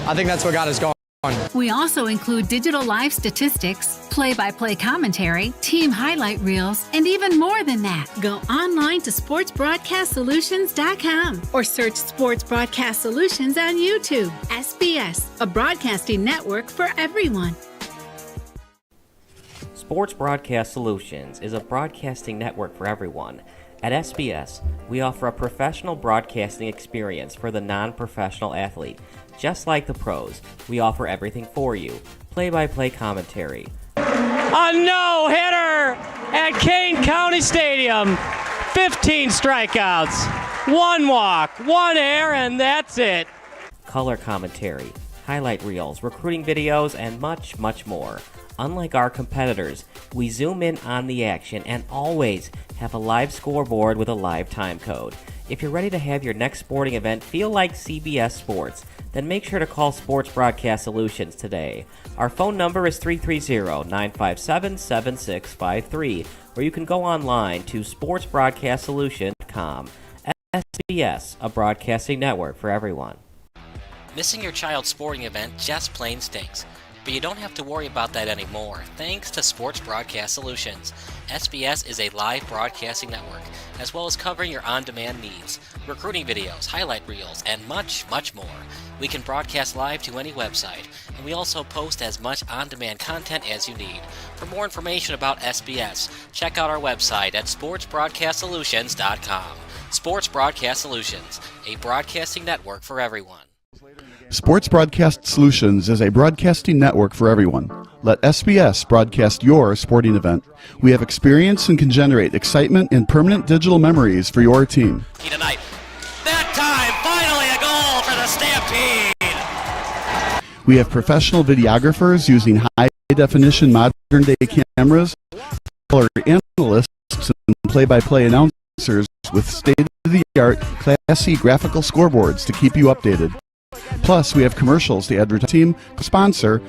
I think that's what got us going. We also include digital live statistics, play-by-play commentary, team highlight reels, and even more than that. Go online to sportsbroadcastsolutions.com or search Sports Broadcast Solutions on YouTube. SBS, a broadcasting network for everyone. Sports Broadcast Solutions is a broadcasting network for everyone. At SBS, we offer a professional broadcasting experience for the non-professional athlete. Just like the pros, we offer everything for you. Play-by-play commentary. A no-hitter at Kane County Stadium. 15 strikeouts, 1 walk, 1 error, and that's it. Color commentary, highlight reels, recruiting videos, and much, much more. Unlike our competitors, we zoom in on the action and always have a live scoreboard with a live time code. If you're ready to have your next sporting event feel like CBS Sports, then make sure to call Sports Broadcast Solutions today. Our phone number is 330-957-7653, or you can go online to sportsbroadcastsolutions.com. SBS, a broadcasting network for everyone. Missing your child's sporting event just plain stinks. But you don't have to worry about that anymore, thanks to Sports Broadcast Solutions. SBS is a live broadcasting network, as well as covering your on-demand needs, recruiting videos, highlight reels, and much, much more. We can broadcast live to any website, and we also post as much on-demand content as you need. For more information about SBS, check out our website at sportsbroadcastsolutions.com. Sports Broadcast Solutions, a broadcasting network for everyone. Sports Broadcast Solutions is a broadcasting network for everyone. Let SBS broadcast your sporting event. We have experience and can generate excitement and permanent digital memories for your team. Tonight. That time, finally a goal for the Stampede! We have professional videographers using high-definition modern-day cameras, color analysts, and play-by-play announcers with state-of-the-art Class C graphical scoreboards to keep you updated. Plus, we have commercials to advertise team sponsor.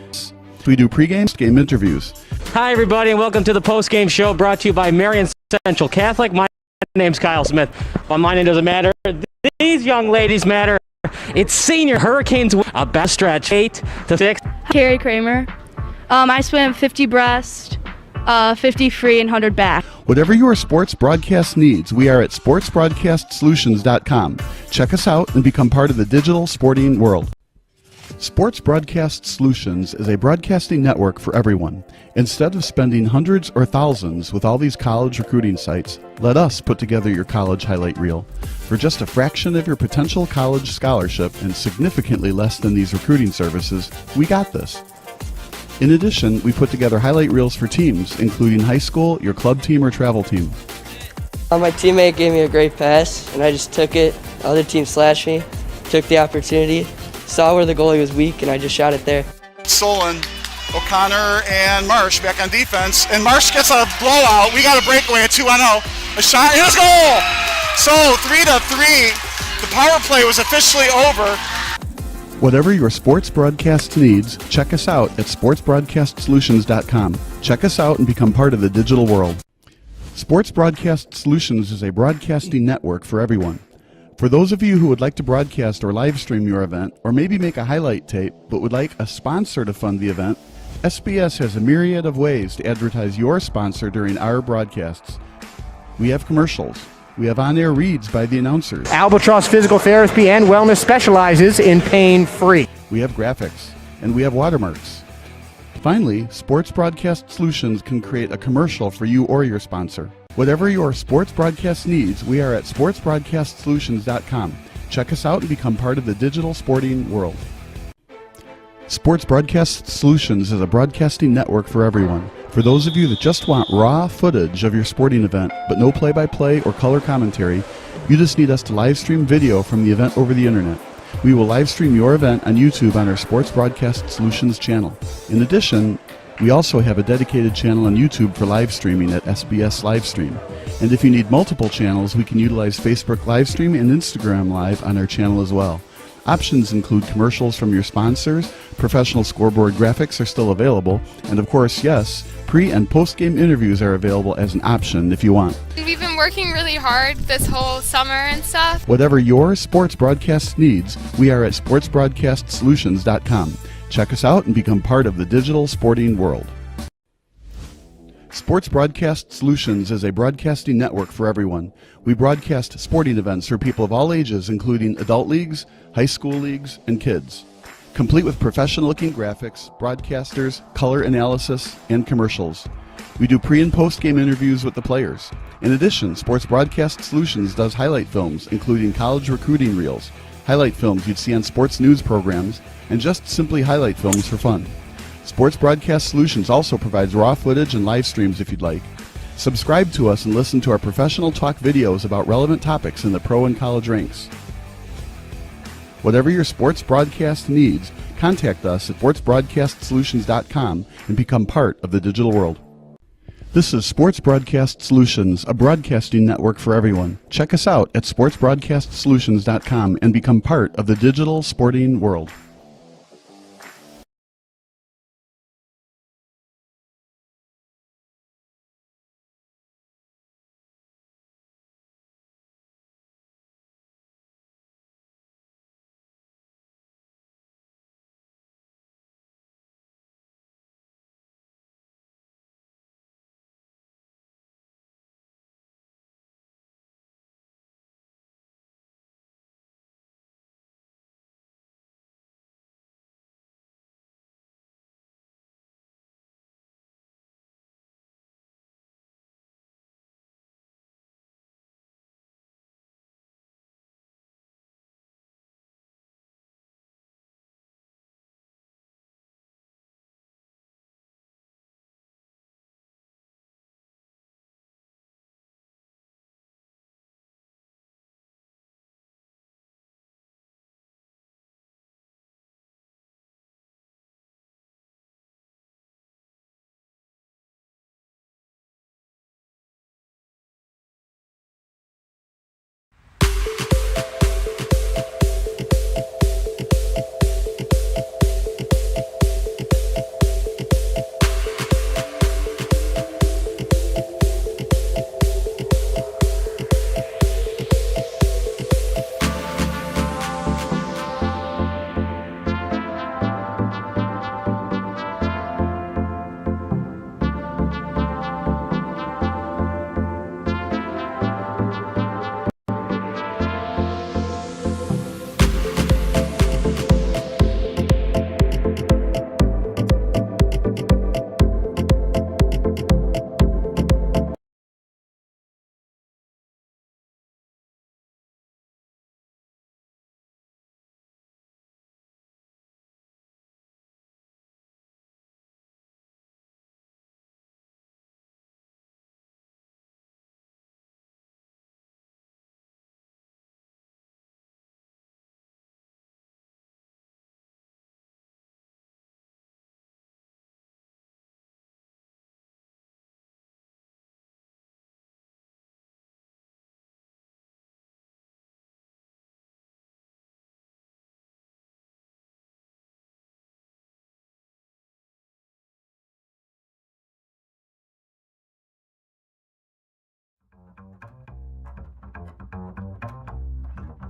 We do pregame game interviews. Hi, everybody, and welcome to the postgame show brought to you by Marion Central Catholic. My name's Kyle Smith. Well, my name doesn't matter. These young ladies matter. It's senior Hurricanes, a best stretch, 8-6. Carrie Kramer. I swim 50 breast, 50 free, and 100 back. Whatever your sports broadcast needs, we are at sportsbroadcastsolutions.com. Check us out and become part of the digital sporting world. Sports Broadcast Solutions is a broadcasting network for everyone. Instead of spending hundreds or thousands with all these college recruiting sites, let us put together your college highlight reel. For just a fraction of your potential college scholarship and significantly less than these recruiting services, we got this. In addition, we put together highlight reels for teams, including high school, your club team, or travel team. My teammate gave me a great pass, and I just took it. The other team slashed me, took the opportunity, saw where the goalie was weak, and I just shot it there. Solon, O'Connor, and Marsh back on defense, and Marsh gets a blowout. We got a breakaway at 2-0. A shot, and it's goal! So 3-3, the power play was officially over. Whatever your sports broadcast needs, check us out at sportsbroadcastsolutions.com. Check us out and become part of the digital world. Sports Broadcast Solutions is a broadcasting network for everyone. For those of you who would like to broadcast or live stream your event, or maybe make a highlight tape, but would like a sponsor to fund the event, SBS has a myriad of ways to advertise your sponsor during our broadcasts. We have commercials. We have on-air reads by the announcers. Albatross Physical Therapy and Wellness specializes in pain-free. We have graphics, and we have watermarks. Finally, Sports Broadcast Solutions can create a commercial for you or your sponsor. Whatever your sports broadcast needs, we are at sportsbroadcastsolutions.com. Check us out and become part of the digital sporting world. Sports Broadcast Solutions is a broadcasting network for everyone. For those of you that just want raw footage of your sporting event, but no play-by-play or color commentary, you just need us to live stream video from the event over the internet. We will live stream your event on YouTube on our Sports Broadcast Solutions channel. In addition, we also have a dedicated channel on YouTube for live streaming at SBS Livestream. And if you need multiple channels, we can utilize Facebook Livestream and Instagram Live on our channel as well. Options include commercials from your sponsors, professional scoreboard graphics are still available, and of course, yes, pre- and post-game interviews are available as an option if you want. We've been working really hard this whole summer and stuff. Whatever your sports broadcast needs, we are at sportsbroadcastsolutions.com. Check us out and become part of the digital sporting world. Sports Broadcast Solutions is a broadcasting network for everyone. We broadcast sporting events for people of all ages, including adult leagues, high school leagues, and kids. Complete with professional-looking graphics, broadcasters, color analysis, and commercials. We do pre- and post-game interviews with the players. In addition, Sports Broadcast Solutions does highlight films, including college recruiting reels, highlight films you'd see on sports news programs, and just simply highlight films for fun. Sports Broadcast Solutions also provides raw footage and live streams if you'd like. Subscribe to us and listen to our professional talk videos about relevant topics in the pro and college ranks. Whatever your sports broadcast needs, contact us at sportsbroadcastsolutions.com and become part of the digital world. This is Sports Broadcast Solutions, a broadcasting network for everyone. Check us out at sportsbroadcastsolutions.com and become part of the digital sporting world.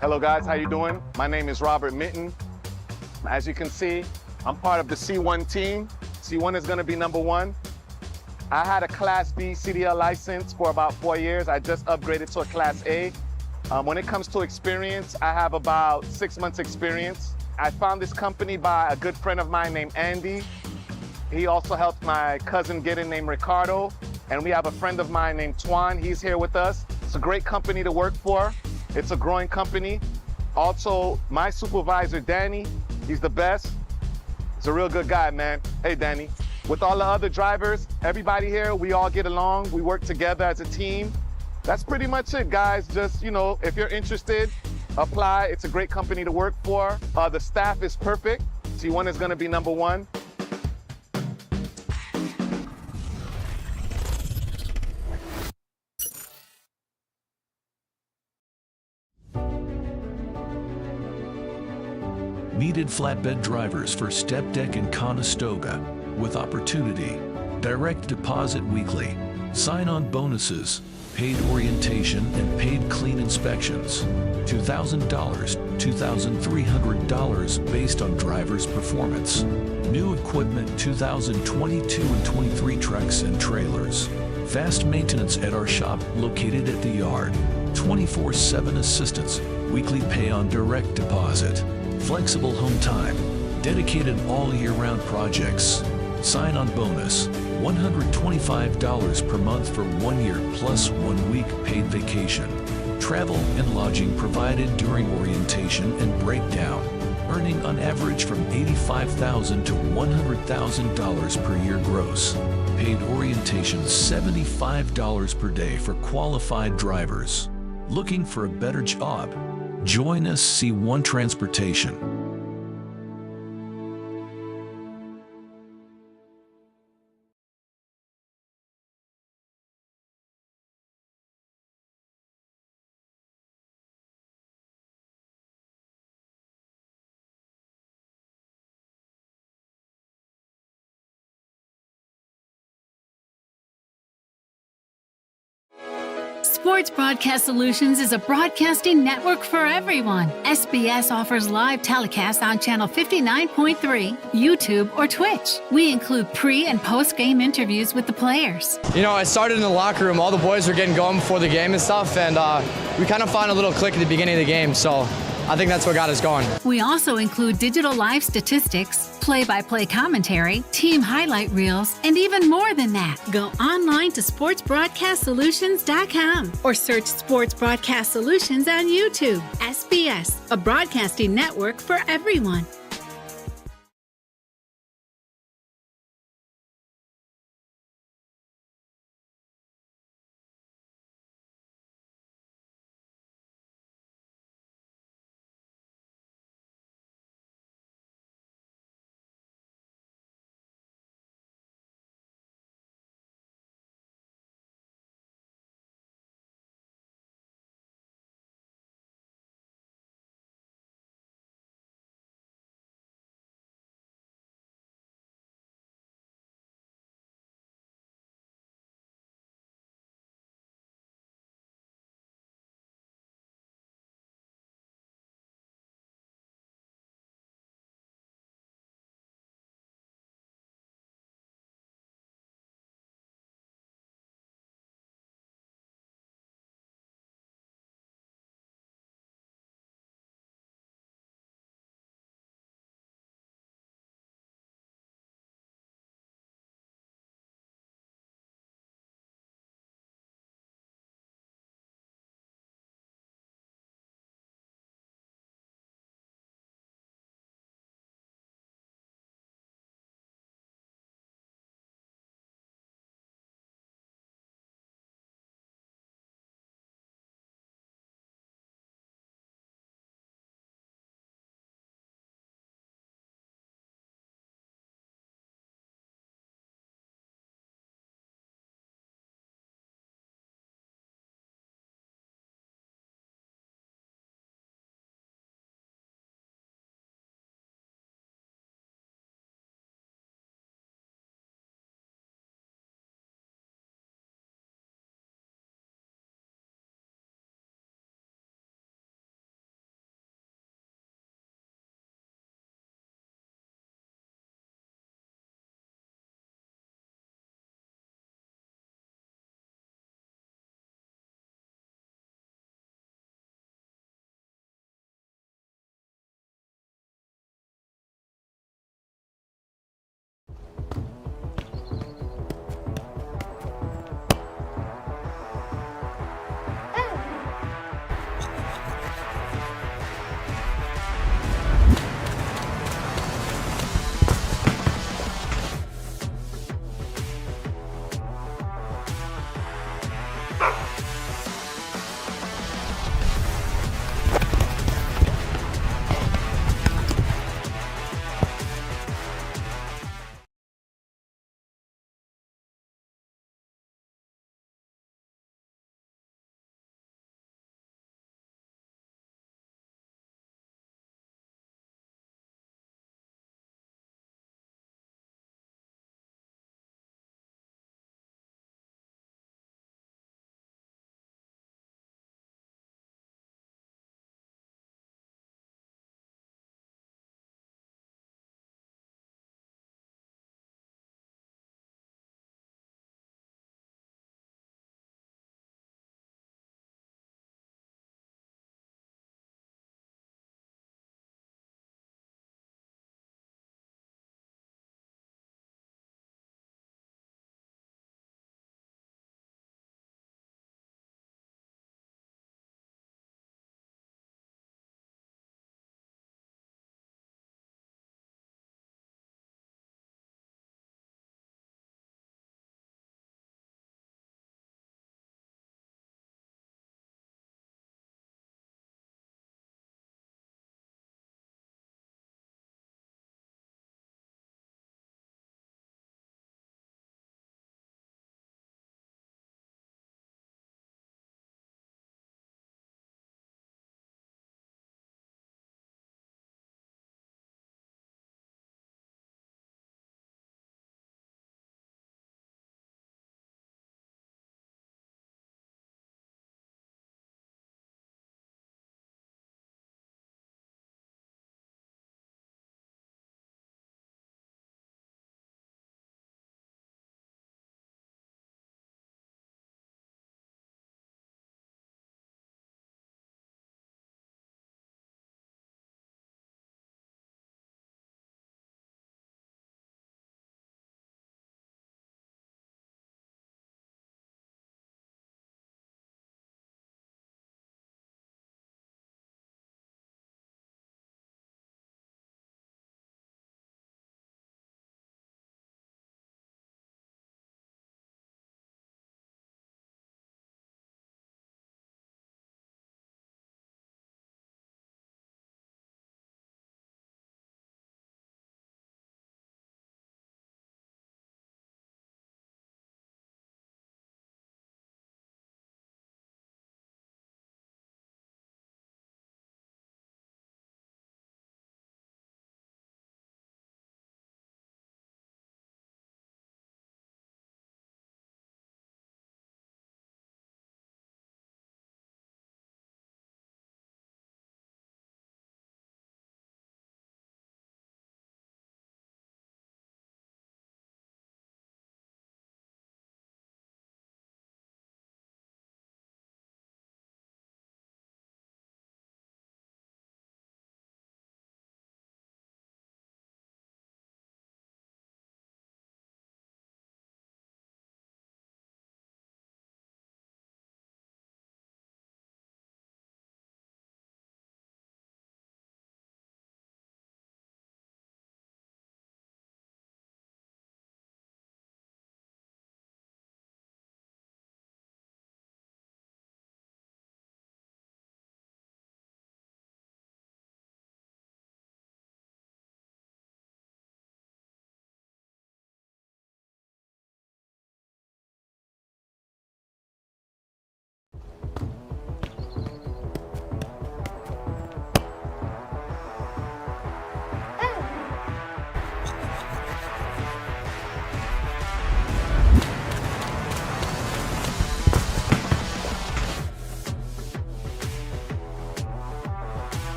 Hello guys, how you doing? My name is Robert Mitten. As you can see, I'm part of the C1 team. C1 is gonna be number one. I had a Class B CDL license for about 4 years. I just upgraded to a Class A. When it comes to experience, I have about 6 months experience. I found this company by a good friend of mine named Andy. He also helped my cousin get in named Ricardo. And we have a friend of mine named Twan. He's here with us. It's a great company to work for. It's a growing company. Also, my supervisor, Danny, he's the best. He's a real good guy, man. Hey, Danny. With all the other drivers, everybody here, we all get along. We work together as a team. That's pretty much it, guys. Just, if you're interested, apply. It's a great company to work for. The staff is perfect. C1 is gonna be number one. Needed flatbed drivers for Step Deck and Conestoga with opportunity. Direct deposit weekly. Sign-on bonuses. Paid orientation and paid clean inspections. $2,000, $2,300 based on driver's performance. New equipment 2022 and 23 trucks and trailers. Fast maintenance at our shop located at the yard. 24/7 assistance. Weekly pay on direct deposit. Flexible home time. Dedicated all year round projects. Sign-on bonus. $125 per month for 1 year plus 1 week paid vacation. Travel and lodging provided during orientation and breakdown. Earning on average from $85,000 to $100,000 per year gross. Paid orientation $75 per day for qualified drivers. Looking for a better job? Join us C1 Transportation. Sports Broadcast Solutions is a broadcasting network for everyone. SBS offers live telecasts on Channel 59.3, YouTube, or Twitch. We include pre- and post-game interviews with the players. You know, I started in the locker room. All the boys were getting going before the game and stuff, and we kind of found a little click at the beginning of the game, so I think that's what got us going. We also include digital live statistics, play-by-play commentary, team highlight reels, and even more than that. Go online to sportsbroadcastsolutions.com or search Sports Broadcast Solutions on YouTube. SBS, a broadcasting network for everyone.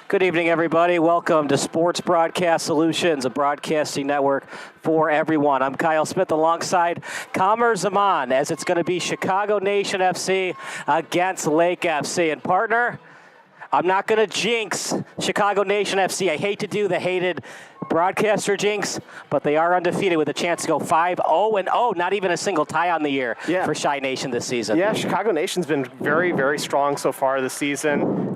Good evening, everybody. Welcome to Sports Broadcast Solutions, a broadcasting network for everyone. I'm Kyle Smith alongside Kamer Zaman, as it's going to be Chicago Nation FC against Lake FC. And partner, I'm not going to jinx Chicago Nation FC. I hate to do the hated broadcaster jinx, but they are undefeated with a chance to go 5-0-0, not even a single tie on the year for Chi Nation this season. Yeah, Chicago Nation's been very, very strong so far this season.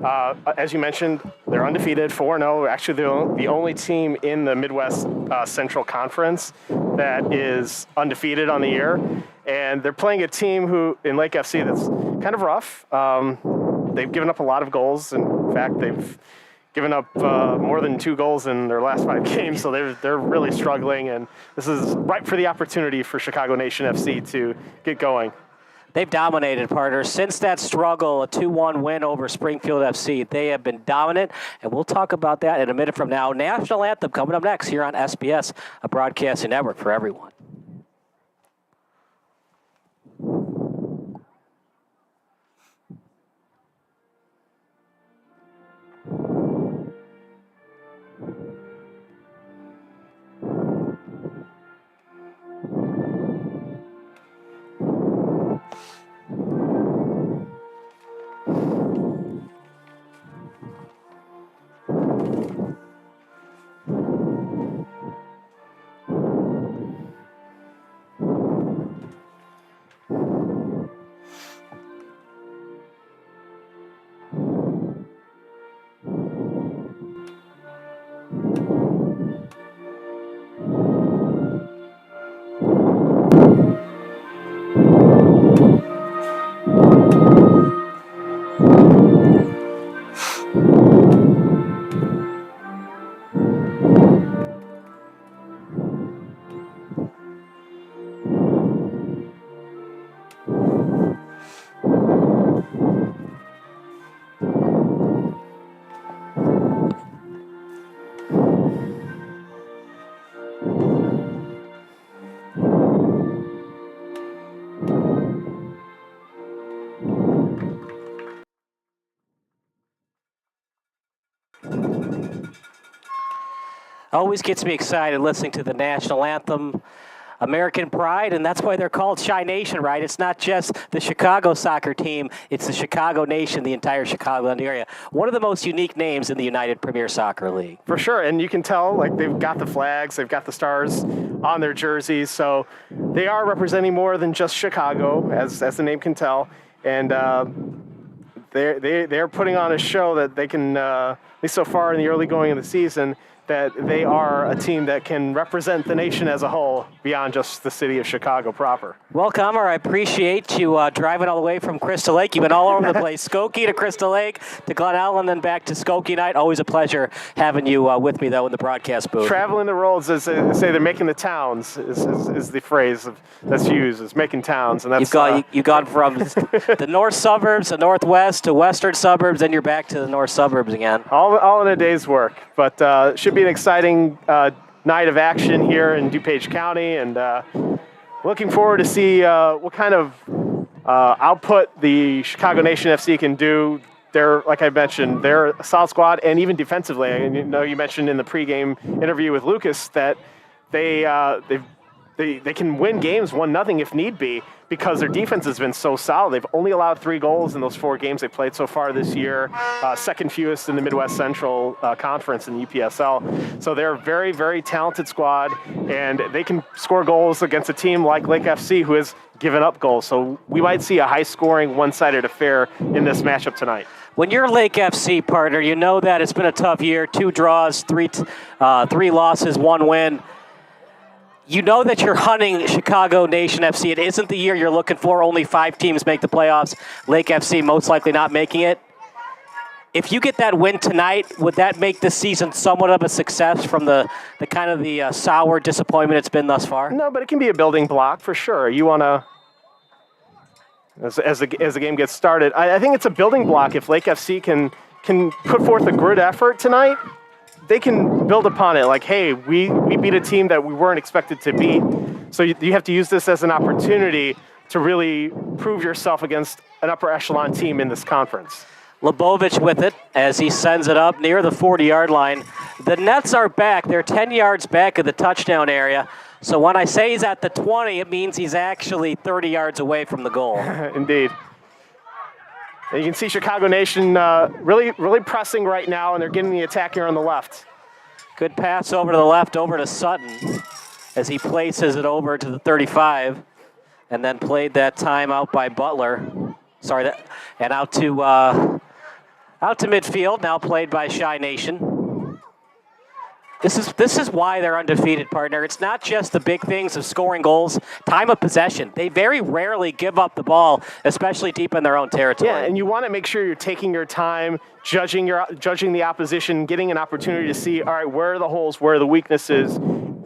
As you mentioned, they're undefeated, 4-0. Actually, they're the only team in the Midwest Central Conference that is undefeated on the year. And they're playing a team who, in Lake FC, that's kind of rough. They've given up a lot of goals. In fact, they've given up more than 2 goals in their last 5 games, so they're really struggling, and this is right for the opportunity for Chicago Nation FC to get going. They've dominated, partners. Since that struggle, a 2-1 win over Springfield FC, they have been dominant, and we'll talk about that in a minute from now. National Anthem coming up next here on SBS, a broadcasting network for everyone. Always gets me excited listening to the national anthem, American Pride, and that's why they're called Chi Nation, right? It's not just the Chicago soccer team, it's the Chicago Nation, the entire Chicagoland area. One of the most unique names in the United Premier Soccer League. For sure, and you can tell, like, they've got the flags, they've got the stars on their jerseys, so they are representing more than just Chicago, as the name can tell, and they're putting on a show that they can, at least so far in the early going of the season, that they are a team that can represent the nation as a whole beyond just the city of Chicago proper. Well, Kamer, I appreciate you driving all the way from Crystal Lake. You've been all over the place. Skokie to Crystal Lake to Glen Ellen, then back to Skokie night. Always a pleasure having you with me, though, in the broadcast booth. Traveling the roads, as they say, they're making the towns, is the phrase that's used, is making towns. And that's, you've gone from the north suburbs, the northwest, to western suburbs, then you're back to the north suburbs again. All in a day's work, but should be an exciting night of action here in DuPage County, and looking forward to see what kind of output the Chicago Nation FC can do. They're, like I mentioned, they're a solid squad, and even defensively. And you mentioned in the pregame interview with Lucas that they can win games 1-0 if need be, because their defense has been so solid. They've only allowed 3 goals in those 4 games they played so far this year, second fewest in the Midwest Central Conference in the UPSL. So they're a very, very talented squad, and they can score goals against a team like Lake FC, who has given up goals. So we might see a high-scoring, one-sided affair in this matchup tonight. When you're Lake FC, partner, you know that it's been a tough year. 2 draws, 3 losses, 1 win. You know that you're hunting Chicago Nation FC. It isn't the year you're looking for. Only 5 teams make the playoffs. Lake FC most likely not making it. If you get that win tonight, would that make this season somewhat of a success from the kind of the sour disappointment it's been thus far? No, but it can be a building block for sure. You want to, as the game gets started, I think it's a building block if Lake FC can put forth a good effort tonight. They can build upon it, like, hey, we beat a team that we weren't expected to beat. So you have to use this as an opportunity to really prove yourself against an upper echelon team in this conference. Lebovich with it as he sends it up near the 40-yard line. The Nets are back. They're 10 yards back of the touchdown area. So when I say he's at the 20, it means he's actually 30 yards away from the goal. Indeed. And you can see Chicago Nation really pressing right now, and they're getting the attack here on the left. Good pass over to the left, over to Sutton, as he places it over to the 35, and then played that time out by Butler. And out to midfield, now played by Chi Nation. This is why they're undefeated, partner. It's not just the big things of scoring goals, time of possession. They very rarely give up the ball, especially deep in their own territory. Yeah, and you want to make sure you're taking your time, judging the opposition, getting an opportunity to see, all right, where are the holes, where are the weaknesses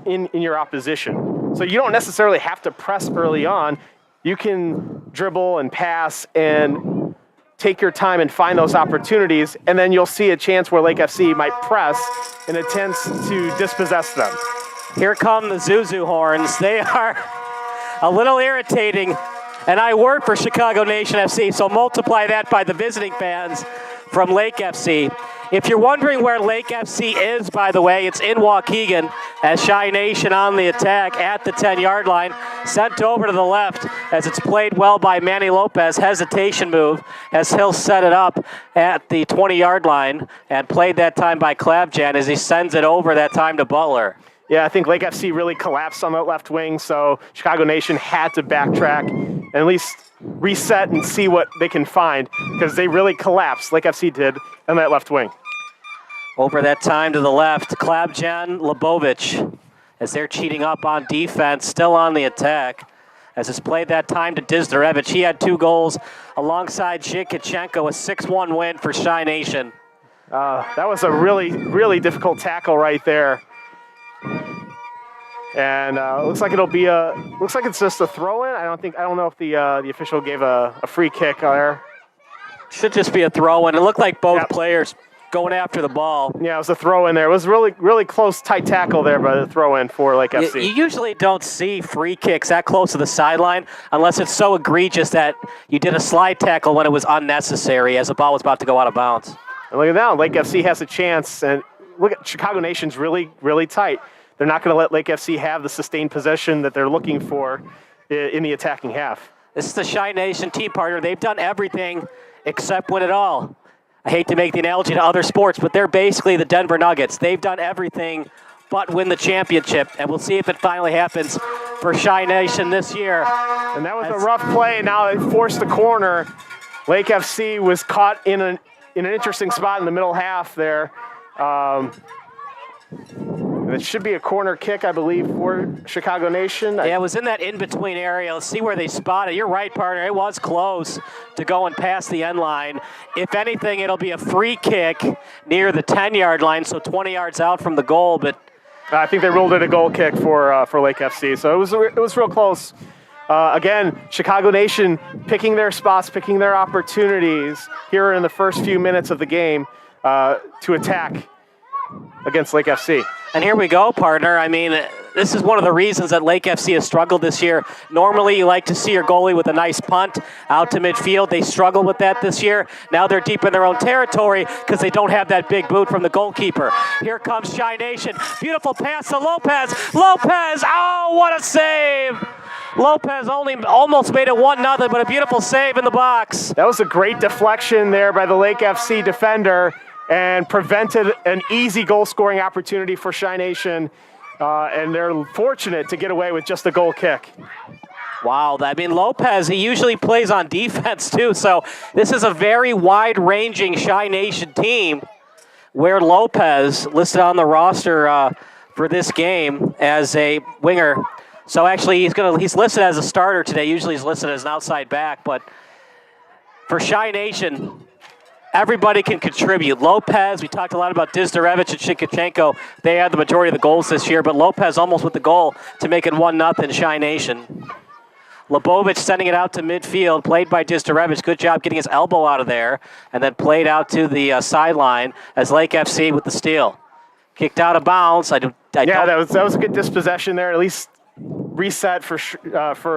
in your opposition. So you don't necessarily have to press early on. You can dribble and pass and take your time and find those opportunities, and then you'll see a chance where Lake FC might press in attempts to dispossess them. Here come the Zuzu horns. They are a little irritating, and I work for Chicago Nation FC, so multiply that by the visiting fans from Lake FC. If you're wondering where Lake FC is, by the way, it's in Waukegan as Chi Nation on the attack at the 10-yard line. Sent over to the left as it's played well by Manny Lopez. Hesitation move as he'll set it up at the 20-yard line, and played that time by Klabjan as he sends it over that time to Butler. Yeah, I think Lake FC really collapsed on that left wing, so Chicago Nation had to backtrack and at least reset and see what they can find, because they really collapsed, Lake FC did, on that left wing. Over that time to the left, Klabjan, Lebovich, as they're cheating up on defense, still on the attack, as it's played that time to Dizdarevich. He had 2 goals alongside Zhikichenko, a 6-1 win for Chi Nation. That was a really difficult tackle right there. And looks like it's just a throw-in. I don't know if the official gave a free kick there. Should just be a throw-in. It looked like both players going after the ball. Yeah, it was a throw-in there. It was really close, tight tackle there by the throw-in for Lake FC. You usually don't see free kicks that close to the sideline unless it's so egregious that you did a slide tackle when it was unnecessary as the ball was about to go out of bounds. And look at that, Lake FC has a chance, and look at Chicago Nation's really tight. They're not going to let Lake FC have the sustained possession that they're looking for in the attacking half. This is the Chi Nation team, partner. They've done everything except win it all. I hate to make the analogy to other sports, but they're basically the Denver Nuggets. They've done everything but win the championship, and we'll see if it finally happens for Chi Nation this year. And that was a rough play. Now it forced the corner. Lake FC was caught in an interesting spot in the middle half there. And it should be a corner kick, I believe, for Chicago Nation. Yeah, it was in that in-between area. Let's see where they spot it. You're right, partner. It was close to going past the end line. If anything, it'll be a free kick near the 10-yard line, so 20 yards out from the goal. But I think they ruled it a goal kick for Lake FC. So it was real close. Again, Chicago Nation picking their spots, picking their opportunities here in the first few minutes of the game to attack against Lake FC. And here we go, partner. I mean, this is one of the reasons that Lake FC has struggled this year. Normally, you like to see your goalie with a nice punt out to midfield. They struggle with that this year. Now they're deep in their own territory because they don't have that big boot from the goalkeeper. Here comes Chi Nation. Beautiful pass to Lopez. Lopez, oh, what a save! Lopez almost made it 1-0, but a beautiful save in the box. That was a great deflection there by the Lake FC defender, and prevented an easy goal-scoring opportunity for Chi Nation, and they're fortunate to get away with just a goal kick. Wow, I mean, Lopez, he usually plays on defense too, so this is a very wide-ranging Chi Nation team where Lopez, listed on the roster for this game as a winger. So actually, he's listed as a starter today. Usually he's listed as an outside back, but for Chi Nation, everybody can contribute. Lopez, we talked a lot about Dizdarevich and Zhikichenko. They had the majority of the goals this year, but Lopez almost with the goal to make it 1-0 Chi Nation. Lebovich sending it out to midfield, played by Dizdarevich. Good job getting his elbow out of there, and then played out to the sideline as Lake FC with the steal. Kicked out of bounds. That was a good dispossession there. At least reset for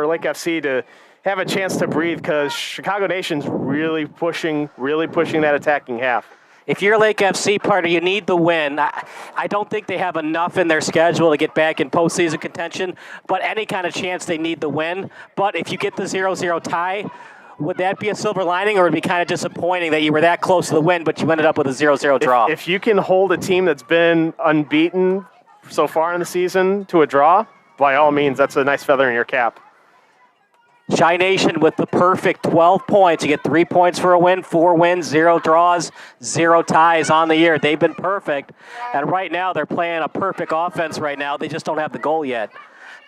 Lake FC to have a chance to breathe because Chicago Nation's really pushing that attacking half. If you're Lake FC, partner, you need the win. I don't think they have enough in their schedule to get back in postseason contention, but any kind of chance they need the win. But if you get the 0-0 tie, would that be a silver lining, or would it be kind of disappointing that you were that close to the win, but you ended up with a 0-0 draw? If you can hold a team that's been unbeaten so far in the season to a draw, by all means, that's a nice feather in your cap. Chi Nation with the perfect 12 points. You get 3 points for a win, 4 wins, 0 draws, 0 ties on the year. They've been perfect. And right now they're playing a perfect offense right now. They just don't have the goal yet.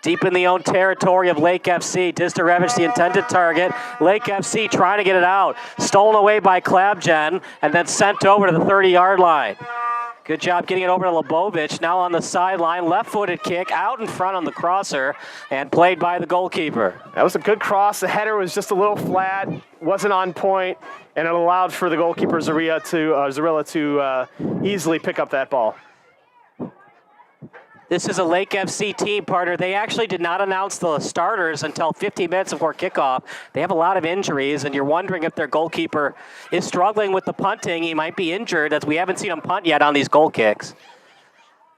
Deep in the own territory of Lake FC. Distarevich, the intended target. Lake FC trying to get it out. Stolen away by Klabjan and then sent over to the 30-yard line. Good job getting it over to Lebovich. Now on the sideline, left-footed kick out in front on the crosser and played by the goalkeeper. That was a good cross. The header was just a little flat, wasn't on point, and it allowed for the goalkeeper Zarilla to easily pick up that ball. This is a Lake FC team, partner. They actually did not announce the starters until 15 minutes before kickoff. They have a lot of injuries, and you're wondering if their goalkeeper is struggling with the punting. He might be injured, as we haven't seen him punt yet on these goal kicks.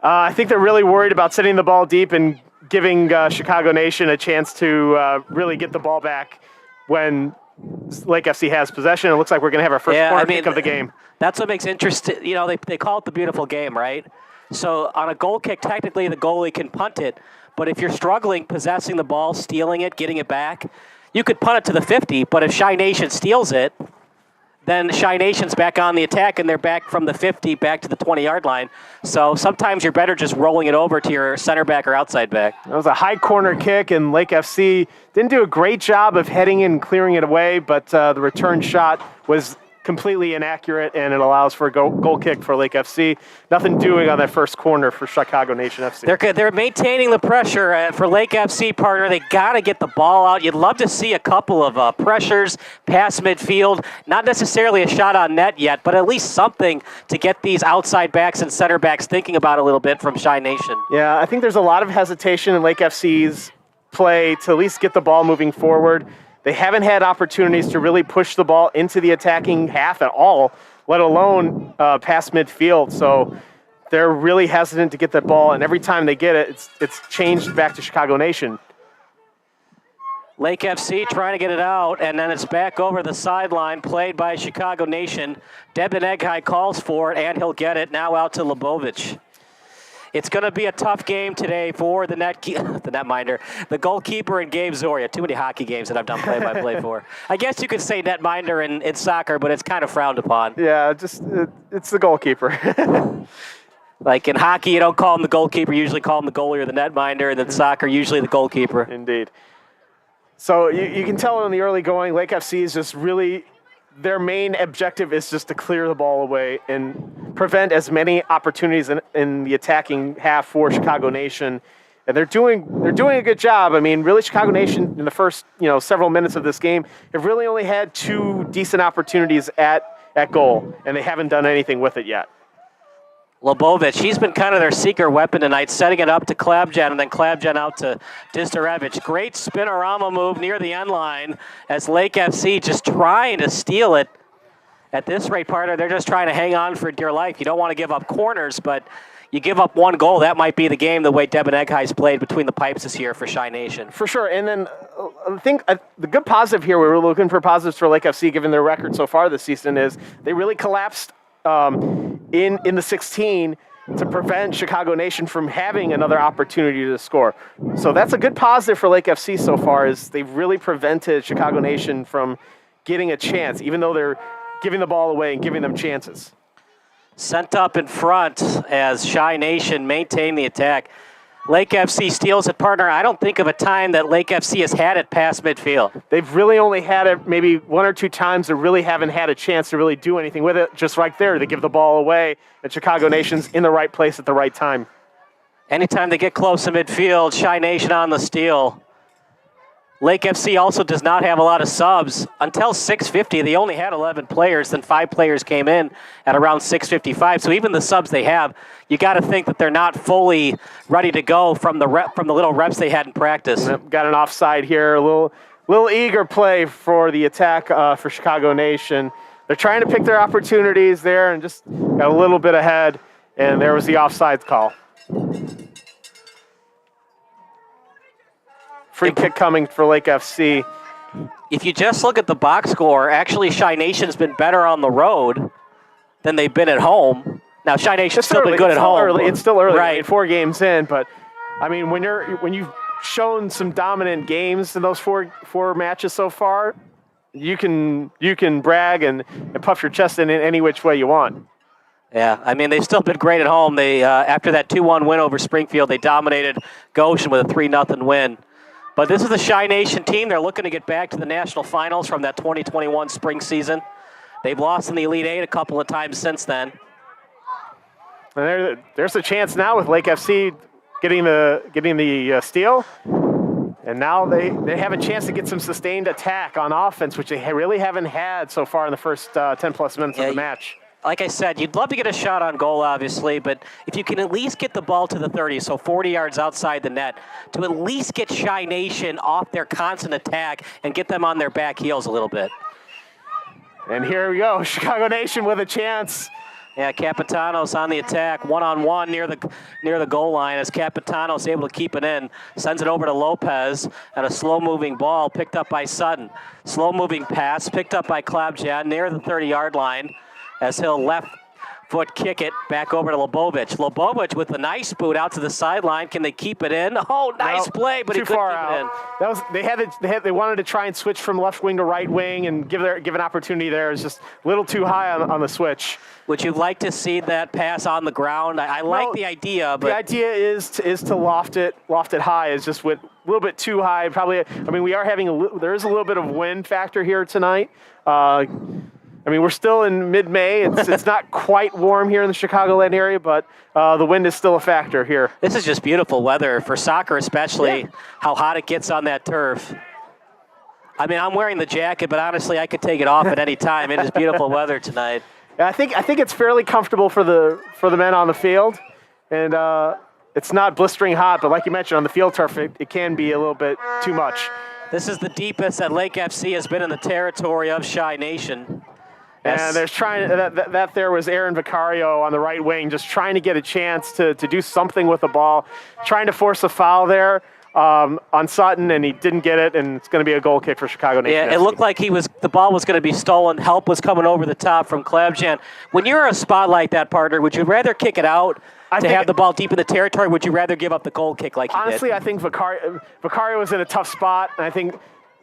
I think they're really worried about sending the ball deep and giving Chicago Nation a chance to really get the ball back when Lake FC has possession. It looks like we're going to have our first corner kick of the game. That's what makes interesting. You know, they call it the beautiful game, right? So on a goal kick, technically the goalie can punt it, but if you're struggling possessing the ball, stealing it, getting it back, you could punt it to the 50, but if Chi Nation steals it, then Chi Nation's back on the attack and they're back from the 50 back to the 20-yard line. So sometimes you're better just rolling it over to your center back or outside back. That was a high corner kick, and Lake FC didn't do a great job of heading in and clearing it away, but the return shot was completely inaccurate, and it allows for a goal kick for Lake FC. Nothing doing on that first corner for Chicago Nation FC. They're maintaining the pressure for Lake FC, partner. They got to get the ball out. You'd love to see a couple of pressures past midfield. Not necessarily a shot on net yet, but at least something to get these outside backs and center backs thinking about a little bit from Chi Nation. Yeah, I think there's a lot of hesitation in Lake FC's play to at least get the ball moving forward. They haven't had opportunities to really push the ball into the attacking half at all, let alone past midfield. So they're really hesitant to get that ball, and every time they get it, it's changed back to Chicago Nation. Lake FC trying to get it out, and then it's back over the sideline, played by Chicago Nation. Debin Eghai calls for it, and he'll get it now out to Lebovich. It's going to be a tough game today for the netminder, the goalkeeper, and Gabe Zoria. Too many hockey games that I've done play-by-play for. I guess you could say netminder in soccer, but it's kind of frowned upon. Yeah, it's the goalkeeper. Like in hockey, you don't call him the goalkeeper. You usually call him the goalie or the netminder, and then soccer, usually the goalkeeper. Indeed. So you can tell in the early going, Lake FC is just really, their main objective is just to clear the ball away and prevent as many opportunities in the attacking half for Chicago Nation. And they're doing a good job. I mean, really, Chicago Nation in the first several minutes of this game have really only had 2 decent opportunities at goal, and they haven't done anything with it yet. Lebovich, he's been kind of their secret weapon tonight, setting it up to Klabjan, and then Klabjan out to Distarevich. Great spinorama move near the end line as Lake FC just trying to steal it. At this rate, partner, they're just trying to hang on for dear life. You don't want to give up corners, but you give up 1 goal, that might be the game the way Debin Eghai's played between the pipes this year for Chi Nation. For sure, and then I think the good positive here, we were looking for positives for Lake FC given their record so far this season, is they really collapsed in the 16 to prevent Chicago Nation from having another opportunity to score. So that's a good positive for Lake FC so far, is they've really prevented Chicago Nation from getting a chance, even though they're giving the ball away and giving them chances. Sent up in front as Chi Nation maintain the attack. Lake FC steals it, partner. I don't think of a time that Lake FC has had it past midfield. They've really only had it maybe 1 or 2 times. They really haven't had a chance to really do anything with it. Just right there, they give the ball away, and Chicago Nation's in the right place at the right time. Anytime they get close to midfield, Chi Nation on the steal. Lake FC also does not have a lot of subs. Until 6:50, they only had 11 players. Then 5 players came in at around 6:55. So even the subs they have, you got to think that they're not fully ready to go from the little reps they had in practice. Got an offside here, a little eager play for the attack for Chicago Nation. They're trying to pick their opportunities there and just got a little bit ahead, and there was the offsides call. Free kick coming for Lake FC. If you just look at the box score, actually Chi Nation's been better on the road than they've been at home. Now, Chi Nation's still been good at home. It's still early, right? 4 games in, but I mean, when you've shown some dominant games in those four matches so far, you can brag and puff your chest in any which way you want. Yeah, I mean, they've still been great at home. They after that 2-1 win over Springfield, they dominated Goshen with a 3-0 win. But this is the Chi Nation team. They're looking to get back to the national finals from that 2021 spring season. They've lost in the Elite Eight a couple of times since then. And there's a chance now with Lake FC getting the steal. And now they have a chance to get some sustained attack on offense, which they really haven't had so far in the first 10-plus minutes of the match. Like I said, you'd love to get a shot on goal, obviously, but if you can at least get the ball to the 30, so 40 yards outside the net, to at least get Chi Nation off their constant attack and get them on their back heels a little bit. And here we go, Chicago Nation with a chance. Yeah, Capitanos on the attack, one-on-one near the goal line as Capitanos able to keep it in, sends it over to Lopez, and a slow-moving ball picked up by Sutton. Slow-moving pass picked up by Klabjan near the 30-yard line as he'll left foot kick it back over to Lobovich. Lobovich with a nice boot out to the sideline. Can they keep it in? Oh, nice play, but he couldn't keep it in. They wanted to try and switch from left wing to right wing and give an opportunity there. It's just a little too high on the switch. Would you like to see that pass on the ground? I like the idea, but the idea is to loft it high. It's just went a little bit too high. Probably. I mean, we are having there is a little bit of wind factor here tonight. I mean, we're still in mid-May. It's not quite warm here in the Chicagoland area, but the wind is still a factor here. This is just beautiful weather for soccer, especially how hot it gets on that turf. I mean, I'm wearing the jacket, but honestly, I could take it off at any time. It is beautiful weather tonight. I think it's fairly comfortable for the men on the field, and it's not blistering hot. But like you mentioned, on the field turf, it can be a little bit too much. This is the deepest that Lake FC has been in the territory of Chi Nation. And there's that there was Aaron Vicario on the right wing, just trying to get a chance to do something with the ball, trying to force a foul there on Sutton, and he didn't get it, and it's going to be a goal kick for Chicago Nation. Yeah, it looked like the ball was going to be stolen. Help was coming over the top from Klabjan. When you're in a spot like that, partner, would you rather kick it out to have the ball deep in the territory? Would you rather give up the goal kick like he did? Honestly, I think Vicario was in a tough spot, and I think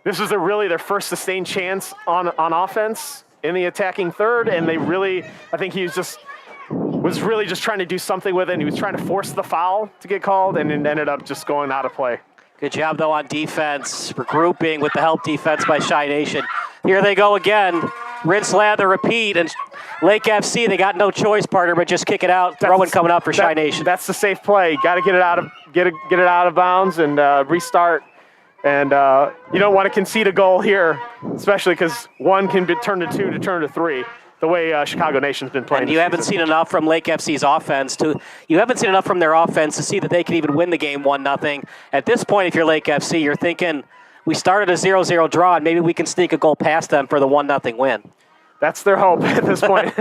this was really their first sustained chance on offense in the attacking third, and I think he was really just trying to do something with it, and he was trying to force the foul to get called, and it ended up just going out of play. Good job, though, on defense, regrouping with the help defense by Chi Nation. Here they go again. Rinse, lather, repeat, and Lake FC, they got no choice, partner, but just kick it out. Throwing coming up for Chi Nation. That's the safe play. Got to get it out of bounds and restart. And you don't want to concede a goal here, especially because one can be turned to 2 to turn to 3, the way Chicago Nation's been playing. And you haven't seen enough from Lake FC's offense you haven't seen enough from their offense to see that they can even win the game 1-0. At this point, if you're Lake FC, you're thinking we started a 0-0 draw, and maybe we can sneak a goal past them for the 1-0 win. That's their hope at this point.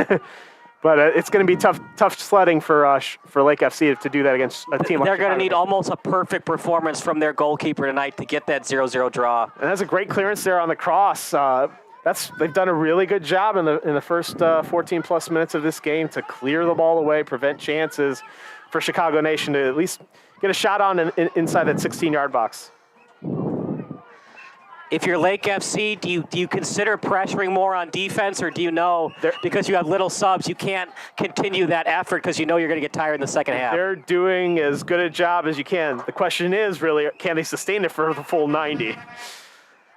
But it's going to be tough sledding for Lake FC to do that against a team like They're going to Chicago. need almost a perfect performance from their goalkeeper tonight to get that 0-0 draw. And that's a great clearance there on the cross. They've done a really good job in the first 14-plus minutes of this game to clear the ball away, prevent chances for Chicago Nation to at least get a shot on inside that 16-yard box. If you're Lake FC, do you consider pressuring more on defense, or do you know because you have little subs, you can't continue that effort because you know you're going to get tired in the second half? They're doing as good a job as you can. The question is really, can they sustain it for the full 90?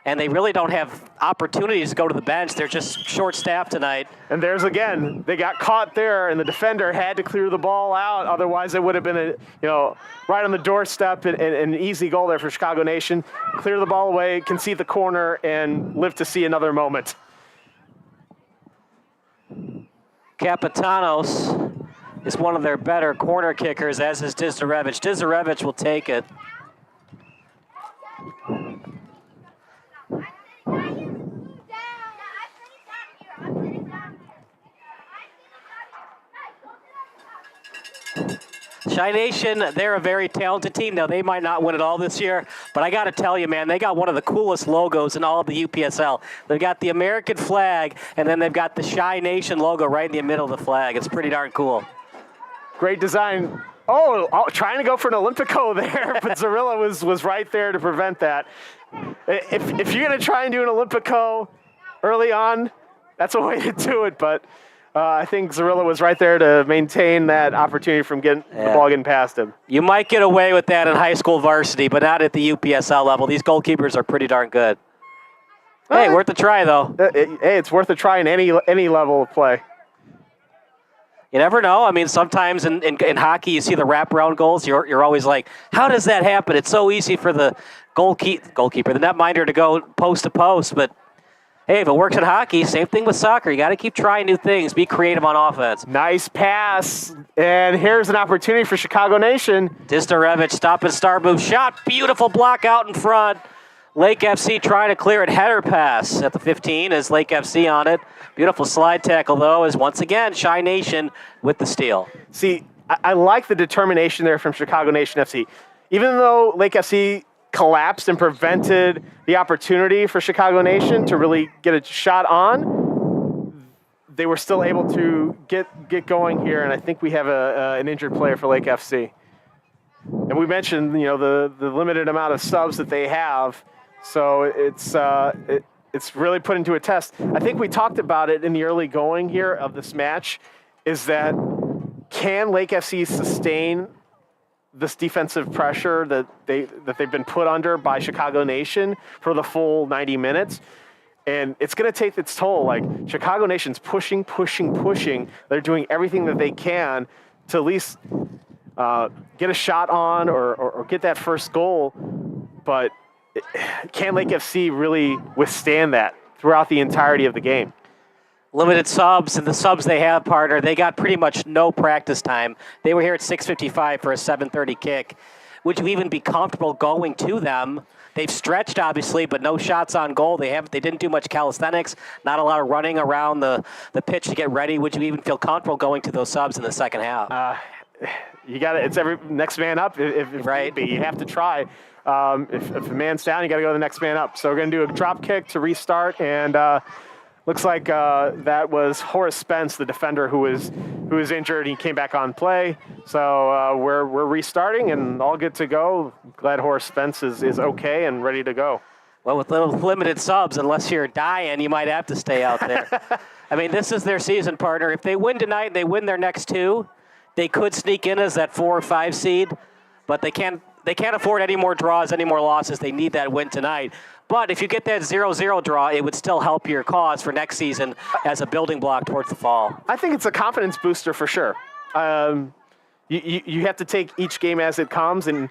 And they really don't have opportunities to go to the bench. They're just short-staffed tonight. And there's again, they got caught there, and the defender had to clear the ball out. Otherwise, it would have been right on the doorstep and an easy goal there for Chicago Nation. Clear the ball away, concede the corner, and live to see another moment. Capitanos is one of their better corner kickers, as is Dizarevich. Dizarevich will take it. Shy Nation, they're a very talented team. Now, they might not win it all this year, but I got to tell you, man, they got one of the coolest logos in all of the UPSL. They've got the American flag, and then they've got the Shy Nation logo right in the middle of the flag. It's pretty darn cool. Great design. Oh, trying to go for an Olympico there, but Zarilla was right there to prevent that. If you're going to try and do an Olympico early on, that's a way to do it, but I think Zarilla was right there to maintain that opportunity from getting the ball getting past him. You might get away with that in high school varsity, but not at the UPSL level. These goalkeepers are pretty darn good. Hey, worth a try, though. Hey, it's worth a try in any level of play. You never know. I mean, sometimes in hockey, you see the wraparound goals. You're always like, how does that happen? It's so easy for the goalkeeper, the netminder, to go post to post, but hey, if it works in hockey, same thing with soccer. You got to keep trying new things. Be creative on offense. Nice pass. And here's an opportunity for Chicago Nation. Distorevich, stop and start move shot. Beautiful block out in front. Lake FC trying to clear it. Header pass at the 15 as Lake FC on it. Beautiful slide tackle, though, as once again, Shy Nation with the steal. See, I like the determination there from Chicago Nation FC. Even though Lake FC collapsed and prevented the opportunity for Chicago Nation to really get a shot on, they were still able to get going here, and I think we have an injured player for Lake FC. And we mentioned, the limited amount of subs that they have, so it's really put into a test. I think we talked about it in the early going here of this match, is that can Lake FC sustain this defensive pressure that they've been put under by Chicago Nation for the full 90 minutes. And it's going to take its toll. Like, Chicago Nation's pushing. They're doing everything that they can to at least get a shot on or get that first goal. But can Lake FC really withstand that throughout the entirety of the game? Limited subs, and the subs they have, partner, they got pretty much no practice time. They were here at 6:55 for a 7:30 kick. Would you even be comfortable going to them? They've stretched, obviously, but no shots on goal. They didn't do much calisthenics, not a lot of running around the pitch to get ready. Would you even feel comfortable going to those subs in the second half? You got it. It's every next man up. If right, you have to try. If a man's down, you got to go to the next man up. So we're going to do a drop kick to restart, and looks like that was Horace Spence, the defender, who was injured. He came back on play. So we're restarting and all good to go. Glad Horace Spence is okay and ready to go. Well, with little limited subs, unless you're dying, you might have to stay out there. I mean, this is their season, partner. If they win tonight and they win their next two, they could sneak in as that 4 or 5 seed, but they can't afford any more draws, any more losses. They need that win tonight. But if you get that 0-0 draw, it would still help your cause for next season as a building block towards the fall. I think it's a confidence booster for sure. You have to take each game as it comes, and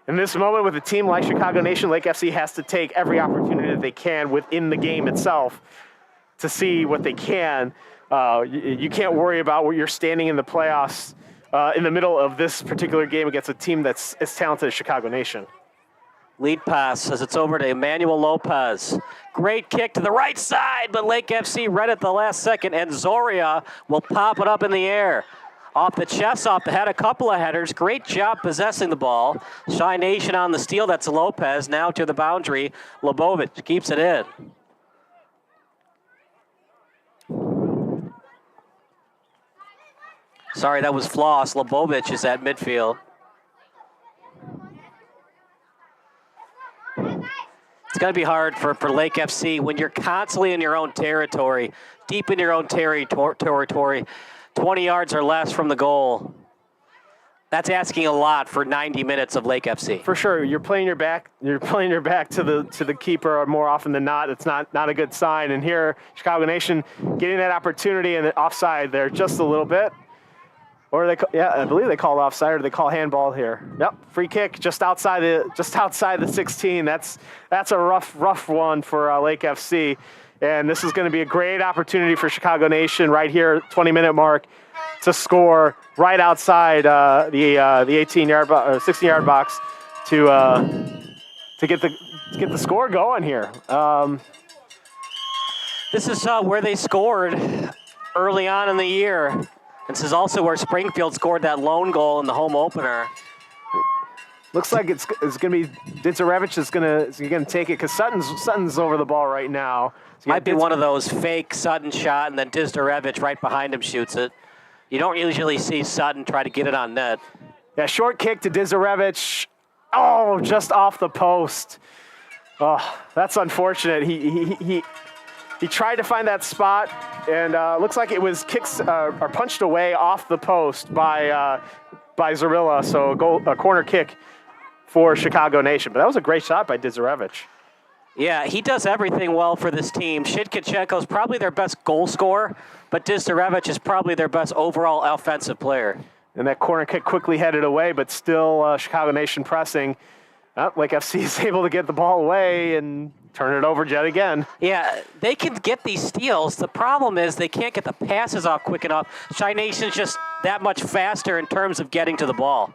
in this moment with a team like Chicago Nation, Lake FC has to take every opportunity that they can within the game itself to see what they can. You can't worry about where you're standing in the playoffs in the middle of this particular game against a team that's as talented as Chicago Nation. Lead pass as it's over to Emmanuel Lopez. Great kick to the right side, but Lake FC read it the last second, and Zoria will pop it up in the air. Off the chest, off the head, a couple of headers. Great job possessing the ball. Shy Nation on the steal. That's Lopez now to the boundary. Lebovic keeps it in. Sorry, that was Floss. Lebovic is at midfield. It's going to be hard for Lake FC when you're constantly in your own territory, deep in your own territory, 20 yards or less from the goal. That's asking a lot for 90 minutes of Lake FC. For sure, you're playing your back. You're playing your back to the keeper more often than not. It's not a good sign. And here, Chicago Nation getting that opportunity and offside there just a little bit. Or I believe they call offside, or they call handball here. Yep, free kick just outside the 16. That's a rough one for Lake FC, and this is going to be a great opportunity for Chicago Nation right here, 20-minute mark, to score right outside the 18-yard or 16-yard box to get the score going here. This is where they scored early on in the year. This is also where Springfield scored that lone goal in the home opener. Looks like it's going to be Didzarevich is going to take it because Sutton's over the ball right now. So might be one of those fake Sutton shot, and then Dizdorevich right behind him shoots it. You don't usually see Sutton try to get it on net. Yeah, short kick to Dizdorevich. Oh, just off the post. Oh, that's unfortunate. He tried to find that spot, and looks like it was kicked or punched away off the post by Zarilla. So a corner kick for Chicago Nation. But that was a great shot by Dizdorevich. Yeah, he does everything well for this team. Shidkichenko is probably their best goal scorer, but Dizdorevich is probably their best overall offensive player. And that corner kick quickly headed away, but still Chicago Nation pressing. Lake FC is able to get the ball away and turn it over yet again. Yeah, they can get these steals. The problem is they can't get the passes off quick enough. Chi Nation's just that much faster in terms of getting to the ball.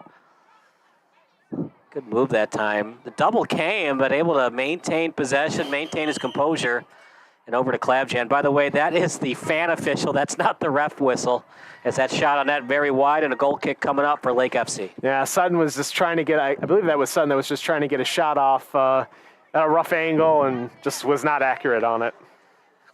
Good move that time. The double came, but able to maintain possession, maintain his composure. And over to Klavjan. By the way, that is the fan official. That's not the ref whistle. As that shot on that very wide and a goal kick coming up for Lake FC. Yeah, Sutton was just trying to get, I believe that was Sutton that was just trying to get a shot off at a rough angle and just was not accurate on it.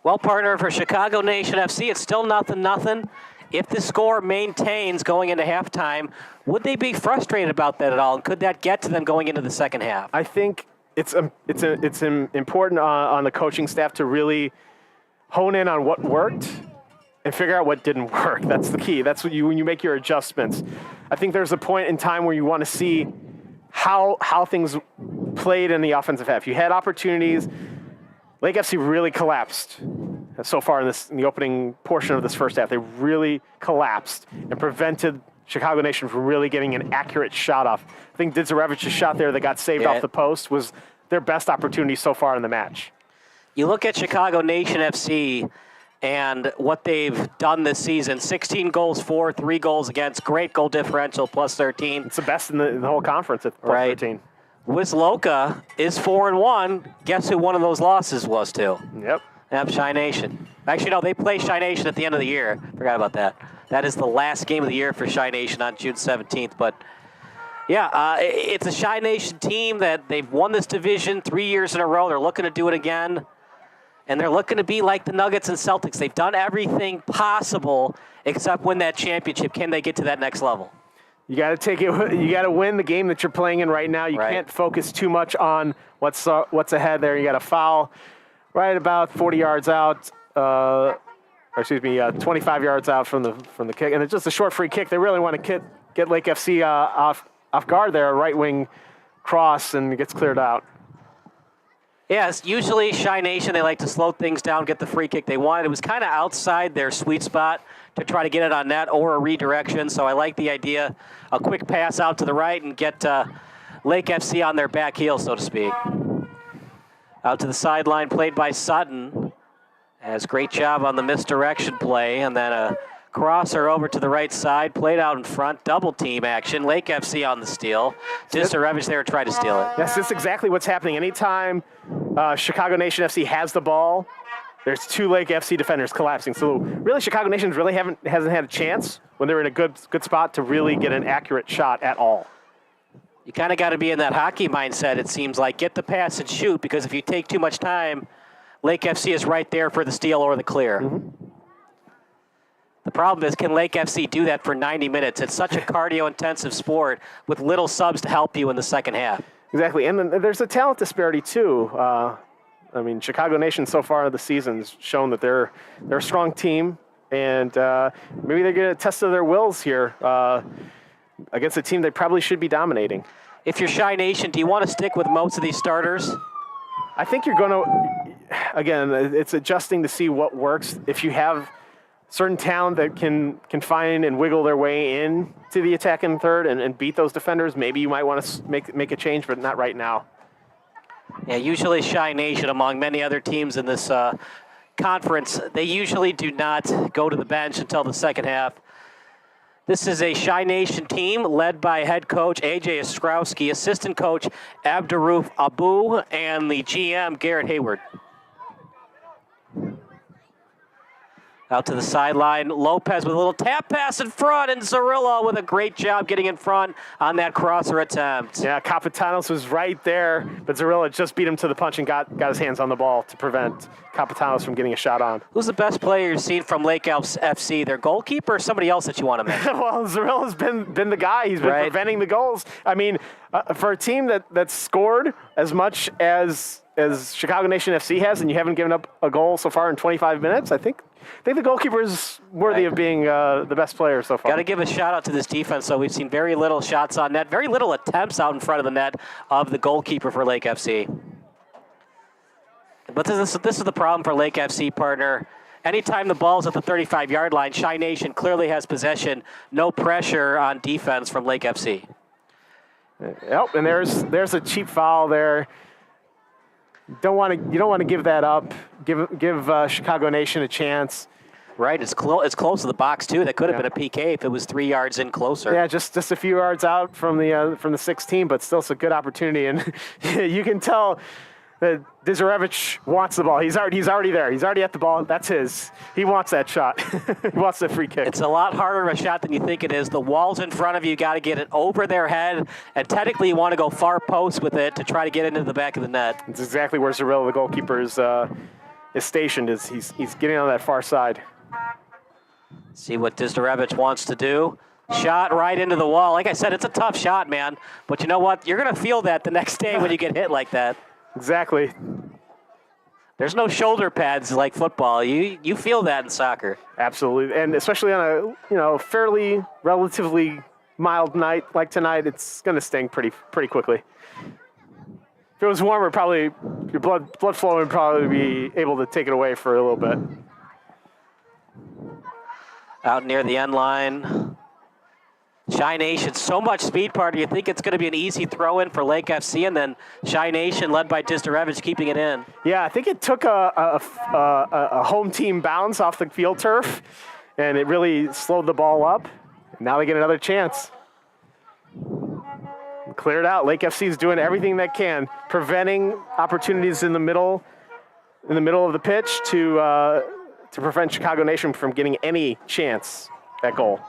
Well, partner, for Chicago Nation FC, it's still 0-0. If the score maintains going into halftime, would they be frustrated about that at all? And could that get to them going into the second half? I think it's important on the coaching staff to really hone in on what worked and figure out what didn't work. That's the key. That's what when you make your adjustments. I think there's a point in time where you want to see how things played in the offensive half. You had opportunities. Lake FC really collapsed so far in the opening portion of this first half. They really collapsed and prevented Chicago Nation from really getting an accurate shot off. I think Didzerevich's shot there that got saved off the post was their best opportunity so far in the match. You look at Chicago Nation FC and what they've done this season. 16 goals for, 3 goals against, great goal differential, plus 13. It's the best in the whole conference at plus 13. Wisloka is 4-1. Guess who one of those losses was to? Yep. Chi Nation. Actually, no, they play Chi Nation at the end of the year. Forgot about that. That is the last game of the year for Chi Nation on June 17th. But, yeah, it's a Chi Nation team that they've won this division 3 years in a row. They're looking to do it again. And they're looking to be like the Nuggets and Celtics. They've done everything possible except win that championship. Can they get to that next level? You got to take it. You got to win the game that you're playing in right now. You can't focus too much on what's ahead there. You got to foul right about 40 yards out. 25 yards out from the kick, and it's just a short free kick. They really want to get Lake FC off guard there. A right wing cross and it gets cleared out. Yes, usually Chi Nation, they like to slow things down, get the free kick they wanted. It was kind of outside their sweet spot to try to get it on net or a redirection, so I like the idea. A quick pass out to the right and get Lake FC on their back heel, so to speak. Out to the sideline, played by Sutton. Has great job on the misdirection play, and then a crosser over to the right side, played out in front, double team action. Lake FC on the steal. Dizdorevich there tried to steal it. Yes, that's exactly what's happening. Anytime Chicago Nation FC has the ball, there's 2 Lake FC defenders collapsing. So really, Chicago Nation really hasn't had a chance when they're in a good spot to really get an accurate shot at all. You kind of got to be in that hockey mindset, it seems like. Get the pass and shoot, because if you take too much time, Lake FC is right there for the steal or the clear. Mm-hmm. The problem is, can Lake FC do that for 90 minutes? It's such a cardio-intensive sport with little subs to help you in the second half. Exactly, and then there's a talent disparity too. Chicago Nation so far this season's shown that they're a strong team, and maybe they're going to test their wills here against a team they probably should be dominating. If you're Chi Nation, do you want to stick with most of these starters? I think you're going to, again, it's adjusting to see what works. If you have certain talent that can find and wiggle their way in to the attack in third and beat those defenders, maybe you might want to make a change, but not right now. Yeah, usually Chi Nation, among many other teams in this conference, they usually do not go to the bench until the second half. This is a Chi Nation team led by head coach A.J. Ostrowski, assistant coach Abdurrauf Abu, and the GM Garrett Hayward. Out to the sideline, Lopez with a little tap pass in front, and Zarillo with a great job getting in front on that crosser attempt. Yeah, Capitanos was right there, but Zarillo just beat him to the punch and got his hands on the ball to prevent Capitanos from getting a shot on. Who's the best player you've seen from Lake Alps FC? Their goalkeeper or somebody else that you want to mention? Well, Zarillo's been the guy. He's been preventing the goals. I mean, for a team that's scored as much as Chicago Nation FC has, and you haven't given up a goal so far in 25 minutes, I think the goalkeeper is worthy of being the best player so far. Got to give a shout out to this defense. So we've seen very little shots on net, very little attempts out in front of the net of the goalkeeper for Lake FC. But this is the problem for Lake FC, partner. Anytime the ball's at the 35-yard line, Chi Nation clearly has possession. No pressure on defense from Lake FC. Yep, and there's a cheap foul there. You don't want to give that up. Give Chicago Nation a chance. Right, it's close to the box too. That could have been a PK if it was 3 yards in closer. Yeah, just a few yards out from the 16, but still it's a good opportunity. And you can tell that Dizarevich wants the ball. He's already there. He's already at the ball. That's his. He wants that shot. He wants the free kick. It's a lot harder of a shot than you think it is. The wall's in front of you. You got to get it over their head, and technically you want to go far post with it to try to get into the back of the net. It's exactly where Zarillo, the goalkeeper, is stationed. He's getting on that far side. See what Dizarevich wants to do. Shot right into the wall. Like I said, it's a tough shot, man. But you know what? You're going to feel that the next day when you get hit like that. Exactly. There's no shoulder pads like football. You feel that in soccer. Absolutely, and especially on a fairly relatively mild night like tonight, it's going to sting pretty quickly. If it was warmer, probably your blood flow would probably be able to take it away for a little bit. Out near the end line. Chi Nation, so much speed, partner. You think it's going to be an easy throw in for Lake FC, and then Chi Nation, led by Dizarevich, keeping it in. Yeah, I think it took a home team bounce off the field turf, and it really slowed the ball up. Now they get another chance. Clear it out. Lake FC is doing everything they can, preventing opportunities in the middle of the pitch to prevent Chicago Nation from getting any chance at goal.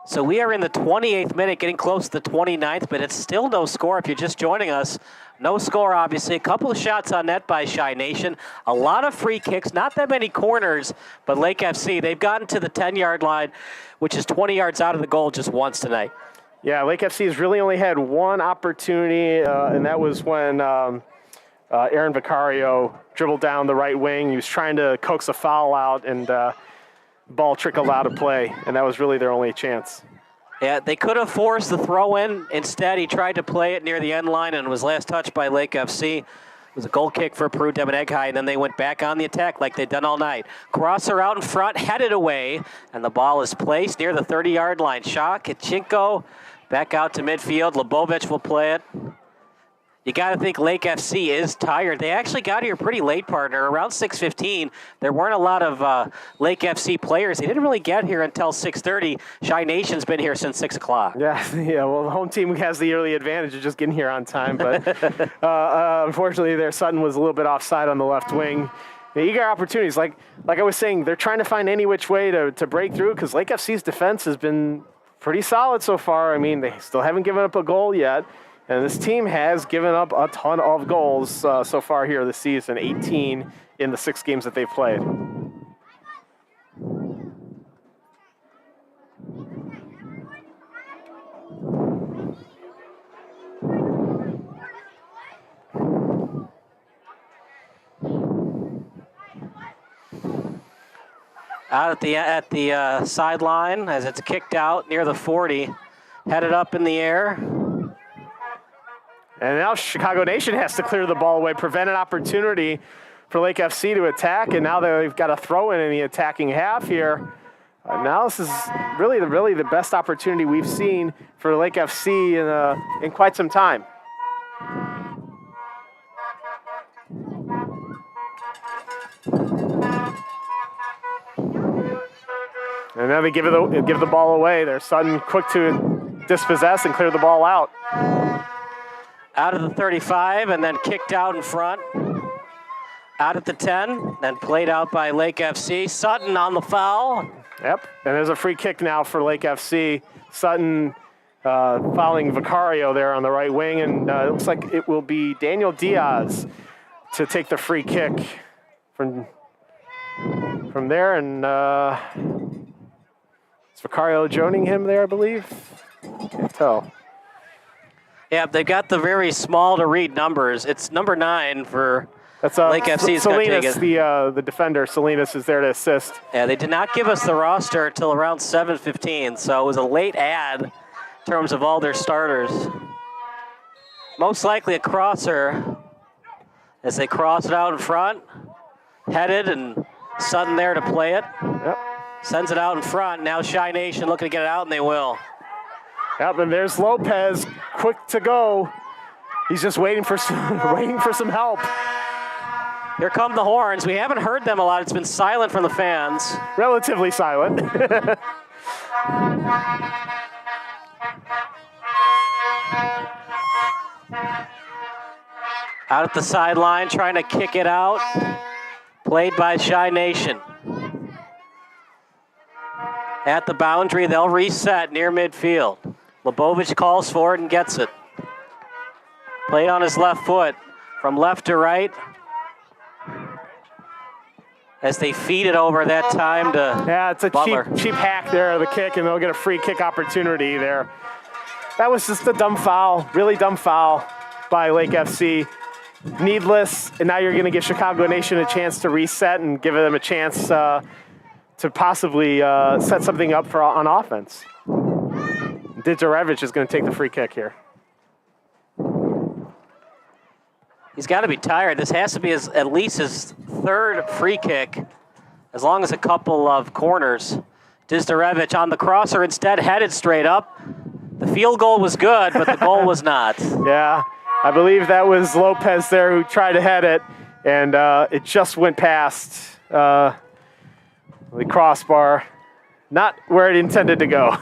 So we are in the 28th minute, getting close to the 29th, but it's still no score if you're just joining us. No score, obviously. A couple of shots on net by Chi Nation. A lot of free kicks, not that many corners, but Lake FC, they've gotten to the 10-yard line, which is 20 yards out of the goal just once tonight. Yeah, Lake FC has really only had one opportunity, and that was when Aaron Vicario dribbled down the right wing. He was trying to coax a foul out, and ball trickled out of play, and that was really their only chance. Yeah, they could have forced the throw in. Instead, he tried to play it near the end line and was last touched by Lake FC. It was a goal kick for Peru Demoneghai, and then they went back on the attack like they'd done all night. Crosser out in front, headed away, and the ball is placed near the 30-yard line. Shah Kachinko back out to midfield. Lubovich will play it. You got to think Lake FC is tired. They actually got here pretty late, partner. Around 6:15, there weren't a lot of Lake FC players. They didn't really get here until 6:30. Chi Nation's been here since 6 o'clock. Yeah. Well, the home team has the early advantage of just getting here on time, but unfortunately, their Sutton was a little bit offside on the left wing. Eager opportunities, like I was saying, they're trying to find any which way to break through because Lake FC's defense has been pretty solid so far. I mean, they still haven't given up a goal yet. And this team has given up a ton of goals so far here this season, 18 in the 6 games that they've played. Out at the sideline as it's kicked out near the 40, headed up in the air. And now Chicago Nation has to clear the ball away, prevent an opportunity for Lake FC to attack, and now they've got a throw in the attacking half here. Now this is really the best opportunity we've seen for Lake FC in quite some time. And now they give the ball away. They're sudden quick to dispossess and clear the ball out. Out of the 35 and then kicked out in front. out at the 10, then played out by Lake FC. Sutton on the foul. Yep, and there's a free kick now for Lake FC. Sutton fouling Vicario there on the right wing, and it looks like it will be Daniel Diaz to take the free kick from there, and is Vicario joining him there, I believe? Can't tell. Yeah, they've got the very small to read numbers. It's number 9 for That's Lake FC's Salinas, the defender. Salinas is there to assist. Yeah, they did not give us the roster until around 7:15, so it was a late add in terms of all their starters. Most likely a crosser as they cross it out in front, headed, and Sutton there to play it. Yep. Sends it out in front. Now Shy Nation looking to get it out, and they will. Yep, and there's Lopez, quick to go. He's just waiting for some help. Here come the horns. We haven't heard them a lot. It's been silent from the fans. Relatively silent. Out at the sideline, trying to kick it out. Played by Shy Nation. At the boundary, they'll reset near midfield. Lebovich calls for it and gets it. Played on his left foot from left to right. As they feed it over that time to Yeah, it's a Butler. cheap hack there, the kick, and they'll get a free kick opportunity there. That was just a dumb foul, really dumb foul by Lake FC. Needless, and now you're going to give Chicago Nation a chance to reset and give them a chance to possibly set something up on offense. Didjarevich is going to take the free kick here. He's got to be tired. This has to be at least his third free kick, as long as a couple of corners. Dizdarevich on the crosser instead, headed straight up. The field goal was good, but the goal was not. Yeah, I believe that was Lopez there who tried to head it, and it just went past the crossbar, not where it intended to go.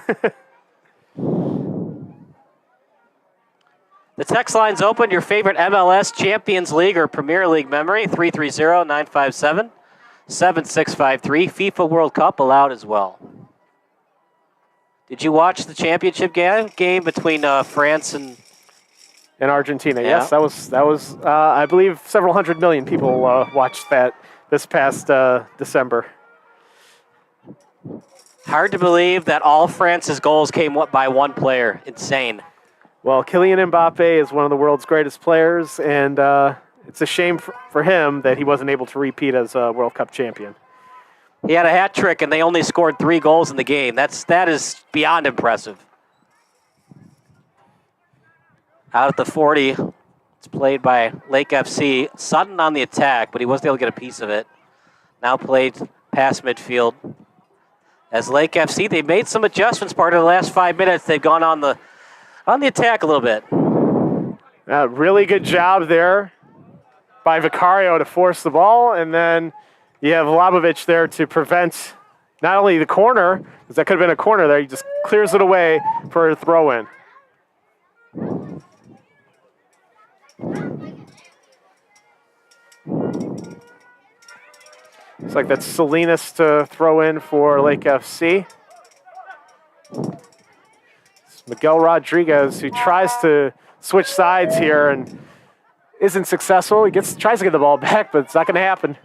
The text line's open. Your favorite MLS, Champions League, or Premier League memory, 330-957-7653. FIFA World Cup allowed as well. Did you watch the championship game between France and Argentina? Yeah. Yes, that was. I believe several 100 million people watched that this past December. Hard to believe that all France's goals came by one player. Insane. Well, Kylian Mbappe is one of the world's greatest players, and it's a shame for him that he wasn't able to repeat as a World Cup champion. He had a hat trick, and they only scored 3 goals in the game. That is beyond impressive. Out at the 40, it's played by Lake FC. Sutton on the attack, but he wasn't able to get a piece of it. Now played past midfield. As Lake FC, they made some adjustments part of the last 5 minutes. They've gone on the attack a little bit. Really good job there by Vicario to force the ball, and then you have Labovich there to prevent not only the corner, because that could have been a corner there, he just clears it away for a throw-in. Looks like that's Salinas to throw in for Lake FC. Miguel Rodriguez, who tries to switch sides here and isn't successful. He tries to get the ball back, but it's not going to happen.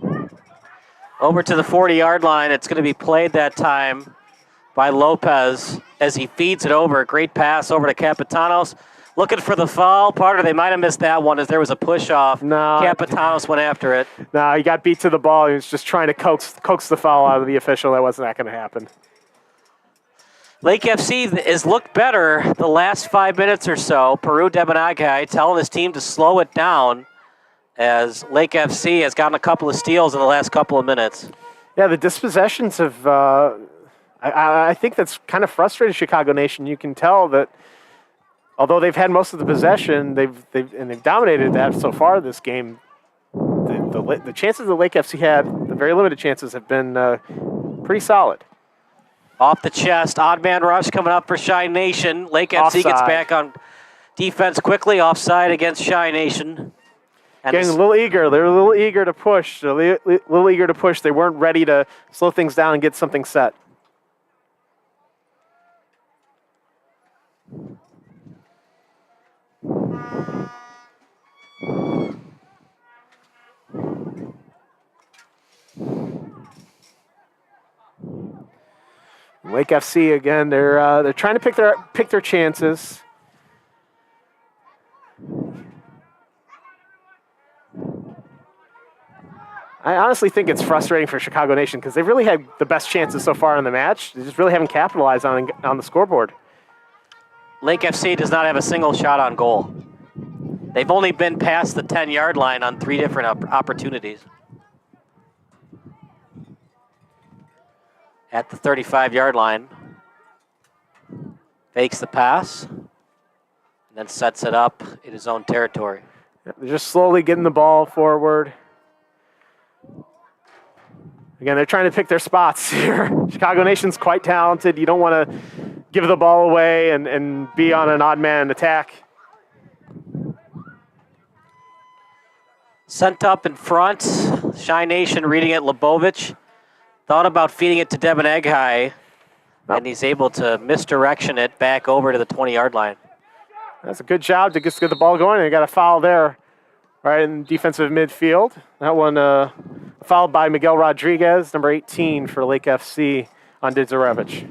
Over to the 40-yard line. It's going to be played that time by Lopez as he feeds it over. Great pass over to Capitanos. Looking for the foul. They might have missed that one as there was a push-off. No. Capitanos went after it. No, he got beat to the ball. He was just trying to coax the foul out of the official. That wasn't going to happen. Lake FC has looked better the last 5 minutes or so. Peru Debanagai telling his team to slow it down as Lake FC has gotten a couple of steals in the last couple of minutes. Yeah, the dispossessions have, I think that's kind of frustrated Chicago Nation. You can tell that although they've had most of the possession, they've dominated that so far this game. The chances that Lake FC had, the very limited chances, have been pretty solid. Off the chest, odd man rush coming up for Shy Nation. Lake FC gets back on defense quickly. Offside against Shy Nation. And getting a little eager. They're a little eager to push. They're a little eager to push. They weren't ready to slow things down and get something set. Lake FC again. They're trying to pick their chances. I honestly think it's frustrating for Chicago Nation because they've really had the best chances so far in the match. They just really haven't capitalized on the scoreboard. Lake FC does not have a single shot on goal. They've only been past the 10-yard line on 3 different opportunities. At the 35-yard line, fakes the pass, and then sets it up in his own territory. They're just slowly getting the ball forward. Again, they're trying to pick their spots here. Chicago Nation's quite talented. You don't want to give the ball away and be on an odd man attack. Sent up in front, Shy Nation reading it, Lebovich. Thought about feeding it to Devin Eghai, and he's able to misdirection it back over to the 20-yard line. That's a good job to just get the ball going. They got a foul there, right in defensive midfield. That one fouled by Miguel Rodriguez, number 18 for Lake FC on Didzarevich.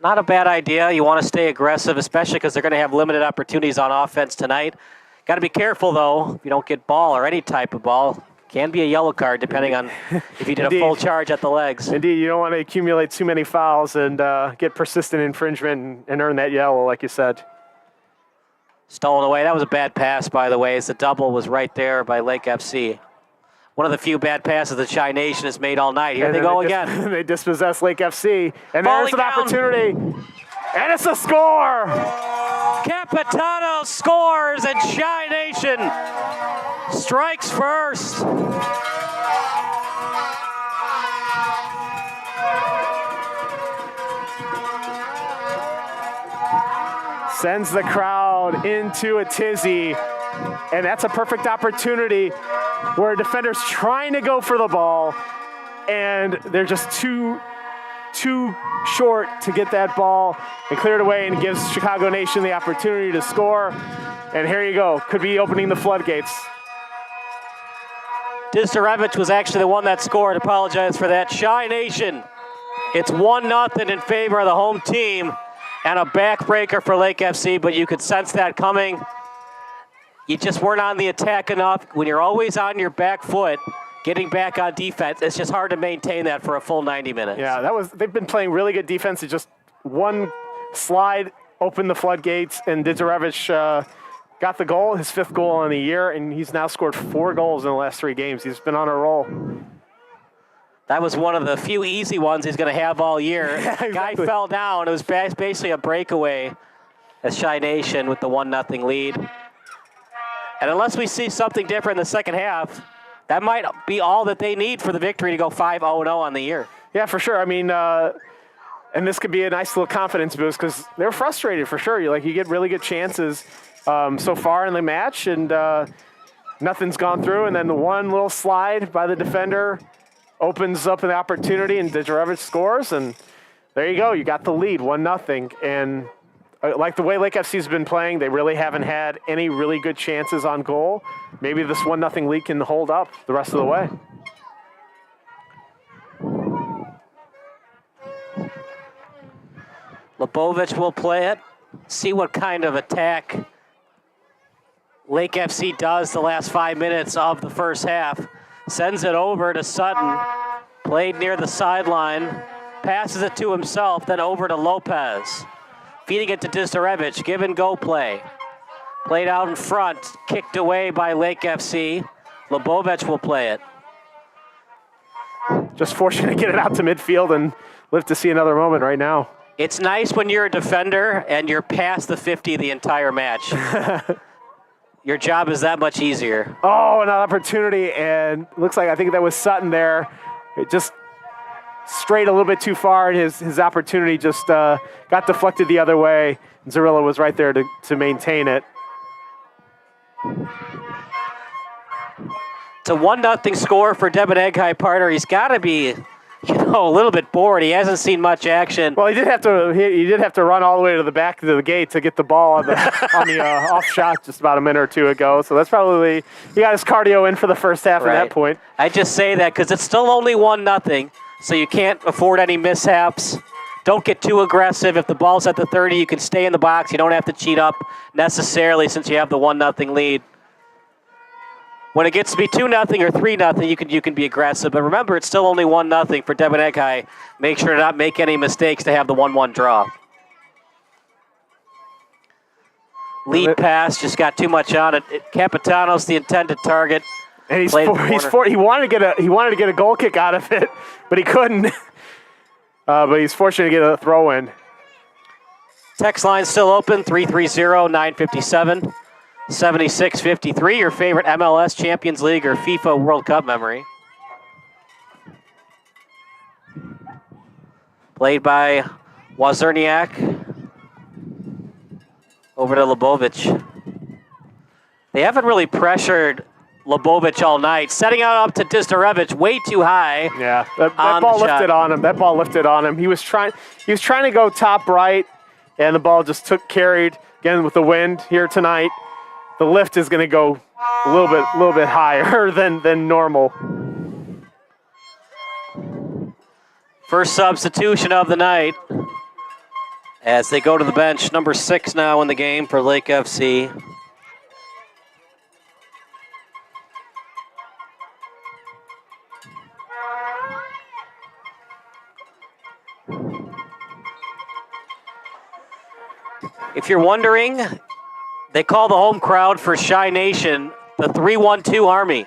Not a bad idea. You want to stay aggressive, especially because they're going to have limited opportunities on offense tonight. Got to be careful, though, if you don't get ball or any type of ball. Can be a yellow card depending on if you did a full charge at the legs. Indeed, you don't want to accumulate too many fouls and get persistent infringement and earn that yellow, like you said. Stolen away. That was a bad pass, by the way, as the double was right there by Lake FC. One of the few bad passes that Shy Nation has made all night. Here they go again. They dispossess Lake FC. And Falling there's an down. opportunity. And it's a score! Capitano scores and Shy Nation strikes first. Sends the crowd into a tizzy. And that's a perfect opportunity where a defender's trying to go for the ball and they're just too short to get that ball and clear it away, and gives Chicago Nation the opportunity to score. And here you go. Could be opening the floodgates. Dizdorevich was actually the one that scored. Apologize for that. Shy Nation. It's 1-0 in favor of the home team and a backbreaker for Lake FC, but you could sense that coming. You just weren't on the attack enough. When you're always on your back foot, getting back on defense, it's just hard to maintain that for a full 90 minutes. Yeah, they've been playing really good defense. It just one slide opened the floodgates, and Didzarevich got the goal, his 5th goal on the year, and he's now scored 4 goals in the last 3 games. He's been on a roll. That was one of the few easy ones he's going to have all year. Yeah, exactly. Guy fell down. It was basically a breakaway as Shy Nation with the 1-0 lead. And unless we see something different in the second half, that might be all that they need for the victory to go 5-0-0 on the year. Yeah, for sure. I mean, and this could be a nice little confidence boost because they're frustrated for sure. You get really good chances so far in the match, and nothing's gone through. And then the one little slide by the defender opens up an opportunity, and Didzarevich scores. And there you go. You got the lead, 1-0. And like the way Lake FC's been playing, they really haven't had any really good chances on goal. Maybe this 1-0 lead can hold up the rest of the way. Lebovich will play it. See what kind of attack Lake FC does the last 5 minutes of the first half. Sends it over to Sutton. Played near the sideline. Passes it to himself, then over to Lopez. Feeding it to Dizdorevich. Give and go play. Played out in front. Kicked away by Lake FC. Lebovich will play it. Just fortunate to get it out to midfield and live to see another moment right now. It's nice when you're a defender and you're past the 50 the entire match. Your job is that much easier. Oh, an opportunity, and looks like I think that was Sutton there. It just strayed a little bit too far, and his opportunity just got deflected the other way. Zarilla was right there to maintain it. It's a 1-0 score for Debenham partner. He's got to be, a little bit bored. He hasn't seen much action. Well, he did have to run all the way to the back of the gate to get the ball on the off shot just about a minute or two ago. So that's probably, he got his cardio in for the first half at that point. I just say that because it's still only 1-0, so you can't afford any mishaps. Don't get too aggressive. If the ball's at the 30, you can stay in the box. You don't have to cheat up necessarily since you have the 1-0 lead. When it gets to be 2-0 or 3-0, you can be aggressive. But remember, it's still only 1-0 for Debenham. Make sure to not make any mistakes to have the 1-1 draw. Lead pass just got too much on it. Capitano's the intended target. And he wanted to get a goal kick out of it, but he couldn't. But he's fortunate to get a throw in. Text line still open, 330-957. 76-53, your favorite MLS Champions League or FIFA World Cup memory. Played by Wozniak. Over to Lebovic. They haven't really pressured Lebovic all night. Setting it up to Disdarevic, way too high. Yeah, that ball lifted on him. That ball lifted on him. He was trying to go top right, and the ball just carried again with the wind here tonight. The lift is going to go a little bit higher than normal. First substitution of the night as they go to the bench. Number 6 now in the game for Lake FC. If you're wondering, they call the home crowd for Chi Nation the 312 Army.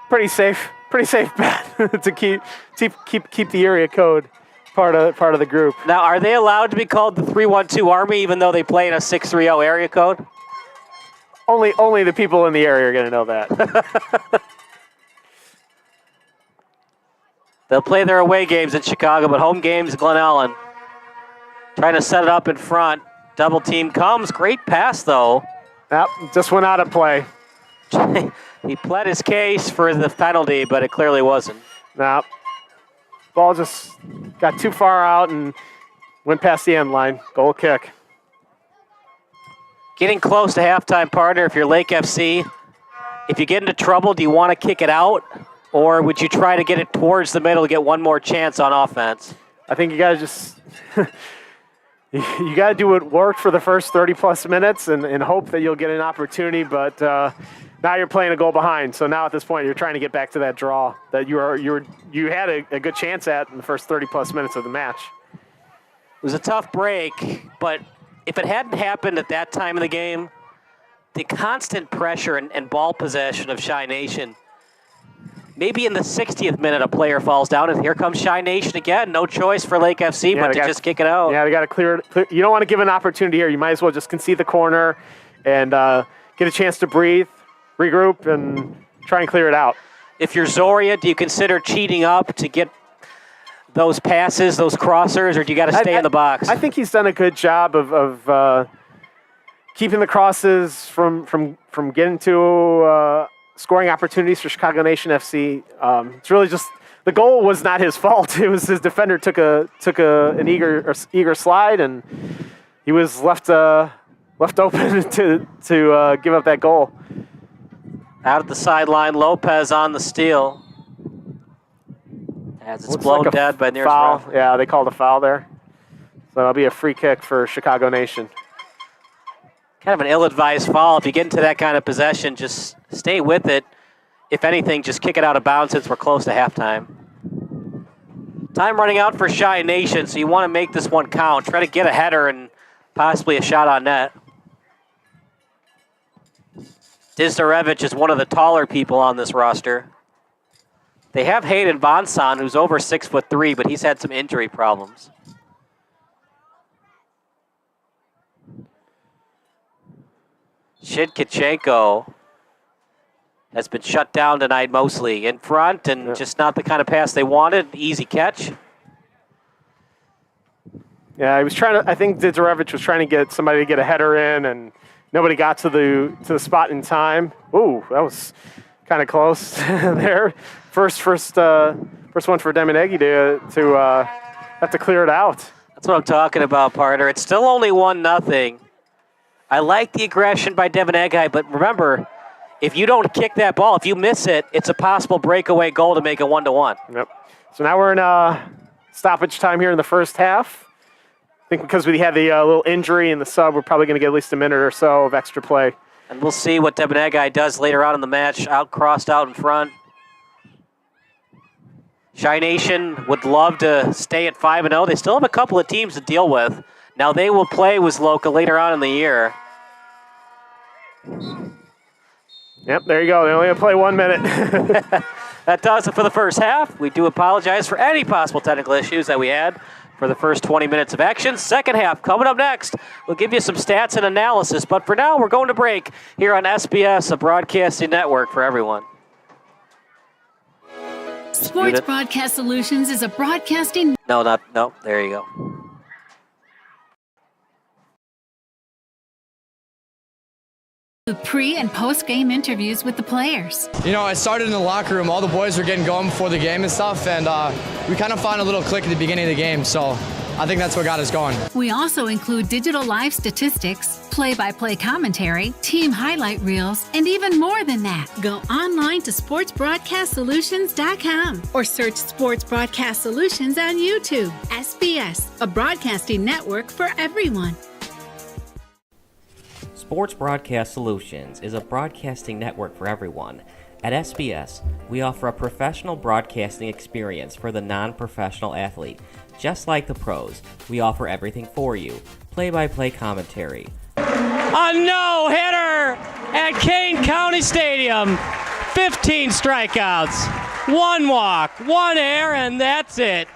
Pretty safe bet to keep the area code part of the group. Now, are they allowed to be called the 312 Army even though they play in a 630 area code? Only the people in the area are going to know that. They'll play their away games in Chicago, but home games, Glen Ellen. Trying to set it up in front. Double team comes. Great pass, though. Yep, just went out of play. He pled his case for the penalty, but it clearly wasn't. Nope. Ball just got too far out and went past the end line. Goal kick. Getting close to halftime, partner. If you're Lake FC, if you get into trouble, do you want to kick it out? Or would you try to get it towards the middle to get one more chance on offense? I think you got to just... You got to do what worked for the first 30-plus minutes and hope that you'll get an opportunity, but now you're playing a goal behind. So now at this point, you're trying to get back to that draw that you had a good chance at in the first 30-plus minutes of the match. It was a tough break, but if it hadn't happened at that time of the game, the constant pressure and ball possession of Chi Nation, maybe in the 60th minute, a player falls down, and here comes Chi Nation again. No choice for Lake FC but to just kick it out. Yeah, they got to clear it. You don't want to give an opportunity here. You might as well just concede the corner and get a chance to breathe, regroup, and try and clear it out. If you're Zoria, do you consider cheating up to get those passes, those crossers, or do you got to stay in the box? I think he's done a good job of keeping the crosses from getting to scoring opportunities for Chicago Nation FC. It's really just the goal was not his fault. It was his defender took an eager slide, and he was left open to give up that goal. Out at the sideline, Lopez on the steal. As it's blown dead by nearest foul. ref. Yeah, they called a foul there. So that'll be a free kick for Chicago Nation. Kind of an ill-advised foul. If you get into that kind of possession, just stay with it. If anything, just kick it out of bounds since we're close to halftime. Time running out for Chi Nation, so you want to make this one count. Try to get a header and possibly a shot on net. Disdarevic is one of the taller people on this roster. They have Hayden Bonson, who's over 6'3", but he's had some injury problems. Shidkichenko has been shut down tonight mostly. In front and just not the kind of pass they wanted. Easy catch. Yeah, he was trying to. I think Disdarevic was trying to get somebody to get a header in, and Nobody got to the spot in time. Ooh, that was kind of close there. First one for Demonegi to have to clear it out. That's what I'm talking about, partner. It's still only 1-0. I like the aggression by Demonegi, but remember, if you don't kick that ball, if you miss it, it's a possible breakaway goal to make it 1-1. Yep. So now we're in stoppage time here in the first half. I think because we had the little injury in the sub, we're probably going to get at least a minute or so of extra play. And we'll see what Demonegi does later on in the match, crossed out in front. Shy Nation would love to stay at 5-0. They still have a couple of teams to deal with. Now they will play Wisloka later on in the year. Yep, there you go. They only have to play 1 minute. That does it for the first half. We do apologize for any possible technical issues that we had for the first 20 minutes of action. Second half coming up next. We'll give you some stats and analysis, but for now we're going to break here on SBS, a broadcasting network for everyone. Sports Broadcast Solutions is a broadcasting... No, there you go. Pre- and post-game interviews with the players. You know, I started in the locker room. All the boys were getting going before the game and stuff, and we kind of found a little click at the beginning of the game, so I think that's what got us going. We also include digital live statistics, play-by-play commentary, team highlight reels, and even more than that. Go online to sportsbroadcastsolutions.com or search Sports Broadcast Solutions on YouTube. SBS, a broadcasting network for everyone. Sports Broadcast Solutions is a broadcasting network for everyone. At SBS, we offer a professional broadcasting experience for the non-professional athlete. Just like the pros, we offer everything for you. Play-by-play commentary. A no-hitter at Kane County Stadium. 15 strikeouts, 1 walk, 1 error, and that's it.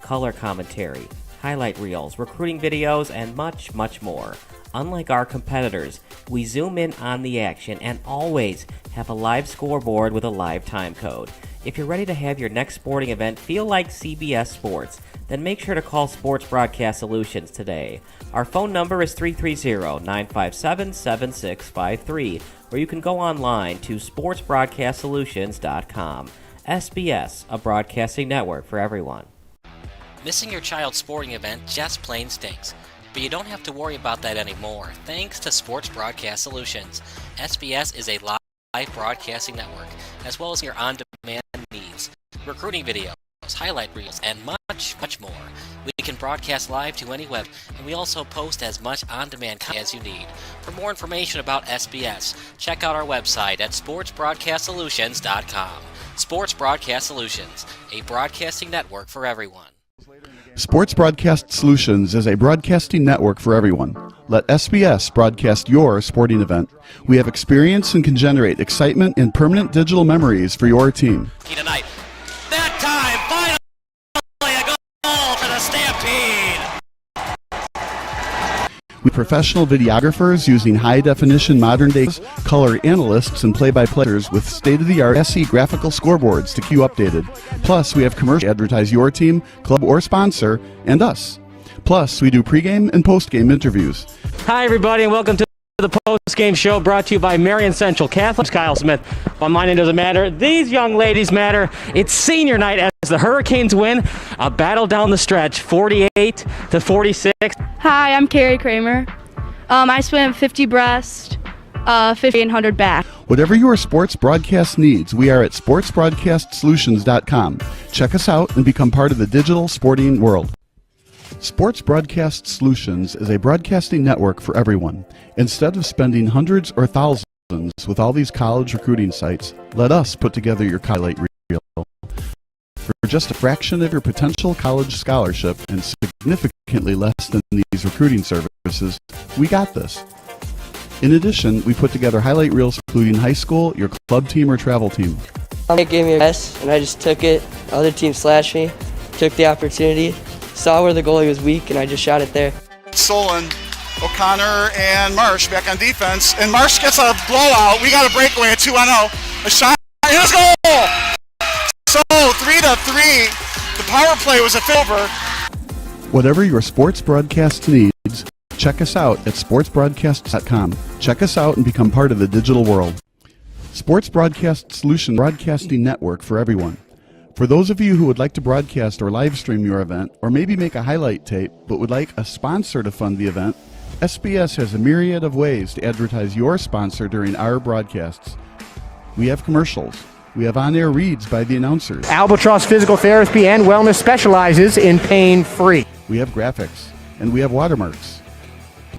Color commentary, highlight reels, recruiting videos, and much, much more. Unlike our competitors, we zoom in on the action and always have a live scoreboard with a live time code. If you're ready to have your next sporting event feel like CBS Sports, then make sure to call Sports Broadcast Solutions today. Our phone number is 330-957-7653, or you can go online to sportsbroadcastsolutions.com. SBS, a broadcasting network for everyone. Missing your child's sporting event just plain stinks. But you don't have to worry about that anymore, thanks to Sports Broadcast Solutions. SBS is a live broadcasting network, as well as your on-demand needs, recruiting videos, highlight reels, and much, much more. We can broadcast live to any web, and we also post as much on-demand content as you need. For more information about SBS, check out our website at sportsbroadcastsolutions.com. Sports Broadcast Solutions, a broadcasting network for everyone. Sports Broadcast Solutions is a broadcasting network for everyone. Let SBS broadcast your sporting event. We have experience and can generate excitement and permanent digital memories for your team. Tonight. That time, finally, a goal for the Stampede. We professional videographers using high-definition modern-day color analysts and play-by-players with state-of-the-art SE graphical scoreboards to keep you updated. Plus, we have commercials to advertise your team, club, or sponsor, and us. Plus, we do pregame and postgame interviews. Hi, everybody, and welcome to the post-game show brought to you by Marion Central Catholic. Kyle Smith. But my name doesn't matter. These young ladies matter. It's senior night as the Hurricanes win a battle down the stretch, 48-46. Hi, I'm Carrie Kramer. I swim 50 breast, 50 and 100 back. Whatever your sports broadcast needs, we are at sportsbroadcastsolutions.com. Check us out and become part of the digital sporting world. Sports Broadcast Solutions is a broadcasting network for everyone. Instead of spending hundreds or thousands with all these college recruiting sites, let us put together your highlight reel. For just a fraction of your potential college scholarship and significantly less than these recruiting services, we got this. In addition, we put together highlight reels including high school, your club team, or travel team. It gave me a pass, and I just took it. Other team slashed me, took the opportunity, saw where the goalie was weak, and I just shot it there. Stolen. O'Connor and Marsh back on defense, and Marsh gets a blowout. We got a breakaway at 2-0. A shot, and it's goal! So 3-3. The power play was a favor. Whatever your sports broadcast needs, Check us out at sportsbroadcasts.com. Check us out and become part of the digital world. Sports Broadcast Solution Broadcasting Network for everyone. For those of you who would like to broadcast or live stream your event, or maybe make a highlight tape but would like a sponsor to fund the event, SBS has a myriad of ways to advertise your sponsor during our broadcasts. We have commercials. We have on-air reads by the announcers. Albatross Physical Therapy and Wellness specializes in pain-free. We have graphics. And we have watermarks.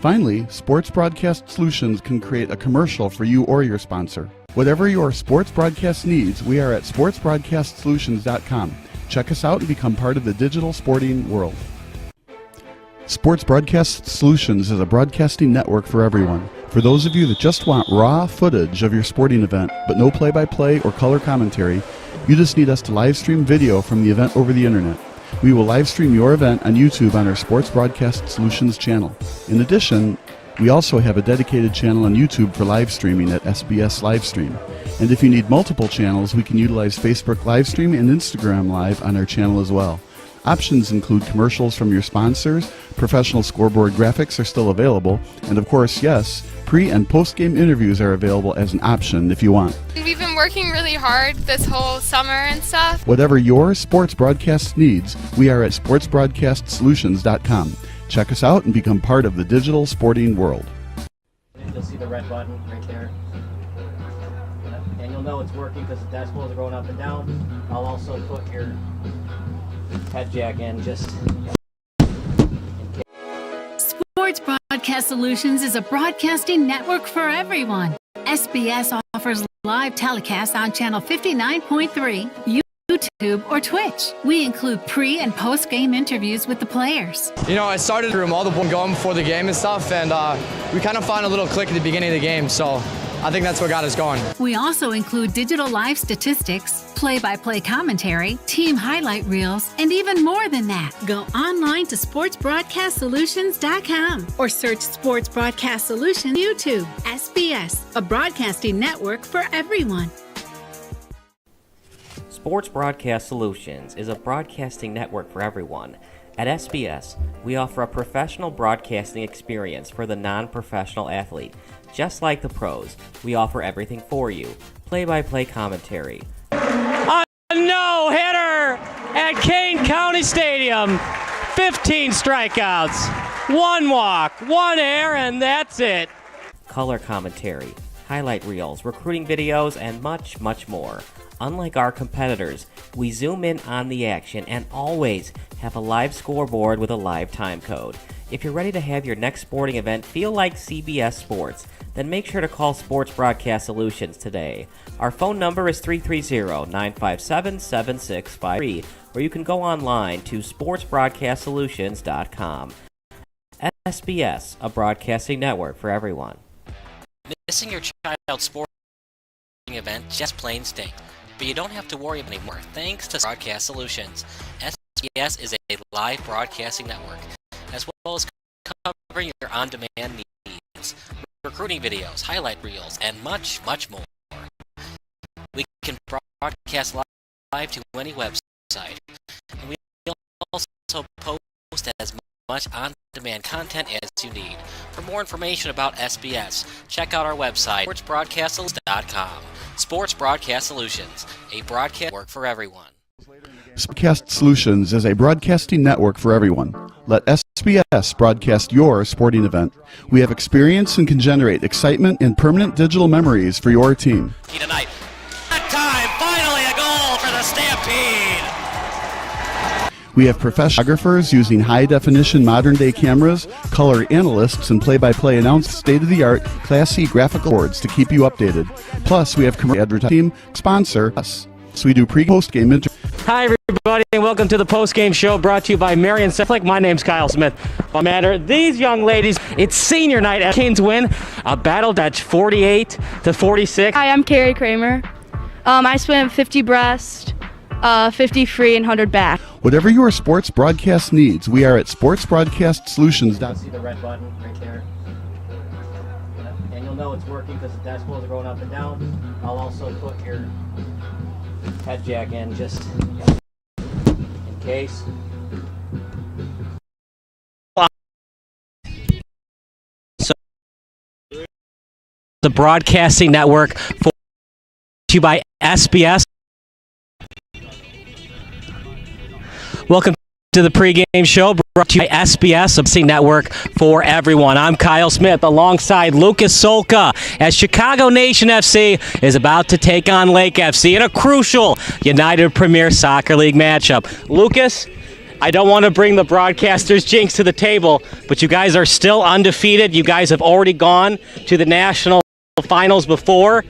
Finally, Sports Broadcast Solutions can create a commercial for you or your sponsor. Whatever your sports broadcast needs, we are at sportsbroadcastsolutions.com. Check us out and become part of the digital sporting world. Sports Broadcast Solutions is a broadcasting network for everyone. For those of you that just want raw footage of your sporting event, but no play-by-play or color commentary, you just need us to live stream video from the event over the internet. We will live stream your event on YouTube on our Sports Broadcast Solutions channel. In addition, we also have a dedicated channel on YouTube for live streaming at SBS Livestream. And if you need multiple channels, we can utilize Facebook Livestream and Instagram Live on our channel as well. Options include commercials from your sponsors, professional scoreboard graphics are still available, and of course, yes, pre- and post-game interviews are available as an option if you want. We've been working really hard this whole summer and stuff. Whatever your sports broadcast needs, we are at sportsbroadcastsolutions.com. Check us out and become part of the digital sporting world. You'll see the red button right there. And you'll know it's working because the decibels are going up and down. I'll also put your head jack in just in case. Sports Broadcast Solutions is a broadcasting network for everyone. SBS offers live telecasts on channel 59.3, YouTube, or Twitch. We include pre- and post-game interviews with the players. You know, I started room all the boys going before the game and stuff, and we kind of found a little click at the beginning of the game, so I think that's what got us going. We also include digital live statistics, play-by-play commentary, team highlight reels, and even more than that. Go online to sportsbroadcastsolutions.com or search Sports Broadcast Solutions YouTube. SBS, a broadcasting network for everyone. Sports Broadcast Solutions is a broadcasting network for everyone. At SBS, we offer a professional broadcasting experience for the non-professional athlete. Just like the pros, we offer everything for you. Play-by-play commentary. A no-hitter at Kane County Stadium. 15 strikeouts, 1 walk, 1 error, and that's it. Color commentary, highlight reels, recruiting videos, and much, much more. Unlike our competitors, we zoom in on the action and always have a live scoreboard with a live time code. If you're ready to have your next sporting event feel like CBS Sports, then make sure to call Sports Broadcast Solutions today. Our phone number is 330-957-7653, or you can go online to sportsbroadcastsolutions.com. SBS, a broadcasting network for everyone. Missing your child's sporting event just plain stinks. But you don't have to worry anymore thanks to Broadcast Solutions. SBS is a live broadcasting network, as well as covering your on-demand needs, recruiting videos, highlight reels, and much, much more. We can broadcast live to any website, and we also post as much on-demand content as you need. For more information about SBS, check out our website, sportsbroadcastsolutions.com. Sports Broadcast Solutions, a broadcast network for everyone. Sportcast Solutions is a broadcasting network for everyone. Let SBS broadcast your sporting event. We have experience and can generate excitement and permanent digital memories for your team. Tonight, that time, finally a goal for the Stampede. We have professional photographers using high-definition modern-day cameras, color analysts, and play-by-play announced state-of-the-art Class C graphical boards to keep you updated. Plus, we have commercial advertising sponsor us. So we do pre-post-game interviews. Hi, everybody, and welcome to the post-game show brought to you by Marion Catholic. My name's Kyle Smith. Matter, these young ladies, it's senior night. Canes win a battle that's 48-46. Hi, I'm Carrie Kramer. I swim 50 breast, 50 free, and 100 back. Whatever your sports broadcast needs, we are at sportsbroadcastsolutions.com. See the red button right there. And you'll know it's working because the decibels are going up and down. I'll also put your head jack in just in case. the broadcasting network for you by SBS. Welcome to the pregame show brought to you by SBS, a network for everyone. I'm Kyle Smith alongside Lucas Solka as Chicago Nation FC is about to take on Lake FC in a crucial United Premier Soccer League matchup. Lucas, I don't want to bring the broadcasters jinx to the table, but you guys are still undefeated. You guys have already gone to the national finals before.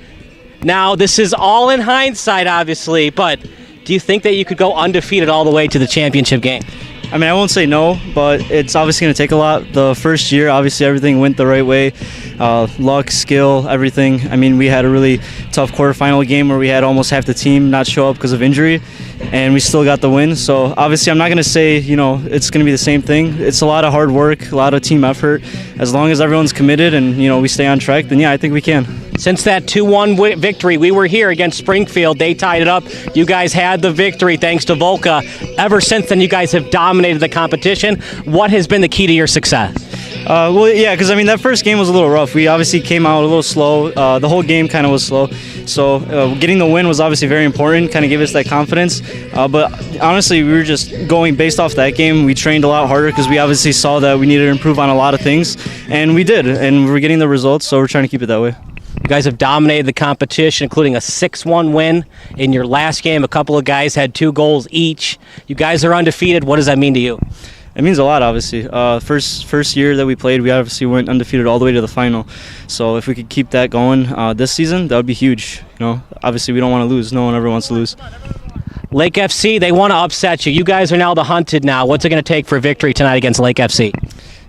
Now, this is all in hindsight, obviously, but do you think that you could go undefeated all the way to the championship game? I mean, I won't say no, but it's obviously going to take a lot. The first year, obviously, everything went the right way. Luck, skill, everything. I mean, we had a really tough quarterfinal game where we had almost half the team not show up because of injury, and we still got the win. So, obviously, I'm not going to say, it's going to be the same thing. It's a lot of hard work, a lot of team effort. As long as everyone's committed and, we stay on track, then, yeah, I think we can. Since that 2-1 victory, we were here against Springfield. They tied it up. You guys had the victory thanks to Volka. Ever since then, you guys have dominated the competition. What has been the key to your success? Well, yeah, because, that first game was a little rough. We obviously came out a little slow. The whole game kind of was slow. So getting the win was obviously very important, kind of gave us that confidence. But honestly, we were just going based off that game. We trained a lot harder because we obviously saw that we needed to improve on a lot of things. And we did, and we're getting the results, so we're trying to keep it that way. You guys have dominated the competition, including a 6-1 win in your last game. A couple of guys had 2 goals each. You guys are undefeated. What does that mean to you? It means a lot, obviously. First year that we played, we obviously went undefeated all the way to the final. So if we could keep that going this season, that would be huge. Obviously we don't want to lose. No one ever wants to lose. Lake FC, they want to upset you. You guys are now the hunted now. What's it going to take for a victory tonight against Lake FC?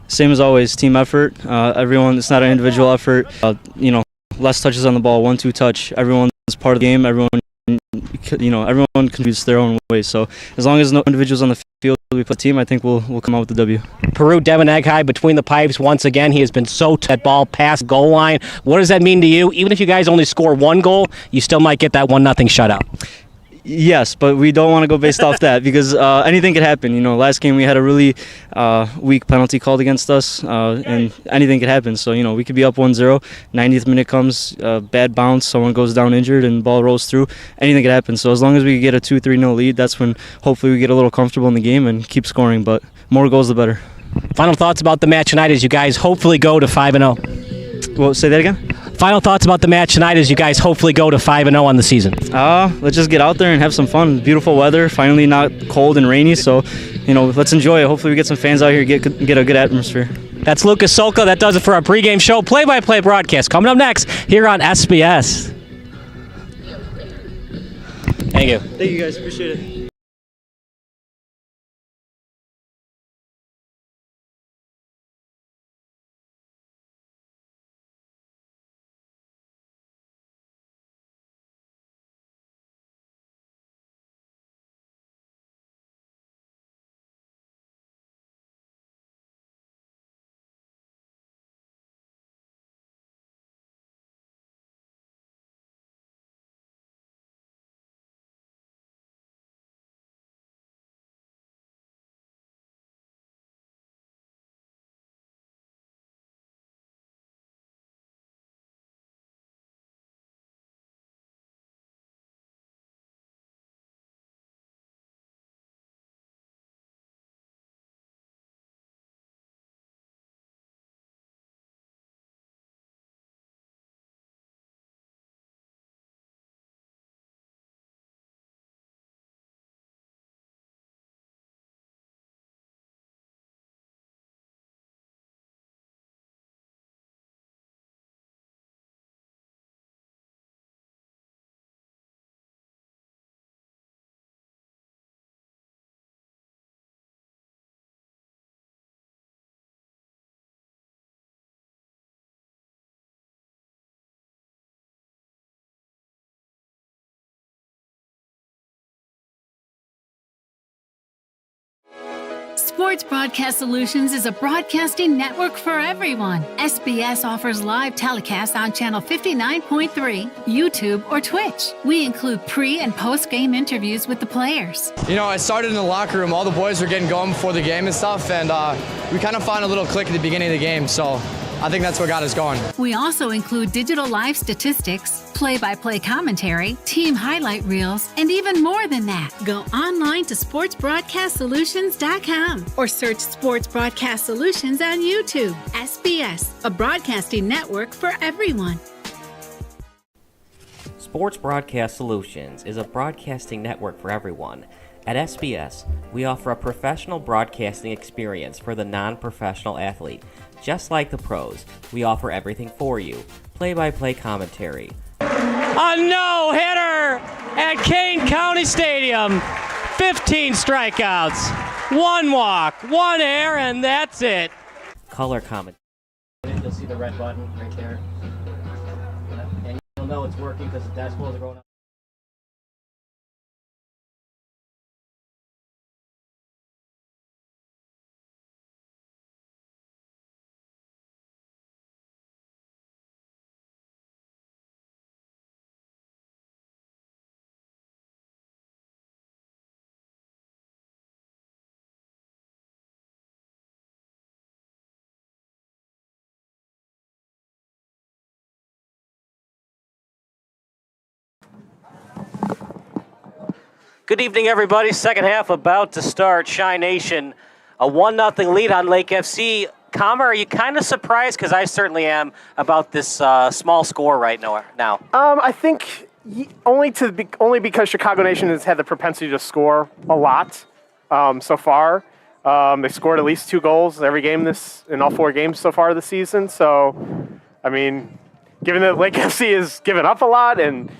Same as always, team effort. Everyone, it's not an individual effort. Less touches on the ball, 1-2 touch. Everyone's part of the game. Everyone contributes their own way. So as long as no individuals on the field, we put team, I think we'll come out with the W. Peru, Devin Eghai between the pipes once again. He has been so that ball past goal line. What does that mean to you? Even if you guys only score 1 goal, you still might get that 1-0 shutout. Yes, but we don't want to go based off that because anything could happen. Last game we had a really weak penalty called against us, and anything could happen. So, we could be up 1-0, 90th minute comes, bad bounce, someone goes down injured, and ball rolls through. Anything could happen. So as long as we get a 2-3-0 lead, that's when hopefully we get a little comfortable in the game and keep scoring. But more goals, the better. Final thoughts about the match tonight as you guys hopefully go to 5-0. Well, say that again? Final thoughts about the match tonight as you guys hopefully go to 5-0 on the season. Let's just get out there and have some fun. Beautiful weather, finally not cold and rainy, so let's enjoy it. Hopefully we get some fans out here, get a good atmosphere. That's Lucas Solka. That does it for our pregame show. Play-by-play broadcast coming up next here on SBS. Thank you. Thank you guys, appreciate it. Sports Broadcast Solutions is a broadcasting network for everyone. SBS offers live telecasts on Channel 59.3, YouTube, or Twitch. We include pre- and post-game interviews with the players. I started in the locker room. All the boys were getting going before the game and stuff, and we kind of found a little click at the beginning of the game. So I think that's what got us going. We also include digital live statistics, play-by-play commentary, team highlight reels, and even more than that. Go online to sportsbroadcastsolutions.com or search Sports Broadcast Solutions on YouTube. SBS, a broadcasting network for everyone. Sports Broadcast Solutions is a broadcasting network for everyone. At SBS, we offer a professional broadcasting experience for the non-professional athlete. Just like the pros, we offer everything for you. Play-by-play commentary. A no-hitter at Kane County Stadium. 15 strikeouts, 1 walk, 1 error, and that's it. Color commentary. You'll see the red button right there. And you'll know it's working because the decibels are going up. Good evening, everybody. Second half about to start. Shy Nation, a 1-0 lead on Lake FC. Comer, are you kind of surprised? Because I certainly am about this small score right now. I think only because Chicago Nation has had the propensity to score a lot so far. They scored at least 2 goals every game in all 4 games so far this season. So, I mean, given that Lake FC has given up a lot and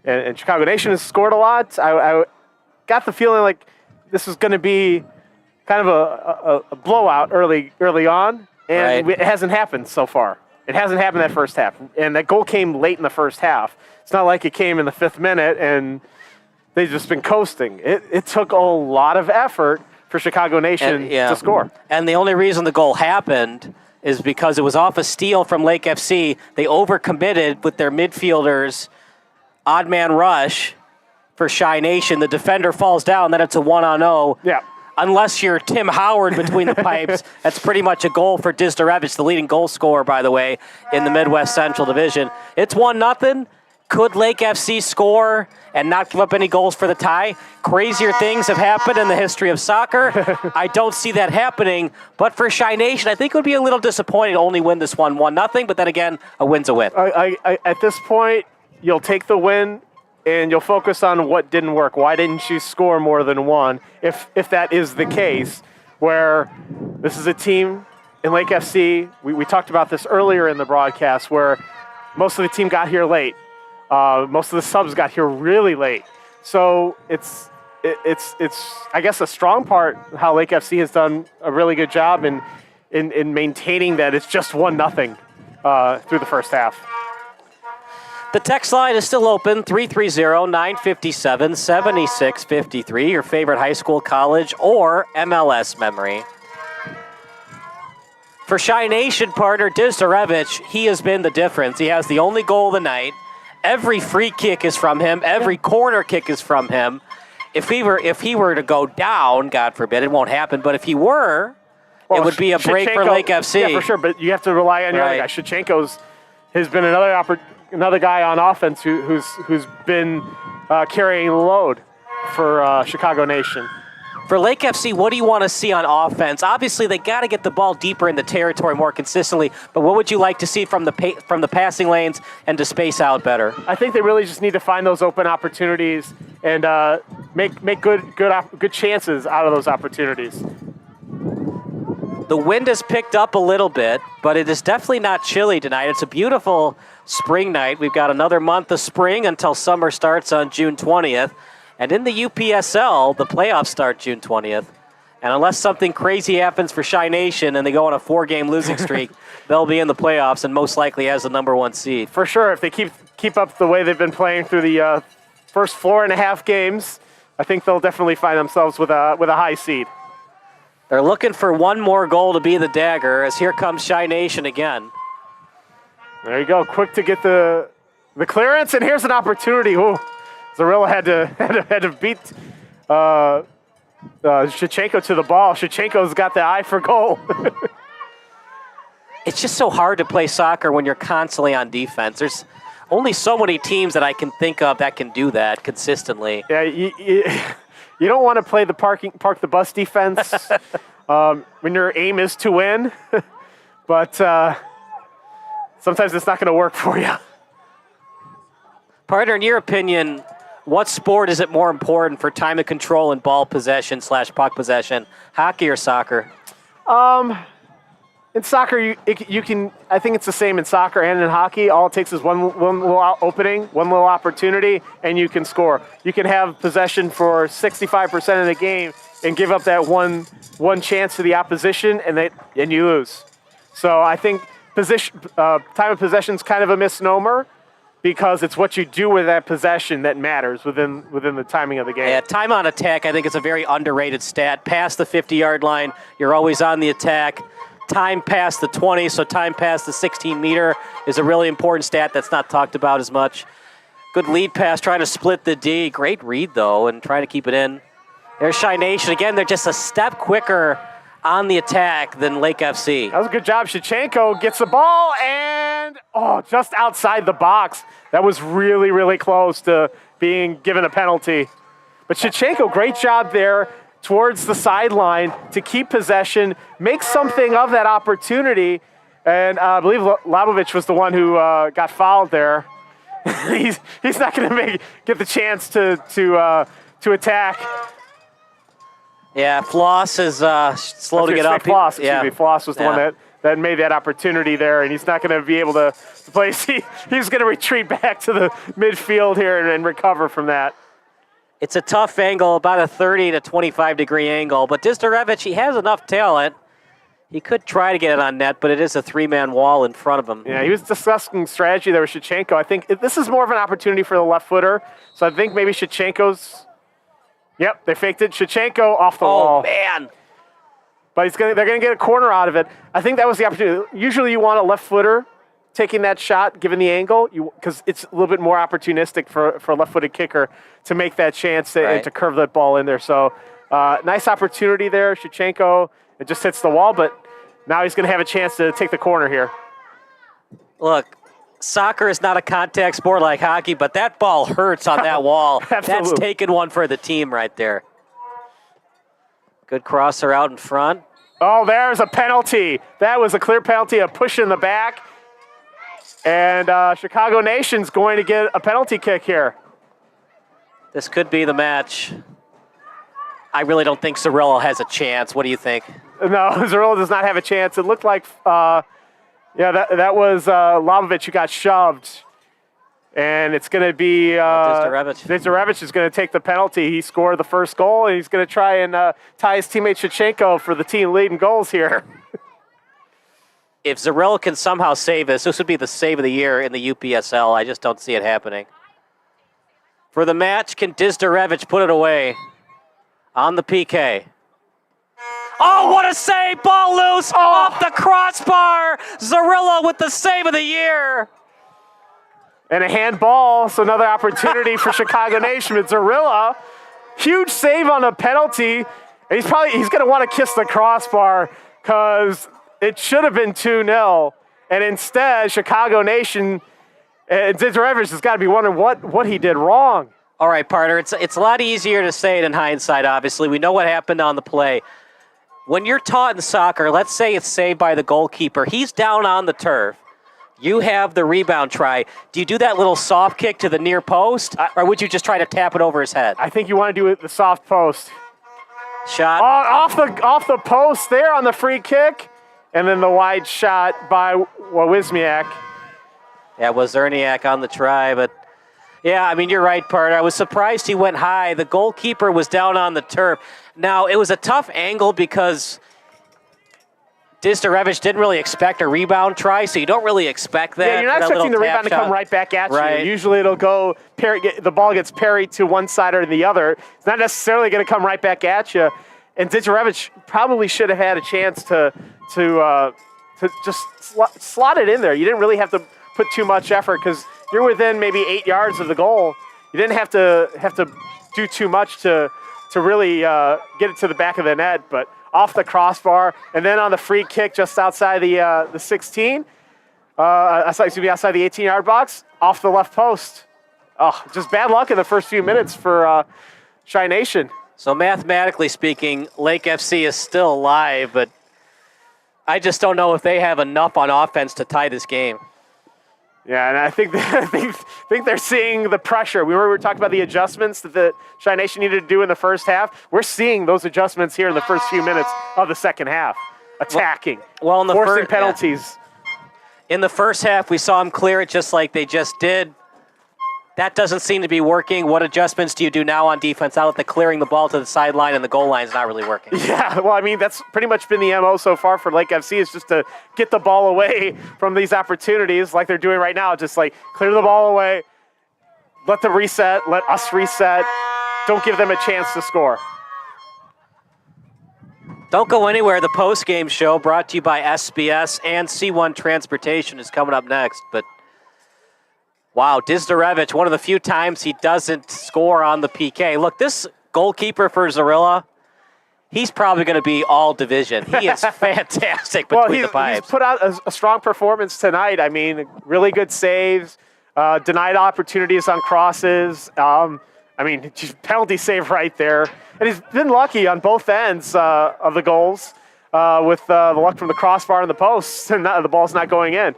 Chicago Nation has scored a lot, I got the feeling like this was going to be kind of a blowout early on, and It hasn't happened so far. It hasn't happened that first half, and that goal came late in the first half. It's not like it came in the 5th minute, and they've just been coasting. It took a lot of effort for Chicago Nation to score. And the only reason the goal happened is because it was off a steal from Lake FC. They overcommitted with their midfielders, odd man rush, for Shy Nation. The defender falls down, then it's a 1-on-0. Yeah. Unless you're Tim Howard between the pipes, that's pretty much a goal for Dizdarevich, the leading goal scorer, by the way, in the Midwest Central Division. It's 1-0. Could Lake FC score and not give up any goals for the tie? Crazier things have happened in the history of soccer. I don't see that happening. But for Shy Nation, I think it would be a little disappointing to only win this one 1-0. But then again, a win's a win. At this point, you'll take the win, and you'll focus on what didn't work. Why didn't you score more than 1? If that is the case, where this is a team in Lake FC, we talked about this earlier in the broadcast, where most of the team got here late. Most of the subs got here really late. So it's I guess a strong part how Lake FC has done a really good job in maintaining that it's just 1-0 through the first half. The text line is still open, 330-957-7653, your favorite high school, college, or MLS memory. For Shy Nation partner Dizdarevich, he has been the difference. He has the only goal of the night. Every free kick is from him. Every corner kick is from him. If he were to go down, God forbid, it won't happen, but if he were, it would be a break for Lake FC. Yeah, for sure, but you have to rely on your other guy. Shevchenko's has been another guy on offense who's been carrying the load for Chicago Nation. For Lake FC, what do you want to see on offense? Obviously, they got to get the ball deeper in the territory more consistently, but what would you like to see from the passing lanes and to space out better? I think they really just need to find those open opportunities and make good chances out of those opportunities. The wind has picked up a little bit, but it is definitely not chilly tonight. It's a beautiful spring night. We've got another month of spring until summer starts on June 20th. And in the UPSL, the playoffs start June 20th. And unless something crazy happens for Shy Nation and they go on a 4-game losing streak, they'll be in the playoffs and most likely as the number 1 seed. For sure. If they keep up the way they've been playing through the first 4.5 games, I think they'll definitely find themselves with a high seed. They're looking for one more goal to be the dagger, as here comes Shy Nation again. There you go. Quick to get the clearance, and here's an opportunity. Ooh, Zarilla had to beat Shevchenko to the ball. Shevchenko's got the eye for goal. It's just so hard to play soccer when you're constantly on defense. There's only so many teams that I can think of that can do that consistently. Yeah, you don't want to play the park the bus defense when your aim is to win, but sometimes it's not going to work for you. Partner, in your opinion, what sport is it more important for time of control and ball possession / puck possession, hockey or soccer? In soccer, you can. I think it's the same in soccer and in hockey. All it takes is one little opening, one little opportunity, and you can score. You can have possession for 65% of the game and give up that one chance to the opposition, and you lose. So I think time of possession is kind of a misnomer, because it's what you do with that possession that matters within the timing of the game. Yeah, time on attack, I think, is a very underrated stat. Past the 50-yard line, you're always on the attack. Time past the 20, so time past the 16-meter is a really important stat that's not talked about as much. Good lead pass, trying to split the D. Great read, though, and trying to keep it in. There's Shy Nation. Again, they're just a step quicker on the attack than Lake FC. That was a good job. Shevchenko gets the ball, and just outside the box. That was really, really close to being given a penalty. But Shevchenko, great job there towards the sideline to keep possession, make something of that opportunity. And I believe Labovich was the one who got fouled there. he's not going to get the chance to attack. Yeah, Floss is slow to get up. Floss was the one that made that opportunity there, and he's not going to be able to play. He's going to retreat back to the midfield here and recover from that. It's a tough angle, about a 30 to 25-degree angle, but Dizdarevich, he has enough talent. He could try to get it on net, but it is a three-man wall in front of him. Yeah, he was discussing strategy there with Shevchenko. I think this is more of an opportunity for the left footer, so I think maybe Shevchenko's... Yep, they faked it. Shevchenko off the wall. Oh, man. But they're going to get a corner out of it. I think that was the opportunity. Usually you want a left footer taking that shot, given the angle, because it's a little bit more opportunistic for a left-footed kicker to make that chance and to curve that ball in there. So nice opportunity there. Shevchenko, it just hits the wall, but now he's going to have a chance to take the corner here. Look, soccer is not a contact sport like hockey, but that ball hurts on that wall. That's taking one for the team right there. Good crosser out in front. Oh, there's a penalty. That was a clear penalty, a push in the back. And Chicago Nation's going to get a penalty kick here. This could be the match. I really don't think Zarrillo has a chance. What do you think? No, Zarrillo does not have a chance. It looked like, that was Labovich who got shoved. And it's going to be Dizdarevich is going to take the penalty. He scored the first goal, and he's going to try and tie his teammate Shevchenko for the team lead in goals here. If Zarrillo can somehow save this would be the save of the year in the UPSL. I just don't see it happening. For the match, can Dizdarevich put it away on the PK? Oh, what a save! Ball loose off the crossbar! Zarrillo with the save of the year! And a handball, so another opportunity for Chicago Nation. But Zarrillo, huge save on a penalty. And he's going to want to kiss the crossbar because it should have been 2-0. And instead, Chicago Nation, Dizdarevich has got to be wondering what he did wrong. All right, partner, it's a lot easier to say it in hindsight, obviously. We know what happened on the play. When you're taught in soccer, let's say it's saved by the goalkeeper. He's down on the turf. You have the rebound try. Do you do that little soft kick to the near post, or would you just try to tap it over his head? I think you want to do it the soft post. Shot. Off the post there on the free kick, and then the wide shot by Wawizmiak. Yeah, Wawizniak on the try, but yeah, I mean, you're right, partner. I was surprised he went high. The goalkeeper was down on the turf. Now, it was a tough angle because Dizdarevich didn't really expect a rebound try, so you don't really expect that. Yeah, you're not expecting the rebound to come right back at you. Usually it'll go, the ball gets parried to one side or the other. It's not necessarily going to come right back at you. And Dizdarevich probably should have had a chance to just slot it in there. You didn't really have to put too much effort because you're within maybe 8 yards of the goal. You didn't have to do too much to really get it to the back of the net. But off the crossbar, and then on the free kick just outside the 16, outside the 18-yard box, off the left post. Oh, just bad luck in the first few minutes for Chi Nation. So mathematically speaking, Lake FC is still alive, but I just don't know if they have enough on offense to tie this game. Yeah, and I think they're seeing the pressure. We were talking about the adjustments that the Chi Nation needed to do in the first half. We're seeing those adjustments here in the first few minutes of the second half. Attacking, forcing penalties. Yeah. In the first half, we saw them clear it just like they just did. That doesn't seem to be working. What adjustments do you do now on defense now that the clearing the ball to the sideline and the goal line is not really working? Yeah, well, I mean, that's pretty much been the MO so far for Lake FC is just to get the ball away from these opportunities like they're doing right now. Just like clear the ball away, let them reset, let us reset. Don't give them a chance to score. Don't go anywhere. The post-game show brought to you by SBS and C1 Transportation is coming up next. But wow, Dizdarevich, one of the few times he doesn't score on the PK. Look, this goalkeeper for Zarilla, he's probably going to be all division. He is fantastic between the pipes. He's put out a strong performance tonight. I mean, really good saves, denied opportunities on crosses. I mean, penalty save right there. And he's been lucky on both ends of the goals with the luck from the crossbar and the posts, and the ball's not going in.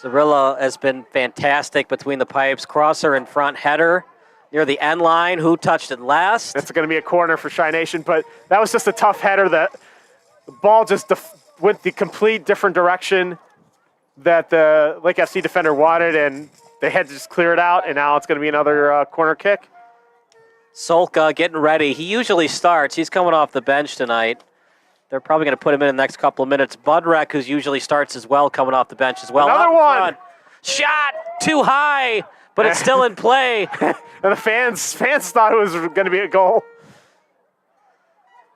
Zarilla has been fantastic between the pipes. Crosser in front, header near the end line. Who touched it last? It's going to be a corner for Chi Nation, but that was just a tough header. That the ball just went the complete different direction that the Lake FC defender wanted, and they had to just clear it out, and now it's going to be another corner kick. Solka getting ready. He usually starts. He's coming off the bench tonight. They're probably going to put him in the next couple of minutes. Budrek, who usually starts as well, coming off the bench as well. Another one. Shot too high, but it's still in play. And the fans thought it was going to be a goal.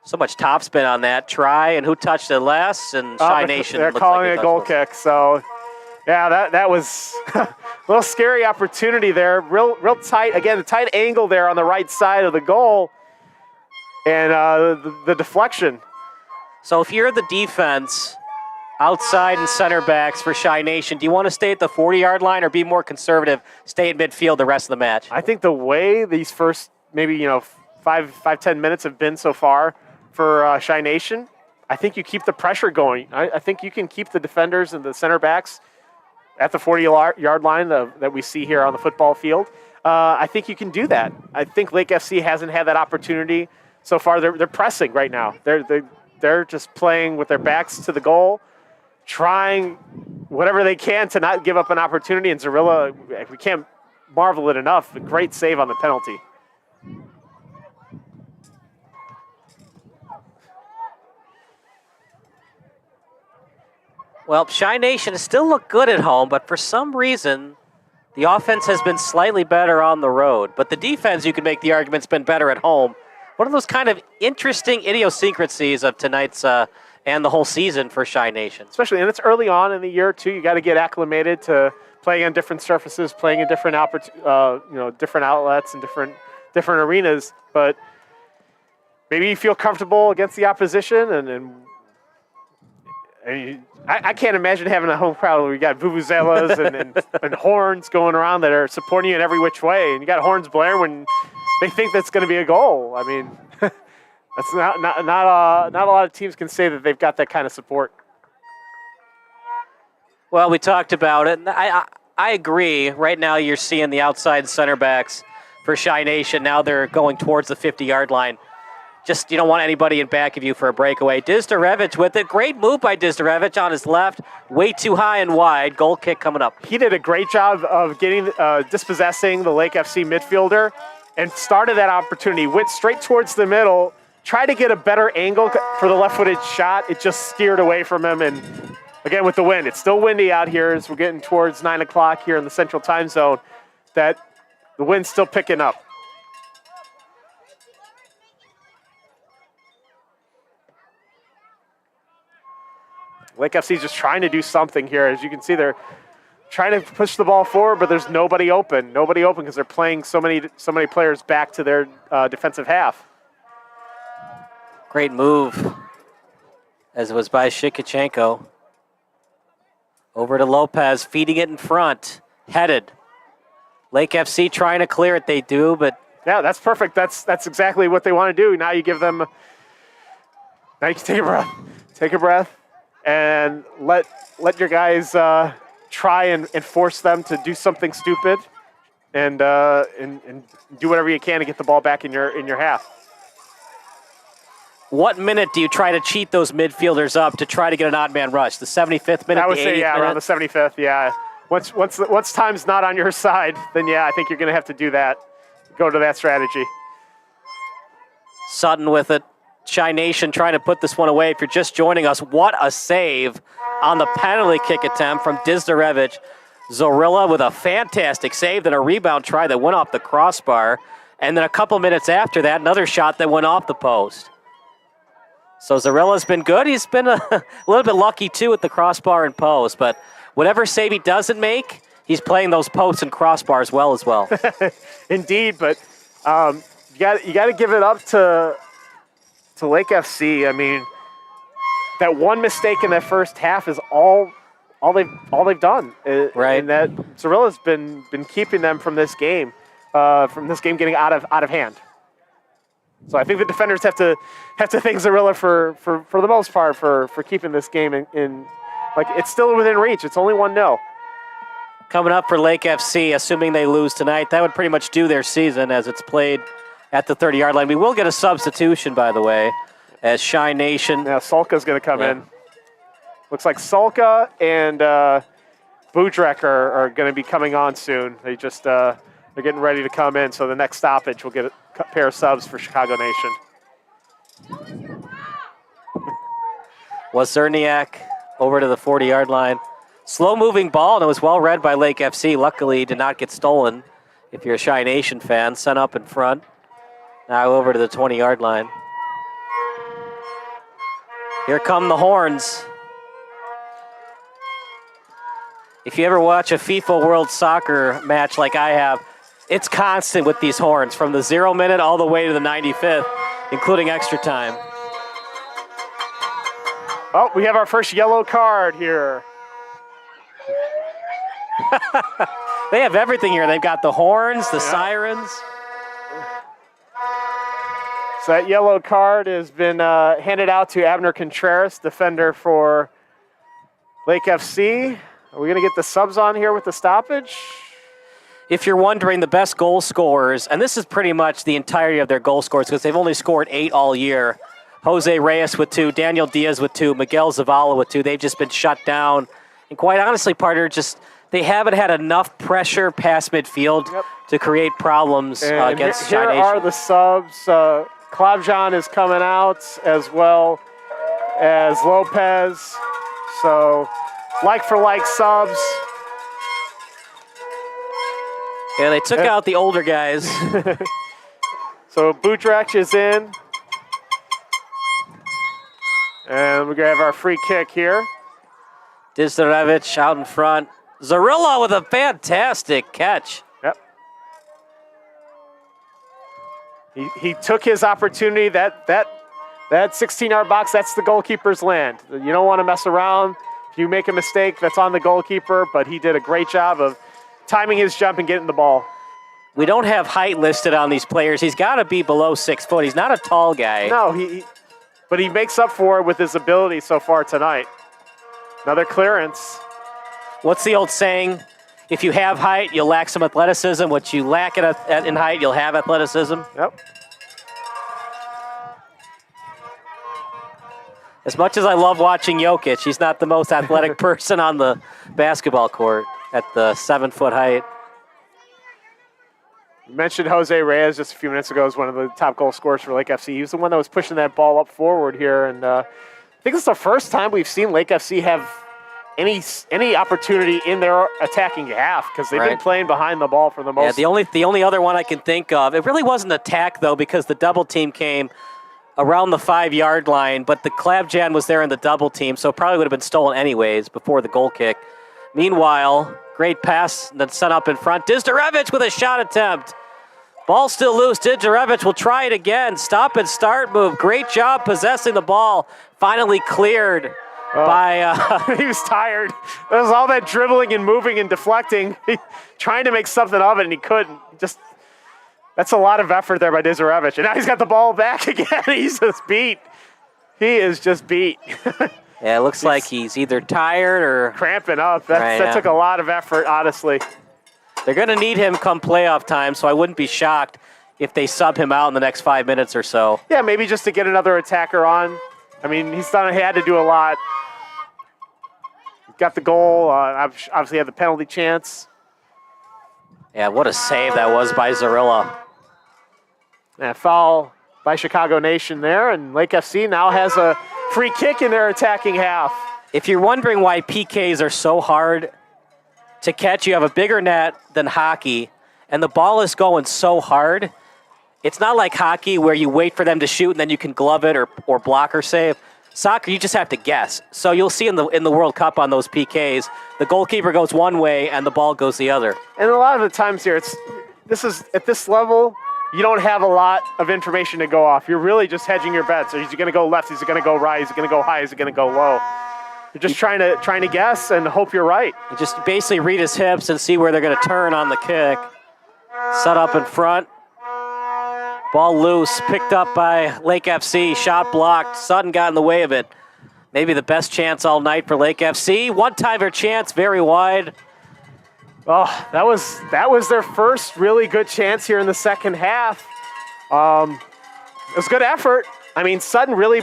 So much topspin on that try, and who touched it last? And Chi Nation. They're calling it a goal kick. So, yeah, that was a little scary opportunity there. Real tight. Again, the tight angle there on the right side of the goal, and the deflection. So if you're the defense, outside and center backs for Chi Nation, do you want to stay at the 40-yard line or be more conservative, stay at midfield the rest of the match? I think the way these first maybe 5-10 minutes have been so far for Chi Nation, I think you keep the pressure going. I think you can keep the defenders and the center backs at the 40-yard line that we see here on the football field. I think you can do that. I think Lake FC hasn't had that opportunity so far. They're pressing right now. They're just playing with their backs to the goal, trying whatever they can to not give up an opportunity. And Zarilla, we can't marvel it enough. A great save on the penalty. Well, Chi Nation has still looked good at home, but for some reason, the offense has been slightly better on the road. But the defense, you can make the argument, has been better at home. One of those kind of interesting idiosyncrasies of tonight's and the whole season for Chi Nation. Especially, and it's early on in the year, too. You got to get acclimated to playing on different surfaces, playing in different different outlets and different arenas. But maybe you feel comfortable against the opposition, and I can't imagine having a home crowd where you got vuvuzelas and horns going around that are supporting you in every which way, and you got horns blaring when they think that's going to be a goal. I mean, that's not a lot of teams can say that they've got that kind of support. Well, we talked about it. And I agree. Right now, you're seeing the outside center backs for Chi Nation. Now they're going towards the 50-yard line. Just, you don't want anybody in back of you for a breakaway. Dizdarevich with it. Great move by Dizdarevich on his left. Way too high and wide. Goal kick coming up. He did a great job of getting dispossessing the Lake FC midfielder and started that opportunity. Went straight towards the middle. Tried to get a better angle for the left-footed shot. It just steered away from him. And again, with the wind, it's still windy out here as we're getting towards 9 o'clock here in the Central Time Zone, that the wind's still picking up. Lake FC is just trying to do something here. As you can see, they're trying to push the ball forward, but there's nobody open. Nobody open because they're playing so many players back to their defensive half. Great move as it was by Shikachenko. Over to Lopez, feeding it in front. Headed. Lake FC trying to clear it, they do, but... Yeah, that's perfect. That's exactly what they want to do. Now you give them... Now you can take a breath. Take a breath and let your guys try and force them to do something stupid and do whatever you can to get the ball back in your half. What minute do you try to cheat those midfielders up to try to get an odd man rush? The 75th minute, I would the 80th say, yeah, minute? around the 75th, yeah. Once time's not on your side, then yeah, I think you're going to have to do that. Go to that strategy. Sutton with it. Shy Nation trying to put this one away. If you're just joining us, what a save on the penalty kick attempt from Dizdarevich. Zorilla with a fantastic save, then a rebound try that went off the crossbar. And then a couple minutes after that, another shot that went off the post. So Zorilla's been good. He's been a little bit lucky, too, with the crossbar and post. But whatever save he doesn't make, he's playing those posts and crossbars well as well. Indeed, but you got to give it up to Lake FC. I mean, that one mistake in that first half is all they've done. Right. And that Zorilla's been keeping them from this game getting out of hand. So I think the defenders have to thank Zorilla for the most part for keeping this game in like it's still within reach. It's only 1-0. Coming up for Lake FC, assuming they lose tonight, that would pretty much do their season as it's played at the 30-yard line. We will get a substitution, by the way, as Shy Nation. Yeah, Solka's going to come in. Looks like Solka and Budrek are going to be coming on soon. They just they're getting ready to come in, so the next stoppage will get a pair of subs for Chicago Nation. Wozerniak over to the 40-yard line. Slow-moving ball, and it was well read by Lake FC. Luckily, did not get stolen. If you're a Shy Nation fan, sent up in front. Now over to the 20-yard line. Here come the horns. If you ever watch a FIFA World Soccer match like I have, it's constant with these horns from the 0 minute all the way to the 95th, including extra time. Oh, we have our first yellow card here. They have everything here. They've got the horns, the sirens. So that yellow card has been handed out to Abner Contreras, defender for Lake FC. Are we going to get the subs on here with the stoppage? If you're wondering, the best goal scorers, and this is pretty much the entirety of their goal scores because they've only scored 8 all year. Jose Reyes with 2, Daniel Diaz with 2, Miguel Zavala with 2. They've just been shut down. And quite honestly, partner, they haven't had enough pressure past midfield to create problems against Shy Nation. Here are the subs. Klavjan is coming out as well as Lopez. So, like for like subs. Yeah, they took out the older guys. So Budrek is in. And we're going to have our free kick here. Dizdarevich out in front. Zorilla with a fantastic catch. Yep. He took his opportunity. That 16-yard box, that's the goalkeeper's land. You don't want to mess around. If you make a mistake, that's on the goalkeeper, but he did a great job of timing his jump and getting the ball. We don't have height listed on these players. He's got to be below 6 foot. He's not a tall guy. No, but he makes up for it with his ability so far tonight. Another clearance. What's the old saying? If you have height, you'll lack some athleticism. What you lack in height, you'll have athleticism. Yep. As much as I love watching Jokic, he's not the most athletic person on the basketball court at the 7-foot height. You mentioned Jose Reyes just a few minutes ago as one of the top goal scorers for Lake FC. He was the one that was pushing that ball up forward here, and I think it's the first time we've seen Lake FC have any opportunity in their attacking half because they've been playing behind the ball for the most. Yeah, the only other one I can think of. It really wasn't an attack though because the double team came around the 5-yard line, but the Klavjan was there in the double team, so it probably would have been stolen anyways before the goal kick. Meanwhile, great pass that's set up in front. Dizdarevich with a shot attempt. Ball still loose. Didjarevich will try it again. Stop and start move. Great job possessing the ball. Finally cleared by... he was tired. There was all that dribbling and moving and deflecting. Trying to make something of it, and he couldn't. That's a lot of effort there by Didjarevich. And now he's got the ball back again. He's just beat. He is just beat. Yeah, it looks like he's either tired or... cramping up. That took a lot of effort, honestly. They're going to need him come playoff time, so I wouldn't be shocked if they sub him out in the next 5 minutes or so. Yeah, maybe just to get another attacker on. I mean, he had to do a lot. Got the goal. Obviously had the penalty chance. Yeah, what a save that was by Zarilla. And a foul by Chicago Nation there, and Lake FC now has a free kick in their attacking half. If you're wondering why PKs are so hard to catch, you have a bigger net than hockey, and the ball is going so hard. It's not like hockey where you wait for them to shoot and then you can glove it or block or save. Soccer, you just have to guess. So you'll see in the World Cup on those PKs, the goalkeeper goes one way and the ball goes the other. And a lot of the times here, at this level, you don't have a lot of information to go off. You're really just hedging your bets. Is he going to go left? Is he going to go right? Is he going to go high? Is he going to go low? You're just trying to guess and hope you're right. You just basically read his hips and see where they're going to turn on the kick. Set up in front. Ball loose, picked up by Lake FC. Shot blocked. Sutton got in the way of it. Maybe the best chance all night for Lake FC. One-timer chance, very wide. Oh, that was their first really good chance here in the second half. It was good effort. I mean, Sutton really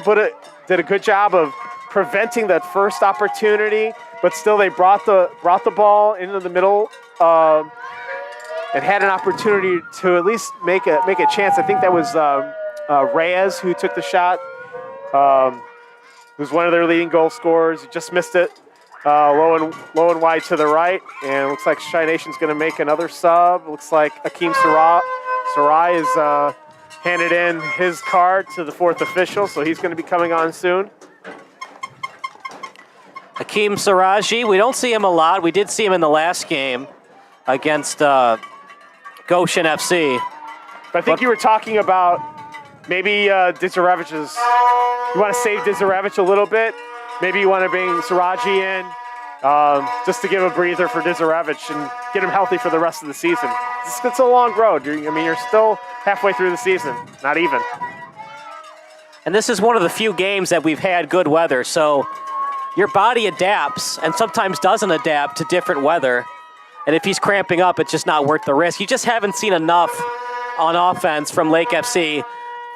did a good job of preventing that first opportunity, but still they brought the ball into the middle and had an opportunity to at least make a chance. I think that was Reyes who took the shot. Who's one of their leading goal scorers. He just missed it. Low and wide to the right, and it looks like Chi Nation's going to make another sub. It looks like Akeem Sarai is handed in his card to the fourth official, so he's going to be coming on soon. Hakeem Saraji, we don't see him a lot. We did see him in the last game against Goshen FC. But I think you were talking about maybe Didzarevich's. You want to save Didzarevic a little bit. Maybe you want to bring Saraji in just to give a breather for Didzarevic and get him healthy for the rest of the season. It's a long road. You're still halfway through the season, not even. And this is one of the few games that we've had good weather, so your body adapts and sometimes doesn't adapt to different weather. And if he's cramping up, it's just not worth the risk. You just haven't seen enough on offense from Lake FC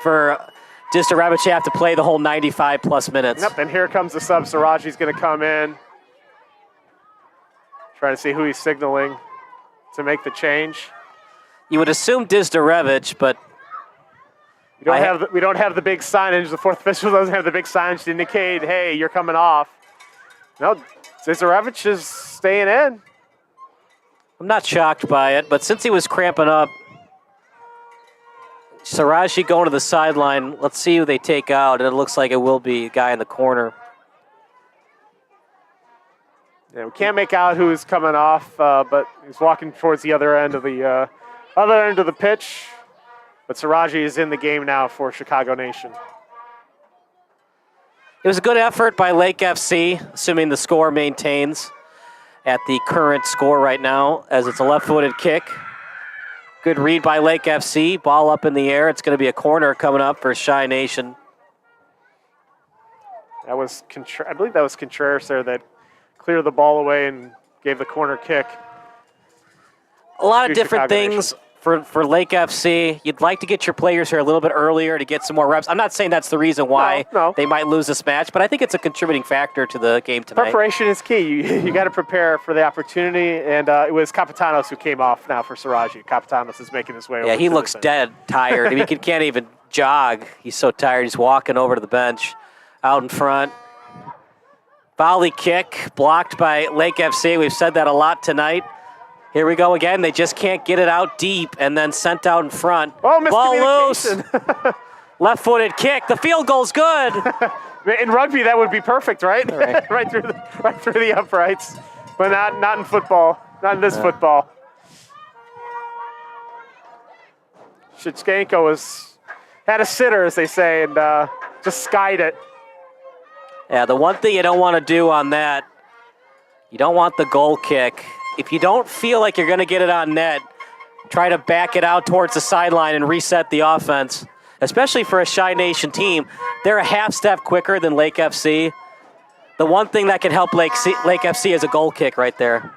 for Didzarevic to have to play the whole 95-plus minutes. Yep, and here comes the sub. Saraji's going to come in. Trying to see who he's signaling to make the change. You would assume Didzarevic, but we don't have the big signage. The fourth official doesn't have the big signage to indicate, hey, you're coming off. No, Didzarevic is staying in. I'm not shocked by it, but since he was cramping up, Saraji going to the sideline. Let's see who they take out, and it looks like it will be a guy in the corner. Yeah, we can't make out who is coming off, but he's walking towards the other end of the pitch. But Saraji is in the game now for Chicago Nation. It was a good effort by Lake FC, assuming the score maintains at the current score right now, as it's a left-footed kick. Good read by Lake FC. Ball up in the air. It's going to be a corner coming up for Chi Nation. I believe that was Contreras there that cleared the ball away and gave the corner kick. A lot of different things for Lake FC. You'd like to get your players here a little bit earlier to get some more reps. I'm not saying that's the reason why they might lose this match, but I think it's a contributing factor to the game tonight. Preparation is key. You got to prepare for the opportunity, and it was Capitanos who came off now for Saraji. Capitanos is making his way over. Yeah, he looks dead, tired. I mean, he can't even jog. He's so tired. He's walking over to the bench out in front. Volley kick blocked by Lake FC. We've said that a lot tonight. Here we go again. They just can't get it out deep and then sent out in front. Oh, ball loose. Left-footed kick. The field goal's good. In rugby, that would be perfect, right? right through the uprights. But not in football. Not in this football. Shichenko had a sitter, as they say, and just skied it. Yeah, the one thing you don't want to do on that, you don't want the goal kick. If you don't feel like you're going to get it on net, try to back it out towards the sideline and reset the offense. Especially for a Chi Nation team, they're a half step quicker than Lake FC. The one thing that can help Lake FC is a goal kick right there.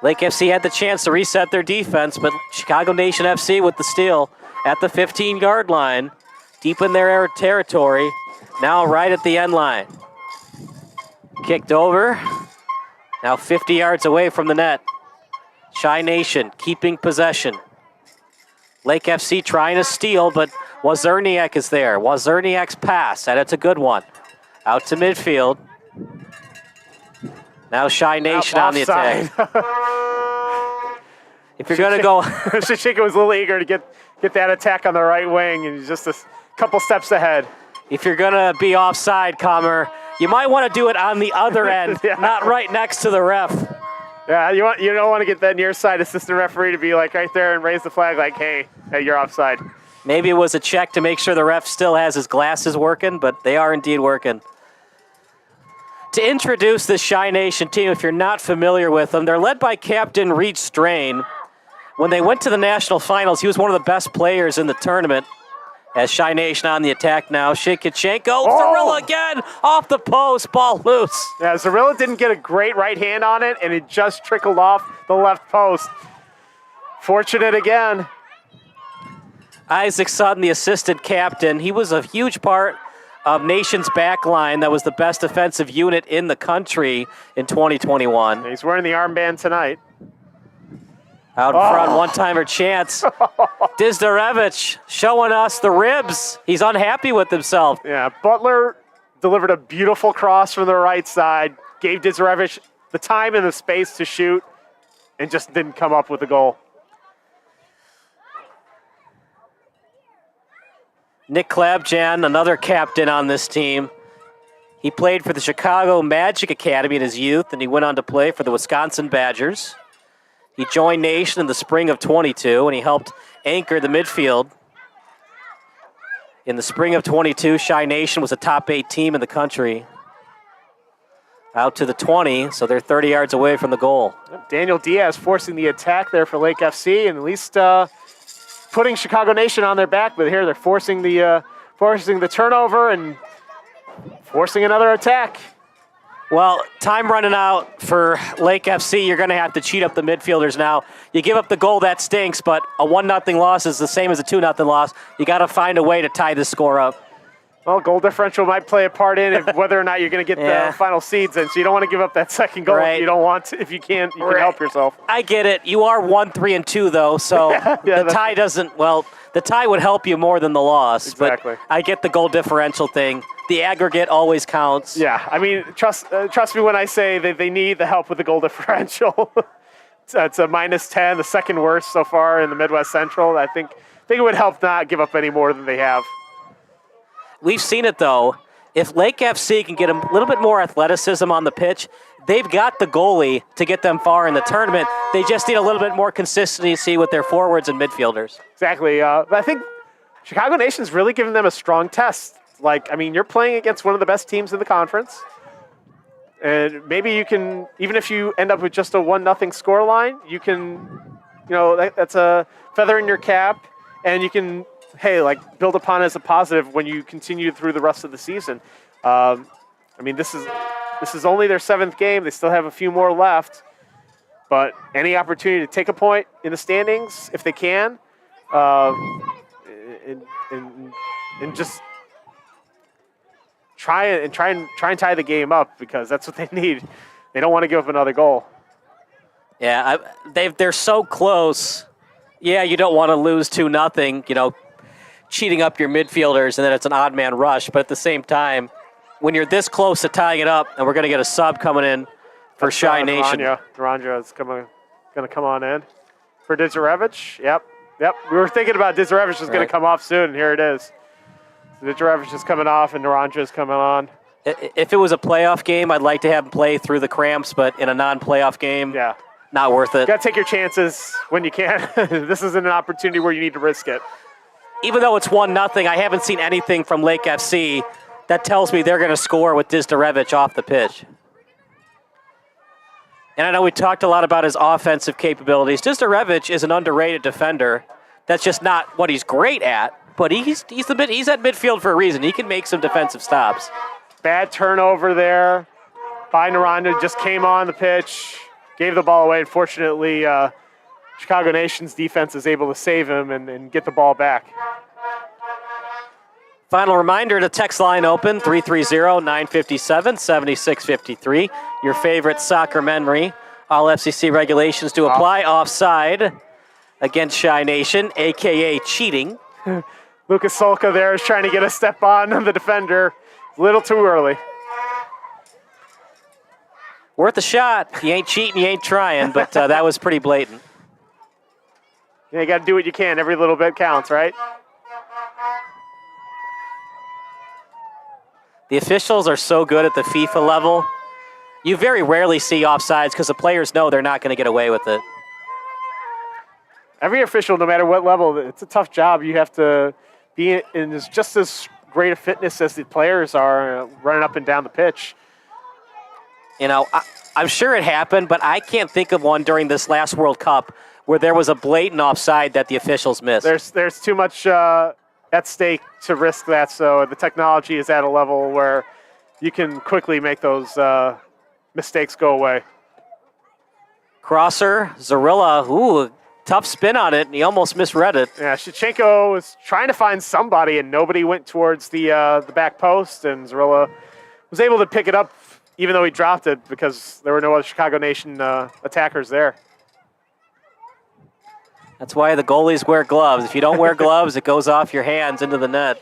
Lake FC had the chance to reset their defense, but Chicago Nation FC with the steal at the 15-yard line, deep in their territory, now right at the end line. Kicked over, now 50 yards away from the net. Chi Nation keeping possession. Lake FC trying to steal, but Wazerniak is there. Wazerniak's pass, and it's a good one. Out to midfield. Now Chi Nation on the attack. If you're going to go... Shichenko was a little eager to get that attack on the right wing, and he's just a couple steps ahead. If you're going to be offside, Comer, you might want to do it on the other end, not right next to the ref. Yeah, you don't want to get that near side assistant referee to be like right there and raise the flag like, hey, you're offside. Maybe it was a check to make sure the ref still has his glasses working, but they are indeed working. To introduce this Chi Nation team, if you're not familiar with them, they're led by Captain Reed Strain. When they went to the national finals, he was one of the best players in the tournament. As Chi Nation on the attack now, Shichenko, Zarilla again, off the post, ball loose. Yeah, Zarilla didn't get a great right hand on it, and it just trickled off the left post. Fortunate again. Isaac Sutton, the assistant captain, he was a huge part of Nation's back line that was the best defensive unit in the country in 2021. He's wearing the armband tonight. Out in front, one-timer chance. Dizdarevich showing us the ribs. He's unhappy with himself. Yeah, Butler delivered a beautiful cross from the right side, gave Dizdarevich the time and the space to shoot, and just didn't come up with a goal. Nick Klabjan, another captain on this team. He played for the Chicago Magic Academy in his youth, and he went on to play for the Wisconsin Badgers. He joined Nation in the spring of 22, and he helped anchor the midfield. In the spring of 22, Chi Nation was a top 8 team in the country. Out to the 20, so they're 30 yards away from the goal. Daniel Diaz forcing the attack there for Lake FC, and at least putting Chicago Nation on their back. But here they're forcing the turnover and forcing another attack. Well, time running out for Lake FC. You're going to have to cheat up the midfielders now. You give up the goal, that stinks, but a 1-0 loss is the same as a 2-0 loss. You got to find a way to tie this score up. Well, goal differential might play a part in whether or not you're going to get the final seeds in. So you don't want to give up that second goal. Right. You don't want to. If you can, you can help yourself. I get it. You are 1-3-2 though, so the tie doesn't. Well, the tie would help you more than the loss. Exactly. But I get the goal differential thing. The aggregate always counts. Yeah, I mean, trust me when I say that they need the help with the goal differential. It's a -10, the second worst so far in the Midwest Central. I think it would help not give up any more than they have. We've seen it, though. If Lake FC can get a little bit more athleticism on the pitch, they've got the goalie to get them far in the tournament. They just need a little bit more consistency with their forwards and midfielders. Exactly. But I think Chicago Nation's really given them a strong test. Like, I mean, you're playing against one of the best teams in the conference. And maybe you can, even if you end up with just a 1-0 scoreline, you can, that's a feather in your cap, and you can, build upon it as a positive when you continue through the rest of the season. I mean, this is only their 7th game. They still have a few more left. But any opportunity to take a point in the standings, if they can, and just try and tie the game up, because that's what they need. They don't want to give up another goal. Yeah, they're so close. Yeah, you don't want to lose 2-0, cheating up your midfielders, and then it's an odd man rush. But at the same time, when you're this close to tying it up, and we're going to get a sub coming in for Chi Nation. Naranja is going to come on in for Dizdarevich. Yep. We were thinking about Dizdarevich was going to come off soon, and here it is. Dizdarevich is coming off, and Naranja is coming on. If it was a playoff game, I'd like to have him play through the cramps, but in a non-playoff game, not worth it. Got to take your chances when you can. This isn't an opportunity where you need to risk it. Even though it's 1-0, I haven't seen anything from Lake FC that tells me they're going to score with Dizdarevich off the pitch. And I know we talked a lot about his offensive capabilities. Dizdarevich is an underrated defender. That's just not what he's great at, but he's at midfield for a reason. He can make some defensive stops. Bad turnover there by Naranda, just came on the pitch, gave the ball away. Unfortunately, Chicago Nation's defense is able to save him and get the ball back. Final reminder, the text line open, 330-957-7653. Your favorite soccer memory. All FCC regulations do apply. Offside against Shy Nation, a.k.a. cheating. Lucas Solka there is trying to get a step on the defender. A little too early. Worth a shot. You ain't cheating, you ain't trying, but that was pretty blatant. Yeah, you got to do what you can. Every little bit counts, right? The officials are so good at the FIFA level. You very rarely see offsides because the players know they're not going to get away with it. Every official, no matter what level, it's a tough job. You have to be in just as great a fitness as the players are running up and down the pitch. You know, I'm sure it happened, but I can't think of one during this last World Cup where there was a blatant offside that the officials missed. There's too much at stake to risk that, so the technology is at a level where you can quickly make those mistakes go away. Crosser, Zarilla, ooh, tough spin on it, and he almost misread it. Yeah, Shevchenko was trying to find somebody, and nobody went towards the back post, and Zarilla was able to pick it up, even though he dropped it, because there were no other Chicago Nation attackers there. That's why the goalies wear gloves. If you don't wear gloves, it goes off your hands into the net.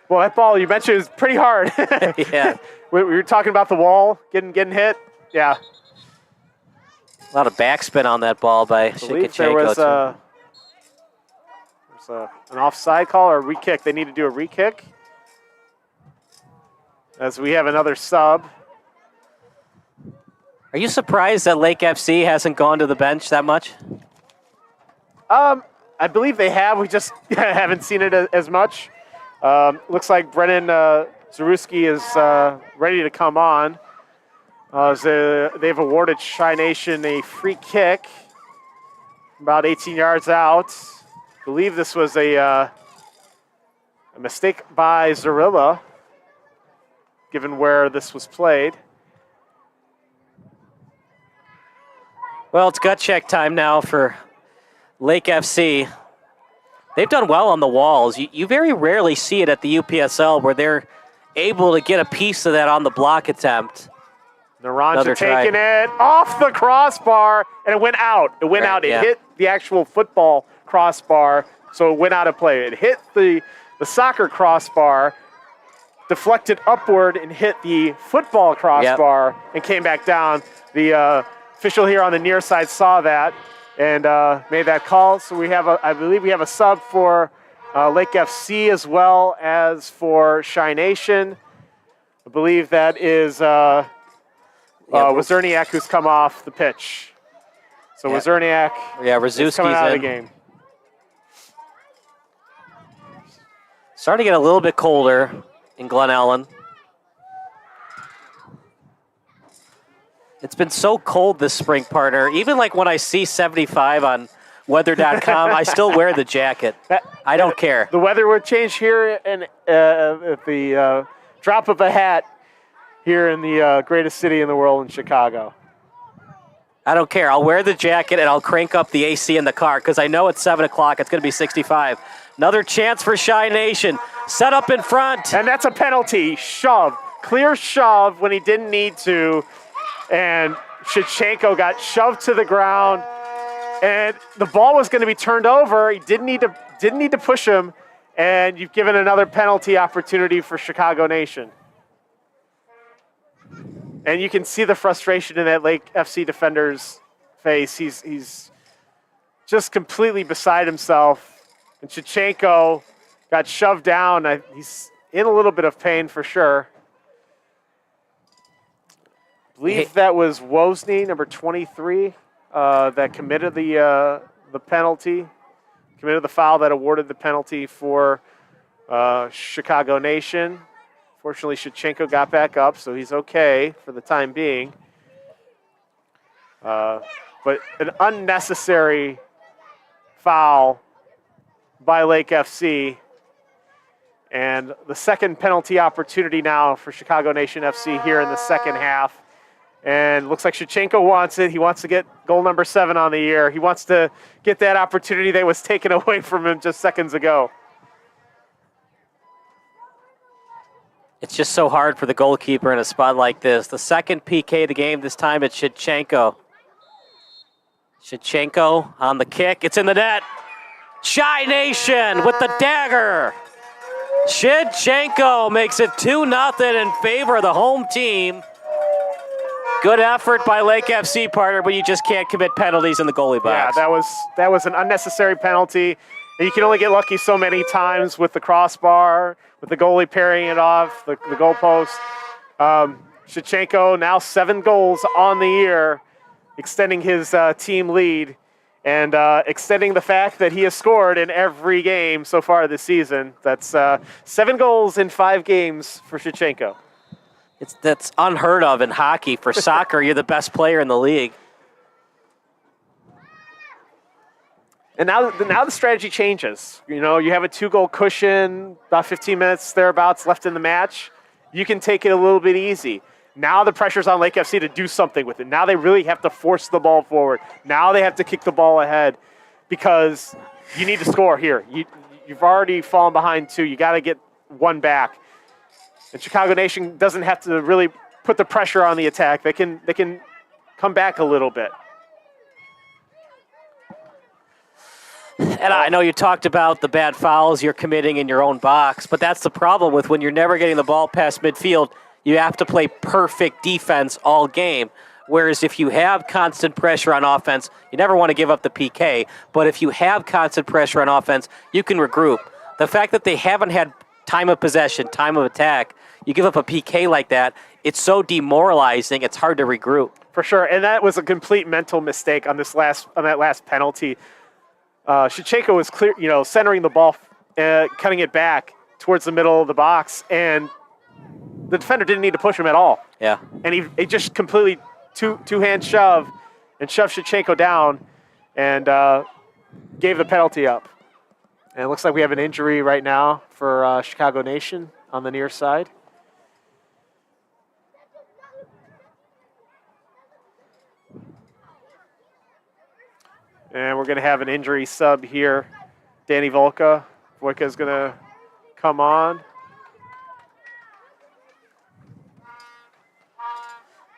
Well, that ball you mentioned is pretty hard. Yeah. We were talking about the wall getting hit. Yeah. A lot of backspin on that ball by Shevchenko. There was an offside call or a re-kick. They need to do a re-kick. As we have another sub. Are you surprised that Lake FC hasn't gone to the bench that much? I believe they have. We just haven't seen it as much. Looks like Brennan Zaruski is ready to come on. They've awarded Shy Nation a free kick about 18 yards out. I believe this was a mistake by Zarilla, given where this was played. Well, it's gut check time now for Lake FC. They've done well on the walls. You very rarely see it at the UPSL where they're able to get a piece of that on the block attempt. Naranja taking it off the crossbar, and it went out. It went out. It hit the actual football crossbar, so it went out of play. It hit the soccer crossbar, deflected upward, and hit the football crossbar and came back down. The official here on the near side saw that and made that call. So I believe we have a sub for Lake FC as well as for Shy Nation. I believe that is Wazerniak who's come off the pitch. So Wazerniak is coming out of the game. Starting to get a little bit colder in Glen Ellen. It's been so cold this spring, partner. Even like when I see 75 on weather.com, I still wear the jacket. I don't care. The weather would change here at the drop of a hat here in the greatest city in the world in Chicago. I don't care. I'll wear the jacket and I'll crank up the AC in the car because I know at 7 o'clock it's going to be 65. Another chance for Shy Nation. Set up in front. And that's a penalty. Shove. Clear shove when he didn't need to. And Shevchenko got shoved to the ground. And the ball was going to be turned over. He didn't need to push him. And you've given another penalty opportunity for Chicago Nation. And you can see the frustration in that Lake FC defender's face. He's just completely beside himself. And Shevchenko got shoved down. He's in a little bit of pain for sure. I believe that was Wozni, number 23. that committed the penalty, committed the foul that awarded the penalty for Chicago Nation. Fortunately, Shevchenko got back up, so he's okay for the time being. But an unnecessary foul by Lake FC. And the second penalty opportunity now for Chicago Nation FC here in the second half. And looks like Shevchenko wants it. He wants to get goal number 7 on the year. He wants to get that opportunity that was taken away from him just seconds ago. It's just so hard for the goalkeeper in a spot like this. The second PK of the game, this time it's Shevchenko. Shevchenko on the kick. It's in the net. Shy Nation with the dagger. Shevchenko makes it 2-0 in favor of the home team. Good effort by Lake FC, partner, but you just can't commit penalties in the goalie box. Yeah, that was an unnecessary penalty. And you can only get lucky so many times with the crossbar, with the goalie parrying it off, the goalpost. Shevchenko now 7 goals on the year, extending his team lead and extending the fact that he has scored in every game so far this season. That's 7 goals in 5 games for Shevchenko. That's unheard of in hockey. For soccer, you're the best player in the league. And now the strategy changes. You know, you have a 2-goal cushion, about 15 minutes thereabouts left in the match. You can take it a little bit easy. Now the pressure's on Lake FC to do something with it. Now they really have to force the ball forward. Now they have to kick the ball ahead because you need to score here. You've already fallen behind 2. You got to get 1 back. And Chicago Nation doesn't have to really put the pressure on the attack. They can come back a little bit. And I know you talked about the bad fouls you're committing in your own box, but that's the problem with when you're never getting the ball past midfield. You have to play perfect defense all game. Whereas if you have constant pressure on offense, you never want to give up the PK. But if you have constant pressure on offense, you can regroup. The fact that they haven't had time of possession, time of attack, you give up a PK like that, it's so demoralizing, it's hard to regroup. For sure, and that was a complete mental mistake on that last penalty. Shevchenko was clear, centering the ball, cutting it back towards the middle of the box, and the defender didn't need to push him at all. Yeah. And he just completely two-hand shove and shoved Shevchenko down and gave the penalty up. And it looks like we have an injury right now for Chicago Nation on the near side. And we're going to have an injury sub here. Danny Volka. Volka is going to come on.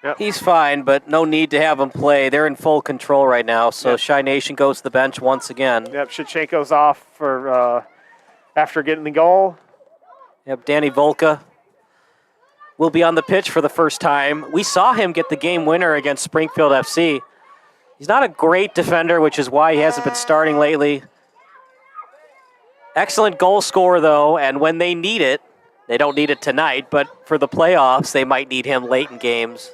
Yep. He's fine, but no need to have him play. They're in full control right now, so Shy Nation goes to the bench once again. Yep, Shevchenko's off for after getting the goal. Yep, Danny Volka will be on the pitch for the first time. We saw him get the game winner against Springfield FC. He's not a great defender, which is why he hasn't been starting lately. Excellent goal scorer, though, and when they need it, they don't need it tonight, but for the playoffs, they might need him late in games.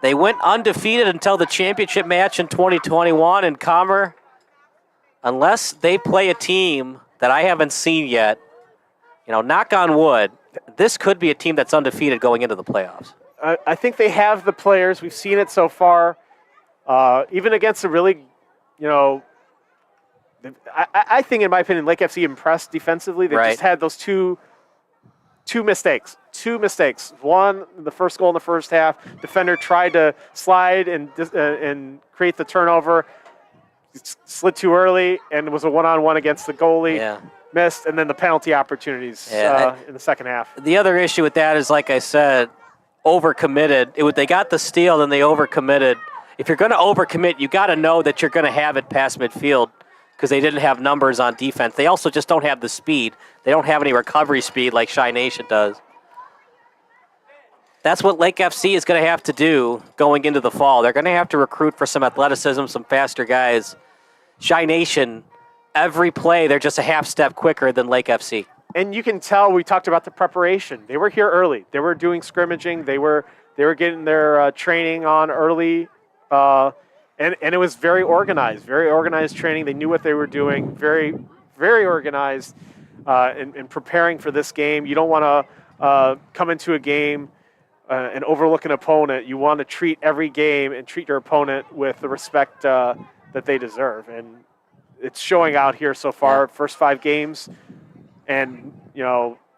They went undefeated until the championship match in 2021, and Comer, unless they play a team that I haven't seen yet, knock on wood, this could be a team that's undefeated going into the playoffs. I think they have the players. We've seen it so far. Even against a really, I think, in my opinion, Lake FC impressed defensively. They just had those two mistakes. One, the first goal in the first half, defender tried to slide and create the turnover. Slid too early, and it was a one-on-one against the goalie. Yeah. Missed, and then the penalty opportunities in the second half. The other issue with that is, like I said, overcommitted. They got the steal, then they overcommitted. If you're going to overcommit, you got to know that you're going to have it past midfield because they didn't have numbers on defense. They also just don't have the speed. They don't have any recovery speed like Shy Nation does. That's what Lake FC is going to have to do going into the fall. They're going to have to recruit for some athleticism, some faster guys. Shy Nation, every play, they're just a half step quicker than Lake FC. And you can tell, we talked about the preparation. They were here early. They were doing scrimmaging. They They were getting their training on early, and it was very organized training. They knew what they were doing, very, very organized in preparing for this game. You don't want to come into a game and overlook an opponent. You want to treat every game and treat your opponent with the respect that they deserve. And it's showing out here so far, first 5 games. And,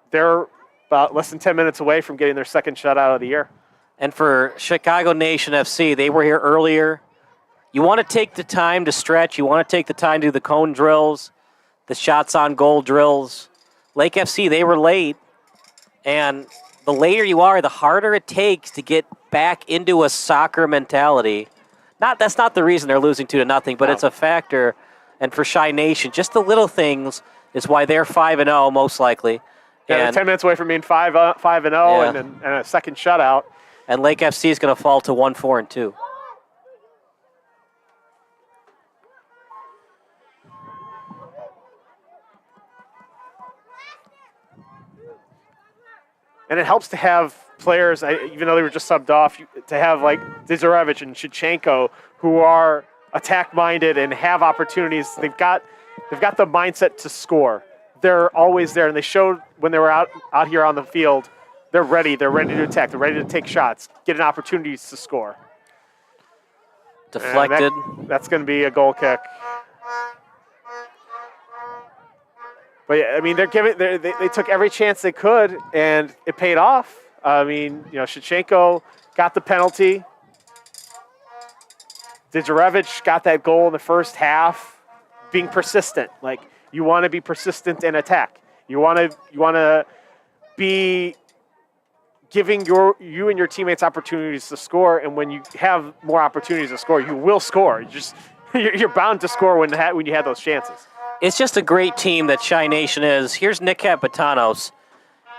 they're about less than 10 minutes away from getting their second shutout of the year. And for Chicago Nation FC, they were here earlier. You want to take the time to stretch. You want to take the time to do the cone drills, the shots on goal drills. Lake FC, they were late. And the later you are, the harder it takes to get back into a soccer mentality. That's not the reason they're losing 2-0, but it's a factor. And for Chi Nation, just the little things is why they're 5-0 most likely. Yeah, they're 10 minutes away from being 5-0 and a second shutout. And Lake FC is going to fall to 1-4-2. And it helps to have players, even though they were just subbed off, to have like Dzurevich and Shevchenko, who are attack-minded and have opportunities. They've got the mindset to score. They're always there, and they showed when they were out here on the field. They're ready. They're ready to attack. They're ready to take shots, get an opportunities to score. Deflected. That's going to be a goal kick. But yeah, I mean, they took every chance they could, and it paid off. I mean, Shevchenko got the penalty. Dzurevich got that goal in the first half, being persistent. Like, you want to be persistent in attack. You want to be giving you and your teammates opportunities to score, and when you have more opportunities to score, you will score. You're bound to score when you have those chances. It's just a great team that Chi Nation is. Here's Nick Capitanos.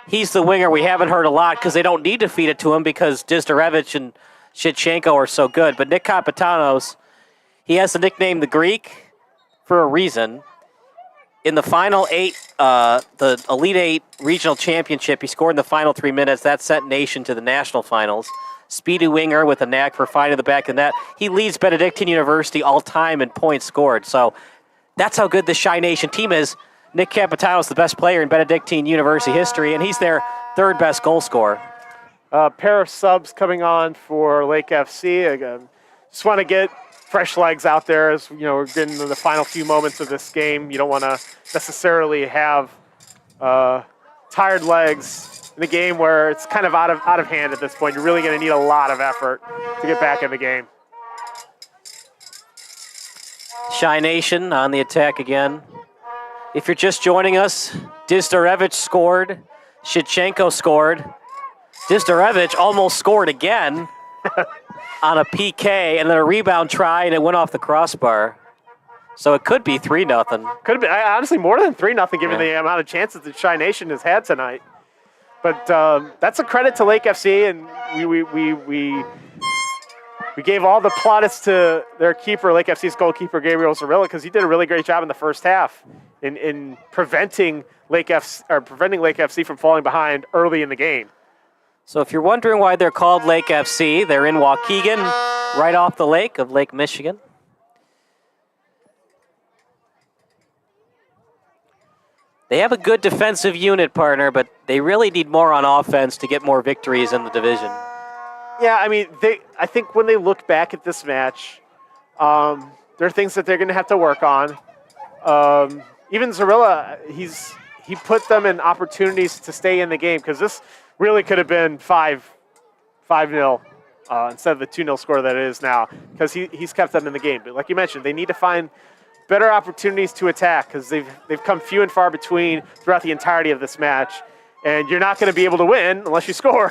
He's the winger we haven't heard a lot because they don't need to feed it to him because Dzurevich and Shevchenko are so good. But Nick Capitanos, he has the nickname the Greek for a reason. In the final 8, the Elite 8 regional championship, he scored in the final 3 minutes. That sent Nation to the national finals. Speedy winger with a knack for finding the back of the net. He leads Benedictine University all-time in points scored. So that's how good the Chi Nation team is. Nick Capitanos, the best player in Benedictine University history, and he's their 3rd best goal scorer. Pair of subs coming on for Lake FC. Again, just want to get fresh legs out there as we're getting to the final few moments of this game. You don't want to necessarily have tired legs in a game where it's kind of out of hand at this point. You're really going to need a lot of effort to get back in the game. Chi Nation on the attack again. If you're just joining us, Dzurevich scored. Shevchenko scored. Dzurevich almost scored again on a PK, and then a rebound try, and it went off the crossbar. So it could be 3-0. Could have been, honestly, more than 3-0 given the amount of chances that Chi Nation has had tonight. But that's a credit to Lake FC, and we gave all the plaudits to their keeper, Lake FC's goalkeeper, Gabriel Zarilla, because he did a really great job in the first half in preventing Lake FC from falling behind early in the game. So if you're wondering why they're called Lake FC, they're in Waukegan, right off the lake of Lake Michigan. They have a good defensive unit, partner, but they really need more on offense to get more victories in the division. Yeah, I mean, I think when they look back at this match, there are things that they're going to have to work on. Even Zarilla, he put them in opportunities to stay in the game because this really could have been 5-0 instead of the 2-0 score that it is now because he's kept them in the game. But like you mentioned, they need to find better opportunities to attack because they've come few and far between throughout the entirety of this match, and you're not going to be able to win unless you score.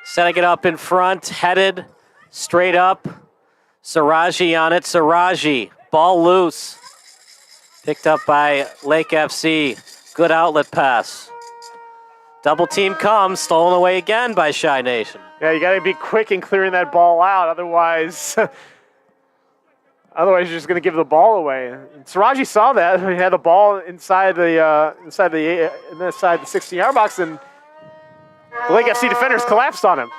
Setting it up in front, headed straight up. Saraji on it. Saraji, ball loose. Picked up by Lake FC. Good outlet pass. Double team comes, stolen away again by Chi Nation. Yeah, you got to be quick in clearing that ball out, otherwise you're just going to give the ball away. And Saraji saw that. He had the ball inside the 16-yard box, and the Lake FC defenders collapsed on him.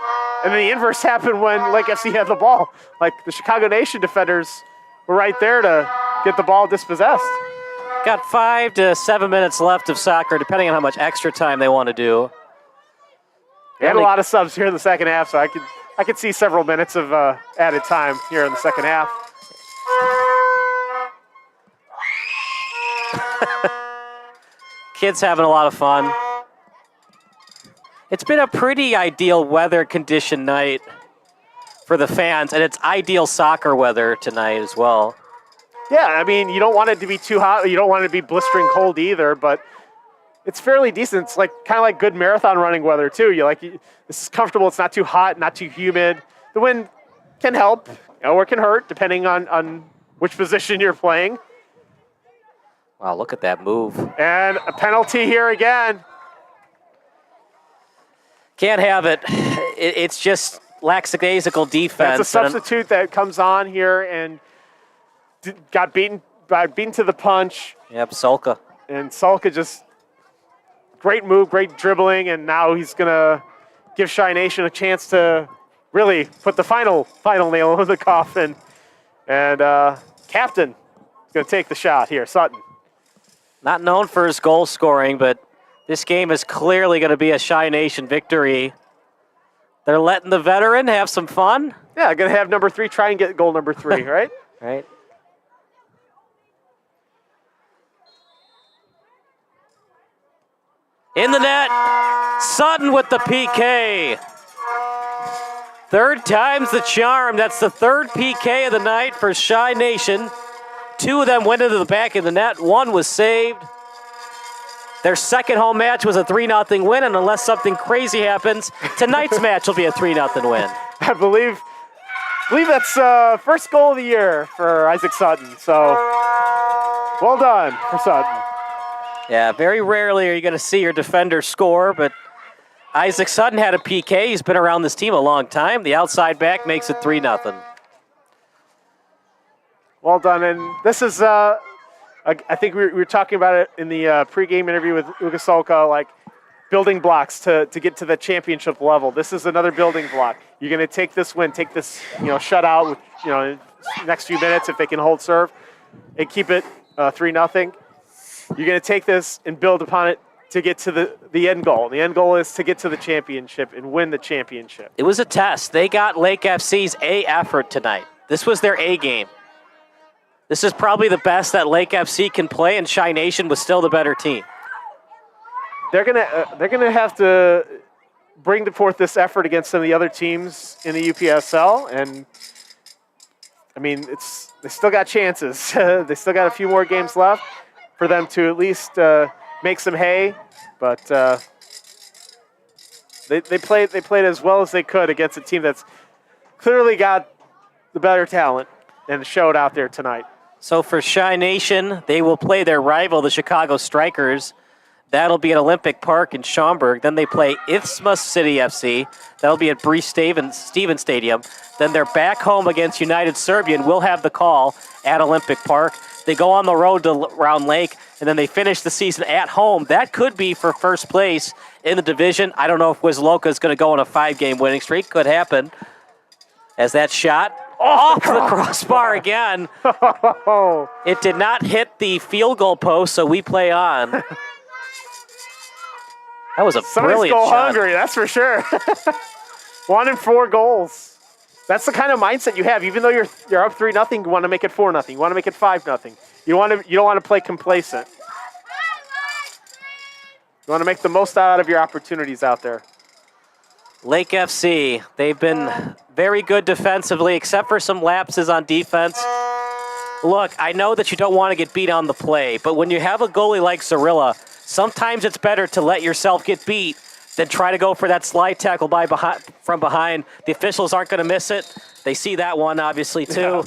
And then the inverse happened when Lake FC had the ball. Like the Chicago Nation defenders were right there to get the ball dispossessed. Got 5 to 7 minutes left of soccer, depending on how much extra time they want to do. We had a lot of subs here in the second half, so I could see several minutes of added time here in the second half. Kids having a lot of fun. It's been a pretty ideal weather condition night for the fans, and it's ideal soccer weather tonight as well. Yeah, I mean, you don't want it to be too hot. You don't want it to be blistering cold either, but it's fairly decent. It's like kind of like good marathon running weather too. This is comfortable. It's not too hot, not too humid. The wind can help, or it can hurt, depending on which position you're playing. Wow, look at that move. And a penalty here again. Can't have it. It's just lackadaisical defense. That's a substitute that comes on here and got beaten to the punch. Yep, Sulka. And Sulka just great move, great dribbling, and now he's going to give Shy Nation a chance to really put the final nail in the coffin. And captain is going to take the shot here, Sutton. Not known for his goal scoring, but this game is clearly going to be a Shy Nation victory. They're letting the veteran have some fun. Yeah, going to have number 3 try and get goal number 3, right? Right. In the net, Sutton with the PK. Third time's the charm. That's the third PK of the night for Shy Nation. 2 of them went into the back of the net. 1 was saved. Their second home match was a 3-0 win, and unless something crazy happens, tonight's match will be a 3-0 win. I believe that's first goal of the year for Isaac Sutton. So, well done for Sutton. Yeah, very rarely are you going to see your defender score, but Isaac Sutton had a PK. He's been around this team a long time. The outside back makes it 3-0. Well done, and this is, I think we were talking about it in the pregame interview with Uga Sulka, like building blocks to get to the championship level. This is another building block. You're going to take this win, take this shutout with next few minutes if they can hold serve and keep it 3-0. You're going to take this and build upon it to get to the end goal. The end goal is to get to the championship and win the championship. It was a test. They got Lake FC's A effort tonight. This was their A game. This is probably the best that Lake FC can play, and Shy Nation was still the better team. They're gonna have to bring forth this effort against some of the other teams in the UPSL, and I mean they still got chances. They still got a few more games left for them to at least make some hay, but they played as well as they could against a team that's clearly got the better talent and showed out there tonight. So for Shy Nation, they will play their rival, the Chicago Strikers. That'll be at Olympic Park in Schaumburg. Then they play Isthmus City FC. That'll be at Breese Stevens Stadium. Then they're back home against United Serbian. We'll have the call at Olympic Park. They go on the road to Round Lake, and then they finish the season at home. That could be for first place in the division. I don't know if Wisloka is going to go on a 5-game winning streak. Could happen. As that shot off the crossbar again. It did not hit the field goal post, so we play on. That was a Somebody's brilliant goal shot. hungry, that's for sure. 1 and 4 goals. That's the kind of mindset you have. Even though you're up 3-0, you want to make it 4-0. You want to make it 5-0. You don't want to play complacent. You want to make the most out of your opportunities out there. Lake FC, they've been very good defensively, except for some lapses on defense. Look, I know that you don't want to get beat on the play, but when you have a goalie like Zarilla, sometimes it's better to let yourself get beat than try to go for that slide tackle from behind. The officials aren't going to miss it. They see that one, obviously, too. Yeah.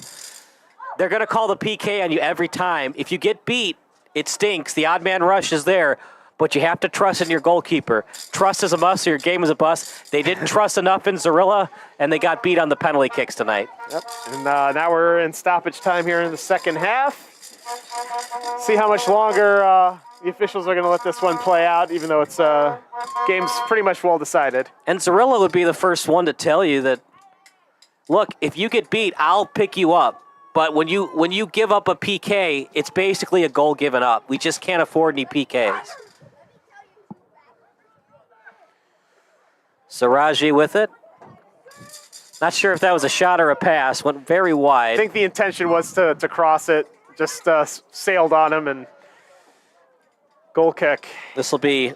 They're going to call the PK on you every time. If you get beat, it stinks. The odd man rush is there. But you have to trust in your goalkeeper. Trust is a must, or your game is a bust. They didn't trust enough in Zarilla, and they got beat on the penalty kicks tonight. Yep. And now we're in stoppage time here in the second half. See how much longer the officials are going to let this one play out, even though it's game's pretty much well decided. And Zarilla would be the first one to tell you that, look, if you get beat, I'll pick you up. But when you give up a PK, it's basically a goal given up. We just can't afford any PKs. Saraji with it. Not sure if that was a shot or a pass. Went very wide. I think the intention was to cross it. Just sailed on him and goal kick. This will be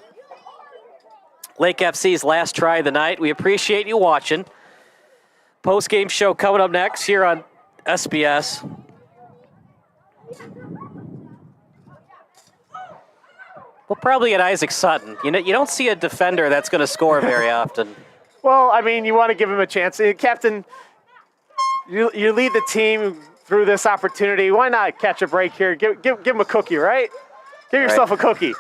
Lake FC's last try of the night. We appreciate you watching. Post-game show coming up next here on SBS. We'll probably get Isaac Sutton. You don't see a defender that's going to score very often. Well, I mean, you want to give him a chance. Captain, you lead the team through this opportunity. Why not catch a break here? Give him a cookie, right? Give yourself a cookie.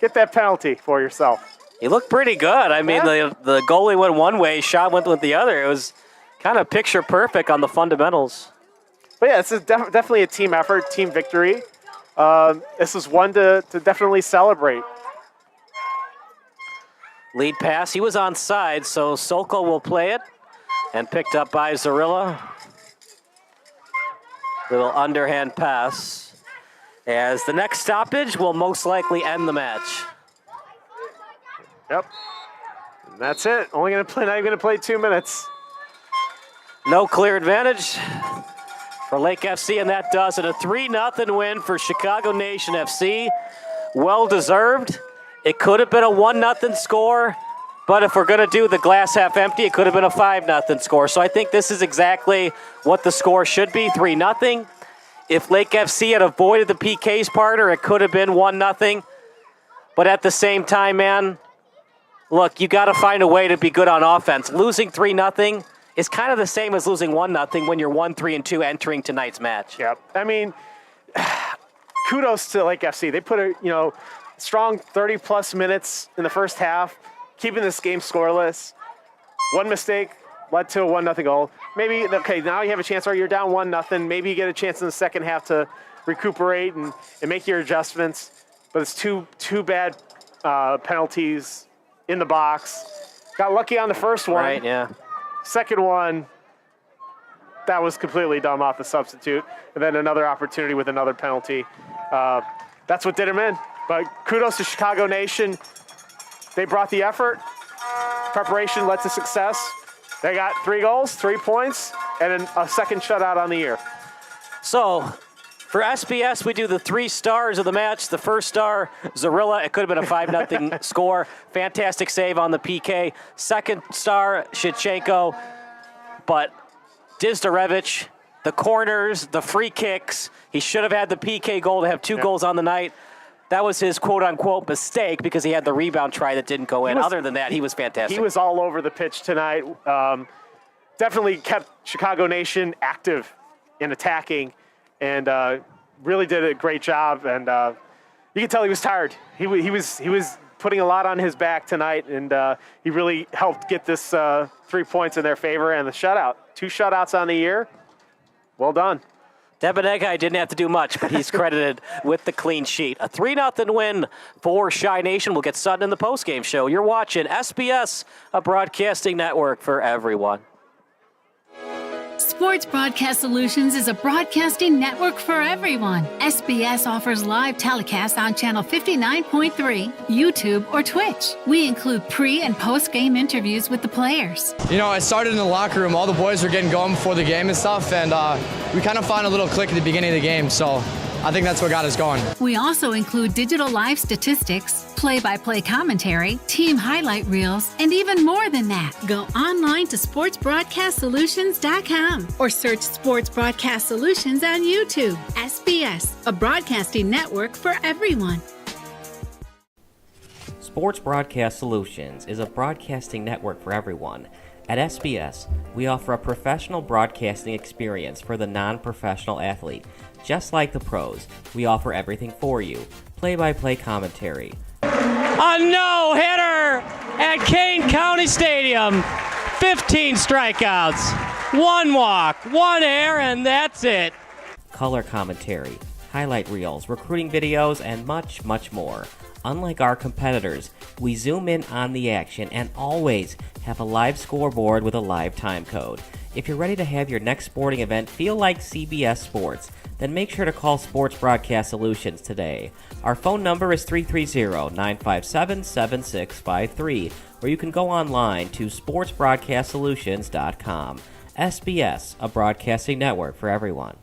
Get that penalty for yourself. He looked pretty good. I mean, the goalie went one way, shot went with the other. It was kind of picture perfect on the fundamentals. But yeah, this is definitely a team effort, team victory. This is one to definitely celebrate. Lead pass. He was onside, so Sokol will play it. And picked up by Zarilla. Little underhand pass. As the next stoppage will most likely end the match. Yep. And that's it. Not even going to play 2 minutes. No clear advantage for Lake FC, and that does it. A 3-0 win for Chicago Nation FC. Well deserved. It could have been a 1-0 score, but if we're going to do the glass half empty, it could have been a 5-0 score. So I think this is exactly what the score should be, 3-0. If Lake FC had avoided the PK's partner, it could have been 1-0. But at the same time, man, look, you got to find a way to be good on offense. Losing 3-0 is kind of the same as losing 1-0 when you're 1-3-2 entering tonight's match. Yep. I mean, kudos to Lake FC. They put a strong 30-plus minutes in the first half, keeping this game scoreless. One mistake led to a 1-0 goal. Maybe, okay, now you have a chance, or you're down 1-0. Maybe you get a chance in the second half to recuperate and make your adjustments. But it's two bad penalties in the box. Got lucky on the first one. Right, yeah. Second one, that was completely dumb off the substitute. And then another opportunity with another penalty. That's what did him in. But kudos to Chicago Nation. They brought the effort. Preparation led to success. They got 3 goals, 3 points, and a second shutout on the year. So, for SBS, we do the 3 stars of the match. The first star, Zarilla. It could have been a 5-0 score. Fantastic save on the PK. Second star, Shevchenko. But Dizdarevich, the corners, the free kicks. He should have had the PK goal to have 2 goals on the night. That was his quote-unquote mistake because he had the rebound try that didn't go in. Other than that, he was fantastic. He was all over the pitch tonight. Definitely kept Chicago Nation active in attacking and really did a great job. And you could tell he was tired. He was putting a lot on his back tonight, and he really helped get this 3 points in their favor and the shutout. 2 shutouts on the year. Well done. Debenegai didn't have to do much, but he's credited with the clean sheet. A 3-0 win for Chi Nation. We'll get Sutton in the postgame show. You're watching SBS, a broadcasting network for everyone. Sports Broadcast Solutions is a broadcasting network for everyone. SBS offers live telecasts on channel 59.3, YouTube, or Twitch. We include pre- and post-game interviews with the players. It started in the locker room. All the boys were getting going before the game and stuff, and we kind of found a little click at the beginning of the game, so I think that's what got us going. We also include digital live statistics, play-by-play commentary, team highlight reels, and even more than that. Go online to sportsbroadcastsolutions.com or search Sports Broadcast Solutions on YouTube. SBS, a broadcasting network for everyone. Sports Broadcast Solutions is a broadcasting network for everyone. At SBS, we offer a professional broadcasting experience for the non-professional athlete. Just like the pros, we offer everything for you. Play-by-play commentary. A no-hitter at Kane County Stadium. 15 strikeouts, 1 walk, 1 error, and that's it. Color commentary. highlight reels, recruiting videos, and much, much more. Unlike our competitors, we zoom in on the action and always have a live scoreboard with a live time code. If you're ready to have your next sporting event feel like CBS Sports, then make sure to call Sports Broadcast Solutions today. Our phone number is 330-957-7653, or you can go online to sportsbroadcastsolutions.com. SBS, a broadcasting network for everyone.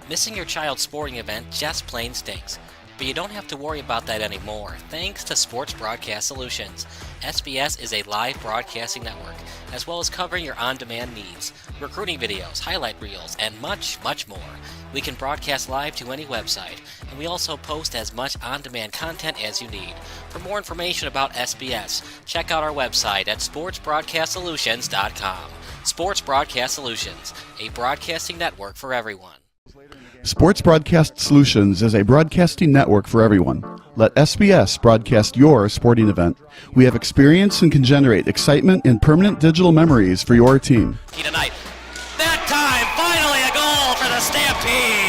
Missing your child's sporting event just plain stinks. But you don't have to worry about that anymore, thanks to Sports Broadcast Solutions. SBS is a live broadcasting network, as well as covering your on-demand needs, recruiting videos, highlight reels, and much, much more. We can broadcast live to any website, and we also post as much on-demand content as you need. For more information about SBS, check out our website at sportsbroadcastsolutions.com. Sports Broadcast Solutions, a broadcasting network for everyone. Sports Broadcast Solutions is a broadcasting network for everyone. Let SBS broadcast your sporting event. We have experience and can generate excitement and permanent digital memories for your team. Tonight. That time, finally a goal for the Stampede!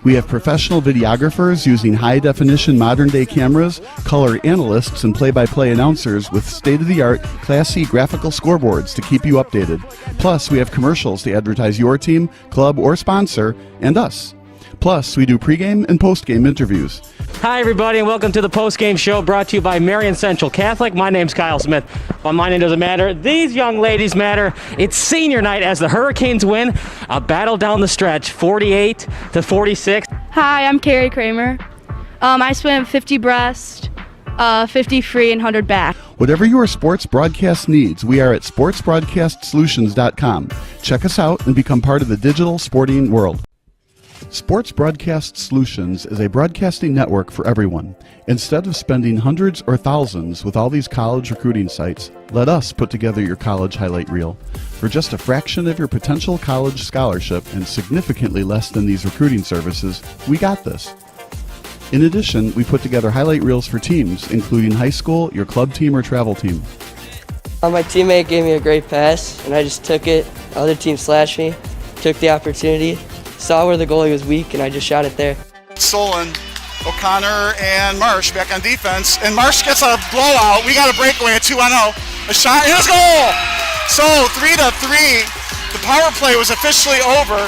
We have professional videographers using high-definition modern-day cameras, color analysts, and play-by-play announcers with state-of-the-art, classy graphical scoreboards to keep you updated. Plus, we have commercials to advertise your team, club, or sponsor, and us. Plus, we do pregame and postgame interviews. Hi, everybody, and welcome to the postgame show brought to you by Marion Central Catholic. My name's Kyle Smith, but my name doesn't matter. These young ladies matter. It's senior night as the Hurricanes win a battle down the stretch, 48-46. Hi, I'm Carrie Kramer. I swim 50 breast, 50 free, and 100 back. Whatever your sports broadcast needs, we are at sportsbroadcastsolutions.com. Check us out and become part of the digital sporting world. Sports Broadcast Solutions is a broadcasting network for everyone. Instead of spending hundreds or thousands with all these college recruiting sites, let us put together your college highlight reel. For just a fraction of your potential college scholarship and significantly less than these recruiting services, we got this. In addition, we put together highlight reels for teams, including high school, your club team, or travel team. My teammate gave me a great pass, and I just took it. The other team slashed me, took the opportunity, saw where the goalie was weak, and I just shot it there. Solon, O'Connor, and Marsh back on defense. And Marsh gets a blowout. We got a breakaway at 2-0. A shot, and a goal! So 3-3. The power play was officially over.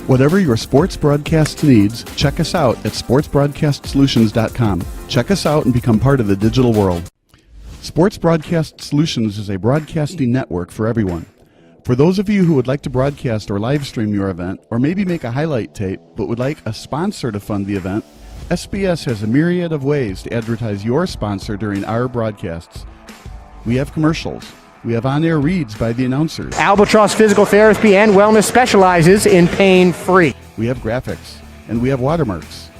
Whatever your sports broadcast needs, check us out at sportsbroadcastsolutions.com. Check us out and become part of the digital world. Sports Broadcast Solutions is a broadcasting network for everyone. For those of you who would like to broadcast or live stream your event, or maybe make a highlight tape, but would like a sponsor to fund the event, SBS has a myriad of ways to advertise your sponsor during our broadcasts. We have commercials. We have on-air reads by the announcers. Albatross Physical Therapy and Wellness specializes in pain-free. We have graphics, and we have watermarks.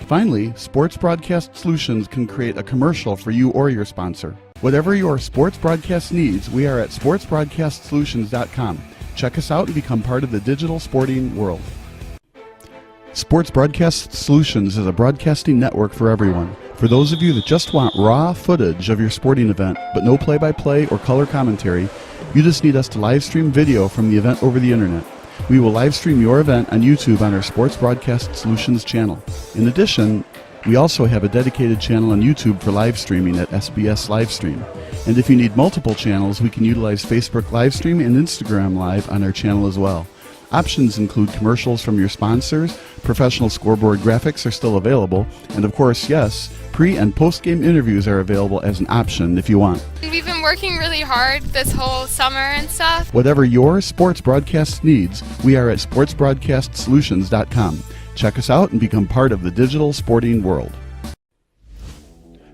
Finally, Sports Broadcast Solutions can create a commercial for you or your sponsor. Whatever your sports broadcast needs, we are at sportsbroadcastsolutions.com. Check us out and become part of the digital sporting world. Sports Broadcast Solutions is a broadcasting network for everyone. For those of you that just want raw footage of your sporting event, but no play-by-play or color commentary, you just need us to live stream video from the event over the internet. We will live stream your event on YouTube on our Sports Broadcast Solutions channel. In addition, we also have a dedicated channel on YouTube for live streaming at SBS Livestream. And if you need multiple channels, we can utilize Facebook Livestream and Instagram Live on our channel as well. Options include commercials from your sponsors, professional scoreboard graphics are still available, and of course, yes, pre- and post-game interviews are available as an option if you want. We've been working really hard this whole summer and stuff. Whatever your sports broadcast needs, we are at sportsbroadcastsolutions.com. Check us out and become part of the digital sporting world.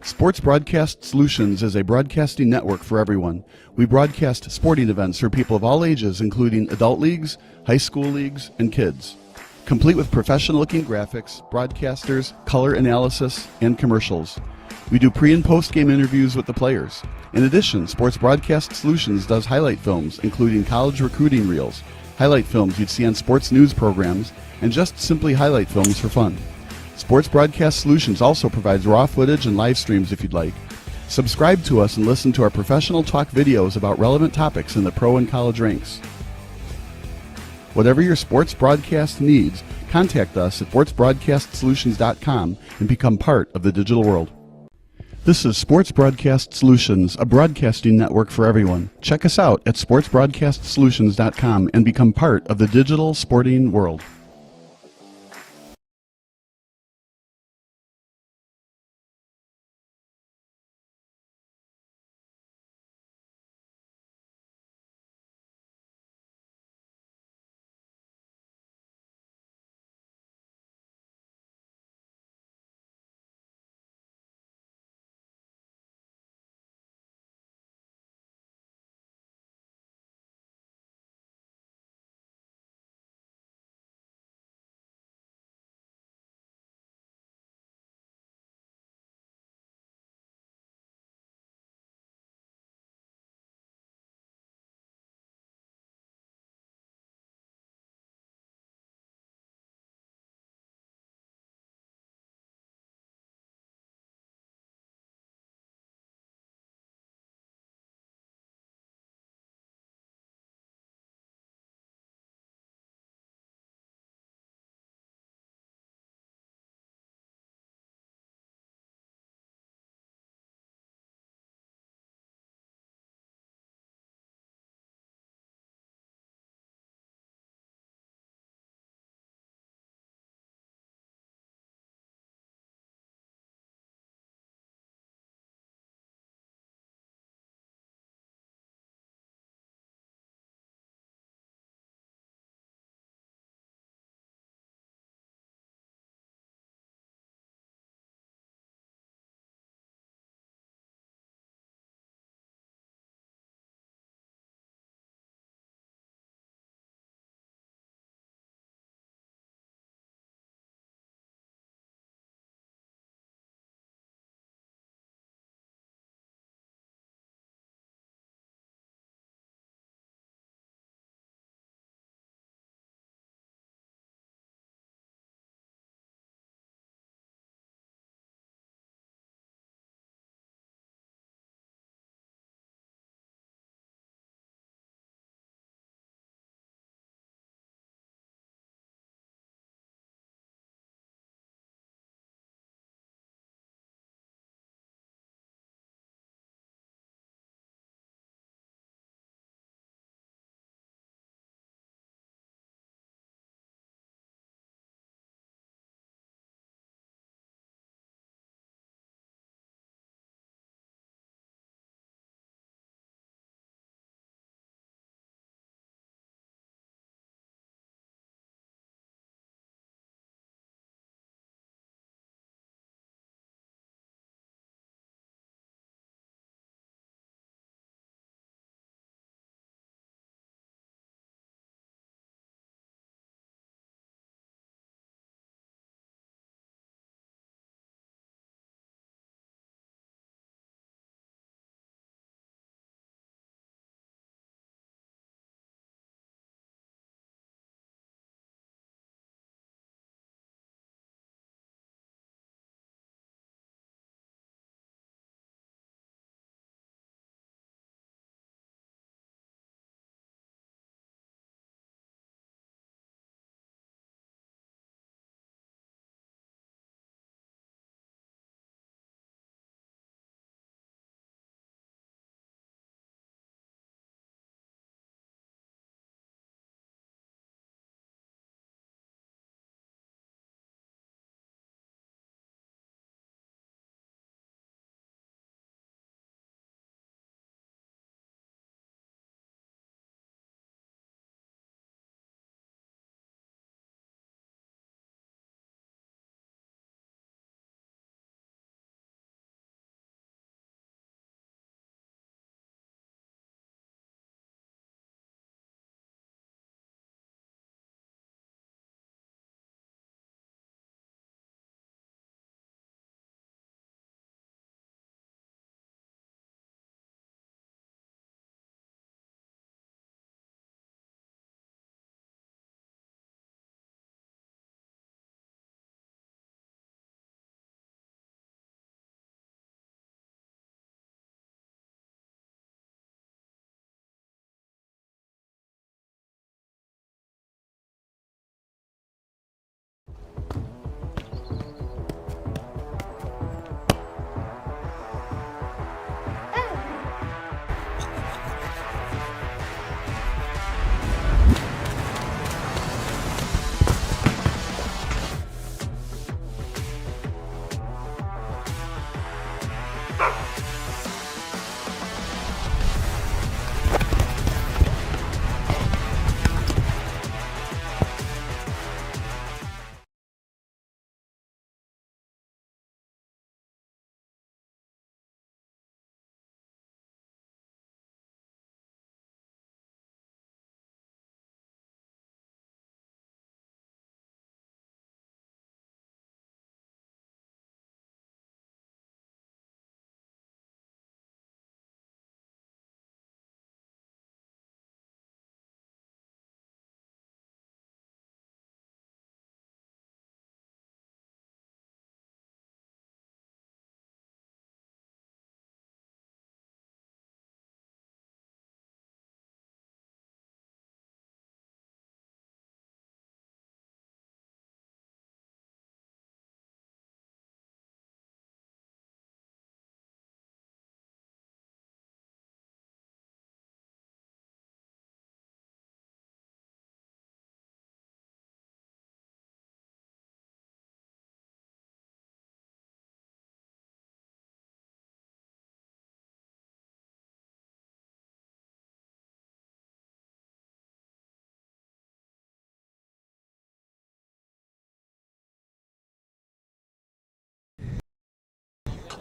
Sports Broadcast Solutions is a broadcasting network for everyone. We broadcast sporting events for people of all ages, including adult leagues, high school leagues, and kids. Complete with professional-looking graphics, broadcasters, color analysis, and commercials. We do pre- and post-game interviews with the players. In addition, Sports Broadcast Solutions does highlight films, including college recruiting reels, highlight films you'd see on sports news programs, and just simply highlight films for fun. Sports Broadcast Solutions also provides raw footage and live streams if you'd like. Subscribe to us and listen to our professional talk videos about relevant topics in the pro and college ranks. Whatever your sports broadcast needs, Contact us at sportsbroadcastsolutions.com and become part of the digital world. This is Sports Broadcast Solutions, a broadcasting network for everyone. Check us out at sportsbroadcastsolutions.com and become part of the digital sporting world.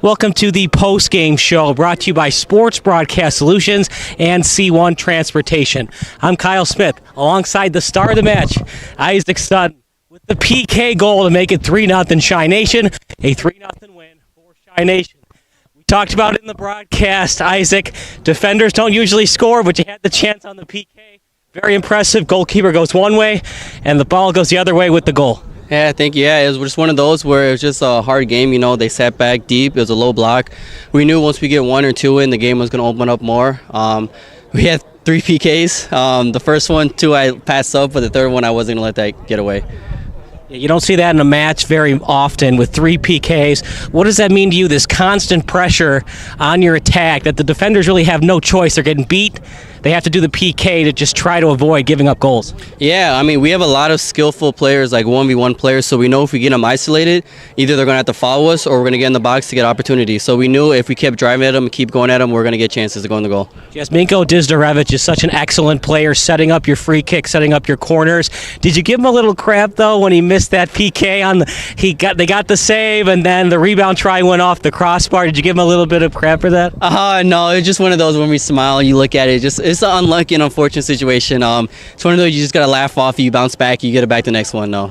Welcome to the post-game show brought to you by Sports Broadcast Solutions and C1 Transportation. I'm Kyle Smith alongside the star of the match, Isaac Sutton, with the PK goal to make it 3-0 Chi Nation, a 3-0 win for Chi Nation. We talked about it in the broadcast, Isaac. Defenders don't usually score, but you had the chance on the PK. Very impressive. Goalkeeper goes one way, and the ball goes the other way with the goal. Yeah, thank you. Yeah, it was just one of those where it was just a hard game. You know, they sat back deep. It was a low block. We knew once we get 1 or 2 in, the game was going to open up more. We had 3 PKs. The first one, 2 I passed up, but the third one I wasn't going to let that get away. You don't see that in a match very often with 3 PKs. What does that mean to you, this constant pressure on your attack, that the defenders really have no choice? They're getting beat. They have to do the PK to just try to avoid giving up goals. Yeah, I mean, we have a lot of skillful players, like 1v1 players, so we know if we get them isolated, either they're going to have to follow us or we're going to get in the box to get opportunities. So we knew if we kept driving at them and keep going at them, we're going to get chances to go in the goal. Jasminko Dizdarevich is such an excellent player, setting up your free kick, setting up your corners. Did you give him a little crap, though, when he missed that PK? They got the save, and then the rebound try went off the crossbar. Did you give him a little bit of crap for that? No, it's just one of those when we smile, you look at it, it's an unlucky and unfortunate situation. It's one of those you just got to laugh off, you bounce back, you get it back the next one. No.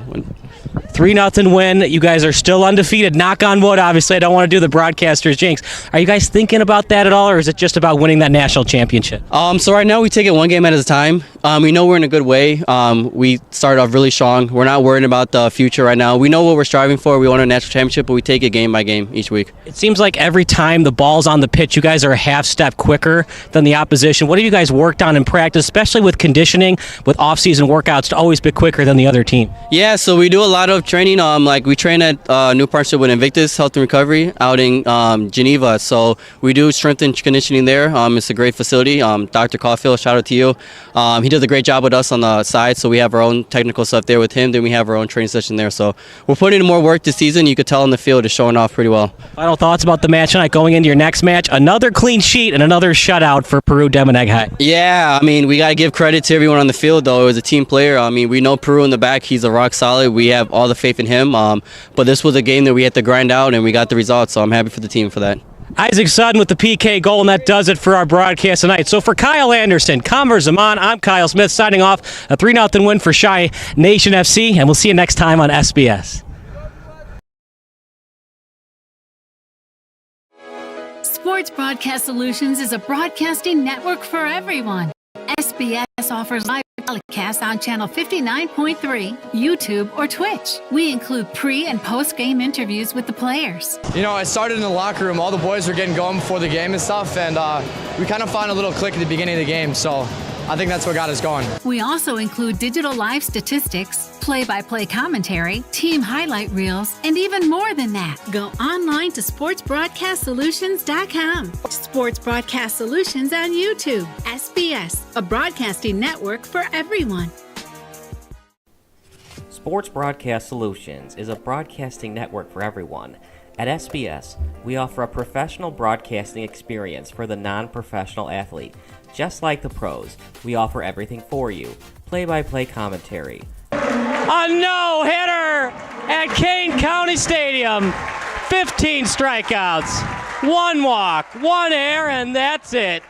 3-0 win. You guys are still undefeated. Knock on wood, obviously. I don't want to do the broadcaster's jinx. Are you guys thinking about that at all, or is it just about winning that national championship? So right now we take it one game at a time. We know we're in a good way. We started off really strong. We're not worrying about the future right now. We know what we're striving for. We want a national championship, but we take it game by game each week. It seems like every time the ball's on the pitch, you guys are a half step quicker than the opposition. What have you guys worked on in practice, especially with conditioning, with off-season workouts, to always be quicker than the other team? Yeah, so we do a lot of training. Like we train at a new partnership with Invictus Health and Recovery out in Geneva. So we do strength and conditioning there. It's a great facility. Dr. Caulfield, shout out to you. He does a great job with us on the side. So we have our own technical stuff there with him. Then we have our own training session there. So we're putting in more work this season. You could tell in the field is showing off pretty well. Final thoughts about the match tonight going into your next match? Another clean sheet and another shutout for Peru Demoneg High. Yeah, I mean, we got to give credit to everyone on the field, though. It was a team player. I mean, we know Peru in the back. He's a rock solid. We have all the faith in him. But this was a game that we had to grind out, and we got the results, so I'm happy for the team for that. Isaac Sutton with the PK goal, and that does it for our broadcast tonight. So for Kyle Anderson, Converse Zaman, I'm Kyle Smith signing off. A 3-0 win for Chi Nation FC, and we'll see you next time on SBS. Sports Broadcast Solutions is a broadcasting network for everyone. SBS offers live telecasts on channel 59.3, YouTube, or Twitch. We include pre- and post-game interviews with the players. You know, I started in the locker room. All the boys were getting going before the game and stuff, and we kind of found a little click at the beginning of the game, so I think that's what got us going. We also include digital live statistics, play-by-play commentary, team highlight reels, and even more than that. Go online to sportsbroadcastsolutions.com. Sports Broadcast Solutions on YouTube. SBS, a broadcasting network for everyone. Sports Broadcast Solutions is a broadcasting network for everyone. At SBS, we offer a professional broadcasting experience for the non-professional athlete. Just like the pros, we offer everything for you. Play-by-play commentary. A no-hitter at Kane County Stadium. 15 strikeouts, 1 walk, 1 error, and that's it.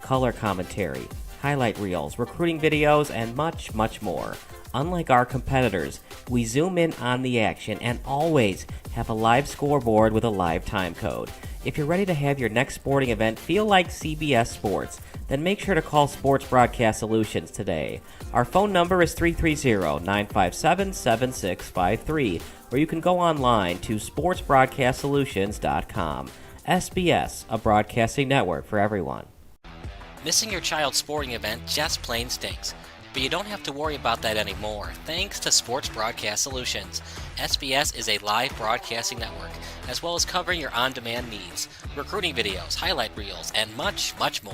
Color commentary, highlight reels, recruiting videos, and much, much more. Unlike our competitors, we zoom in on the action and always have a live scoreboard with a live time code. If you're ready to have your next sporting event feel like CBS Sports, then make sure to call Sports Broadcast Solutions today. Our phone number is 330-957-7653, or you can go online to sportsbroadcastsolutions.com. SBS, a broadcasting network for everyone. Missing your child's sporting event just plain stinks. But you don't have to worry about that anymore, thanks to Sports Broadcast Solutions. SBS is a live broadcasting network, as well as covering your on-demand needs, recruiting videos, highlight reels, and much, much more.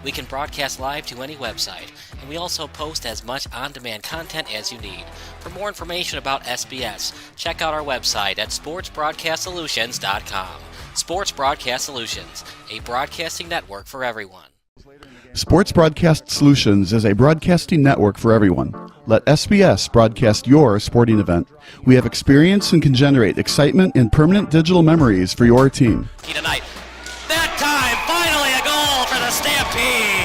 We can broadcast live to any website, and we also post as much on-demand content as you need. For more information about SBS, check out our website at sportsbroadcastsolutions.com. Sports Broadcast Solutions, a broadcasting network for everyone. Sports Broadcast Solutions is a broadcasting network for everyone. Let SBS broadcast your sporting event. We have experience and can generate excitement and permanent digital memories for your team. Tonight. That time, finally a goal for the Stampede.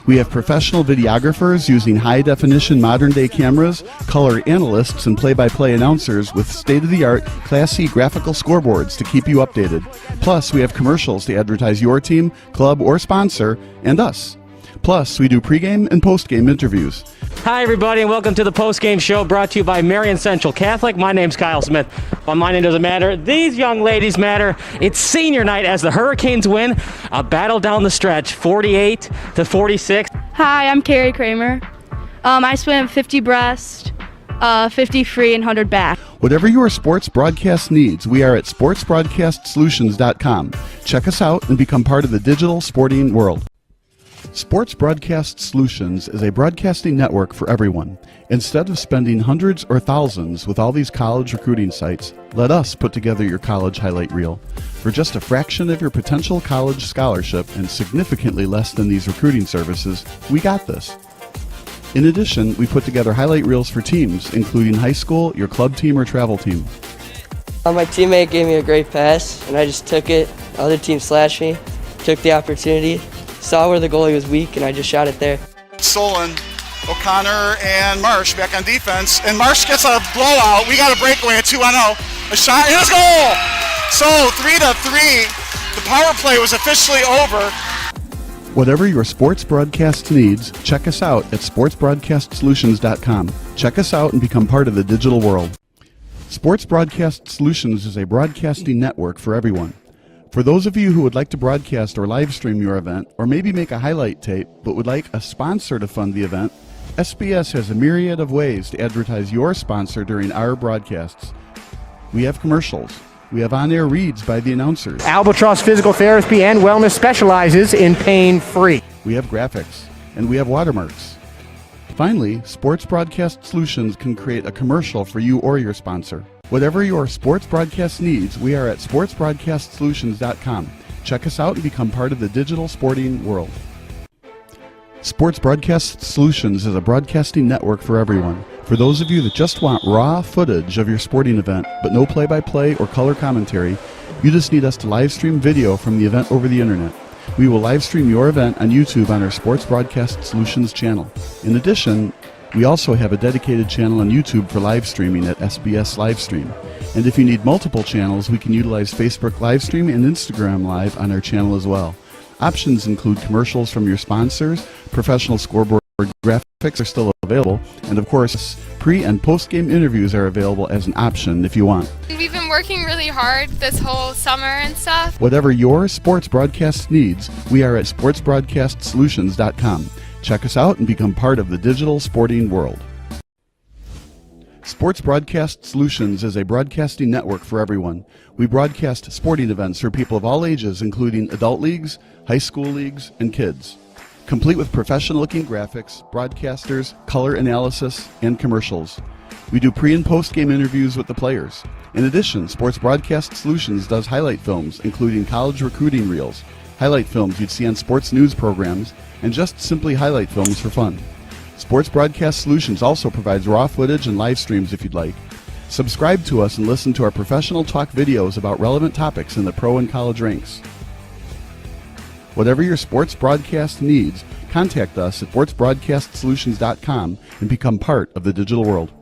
We have professional videographers using high-definition modern-day cameras, color analysts, and play-by-play announcers with state-of-the-art, classy graphical scoreboards to keep you updated. Plus, we have commercials to advertise your team, club, or sponsor, and us. Plus, we do pregame and postgame interviews. Hi, everybody, and welcome to the postgame show brought to you by Marion Central Catholic. My name's Kyle Smith. But my name doesn't matter. These young ladies matter. It's senior night as the Hurricanes win a battle down the stretch, 48-46. Hi, I'm Carrie Kramer. I swim 50 breast, 50 free, and 100 back. Whatever your sports broadcast needs, we are at sportsbroadcastsolutions.com. Check us out and become part of the digital sporting world. Sports Broadcast Solutions is a broadcasting network for everyone. Instead of spending hundreds or thousands with all these college recruiting sites, let us put together your college highlight reel. For just a fraction of your potential college scholarship and significantly less than these recruiting services, we got this. In addition, we put together highlight reels for teams, including high school, your club team, or travel team. My teammate gave me a great pass, and I just took it. Other team slashed me, took the opportunity, saw where the goalie was weak, and I just shot it there. Solon, O'Connor, and Marsh back on defense. And Marsh gets a blowout. We got a breakaway at 2-0. A shot, and it's goal! So 3-3. The power play was officially over. Whatever your sports broadcast needs, check us out at sportsbroadcastsolutions.com. Check us out and become part of the digital world. Sports Broadcast Solutions is a broadcasting network for everyone. For those of you who would like to broadcast or live stream your event, or maybe make a highlight tape, but would like a sponsor to fund the event, SBS has a myriad of ways to advertise your sponsor during our broadcasts. We have commercials. We have on-air reads by the announcers. Albatross Physical Therapy and Wellness specializes in pain-free. We have graphics, and we have watermarks. Finally, Sports Broadcast Solutions can create a commercial for you or your sponsor. Whatever your sports broadcast needs, we are at sportsbroadcastsolutions.com. Check us out and become part of the digital sporting world. Sports Broadcast Solutions is a broadcasting network for everyone. For those of you that just want raw footage of your sporting event, but no play-by-play or color commentary, you just need us to live stream video from the event over the internet. We will live stream your event on YouTube on our Sports Broadcast Solutions channel. In addition, we also have a dedicated channel on YouTube for live streaming at SBS Livestream. And if you need multiple channels, we can utilize Facebook Livestream and Instagram Live on our channel as well. Options include commercials from your sponsors, professional scoreboard graphics are still available, and of course, pre- and post-game interviews are available as an option if you want. We've been working really hard this whole summer and stuff. Whatever your sports broadcast needs, we are at sportsbroadcastsolutions.com. Check us out and become part of the digital sporting world. Sports Broadcast Solutions is a broadcasting network for everyone. We broadcast sporting events for people of all ages, including adult leagues, high school leagues, and kids. Complete with professional-looking graphics, broadcasters, color analysis, and commercials. We do pre- and post-game interviews with the players. In addition, Sports Broadcast Solutions does highlight films, including college recruiting reels, highlight films you'd see on sports news programs, and just simply highlight films for fun. Sports Broadcast Solutions also provides raw footage and live streams if you'd like. Subscribe to us and listen to our professional talk videos about relevant topics in the pro and college ranks. Whatever your sports broadcast needs, contact us at sportsbroadcastsolutions.com and become part of the digital world.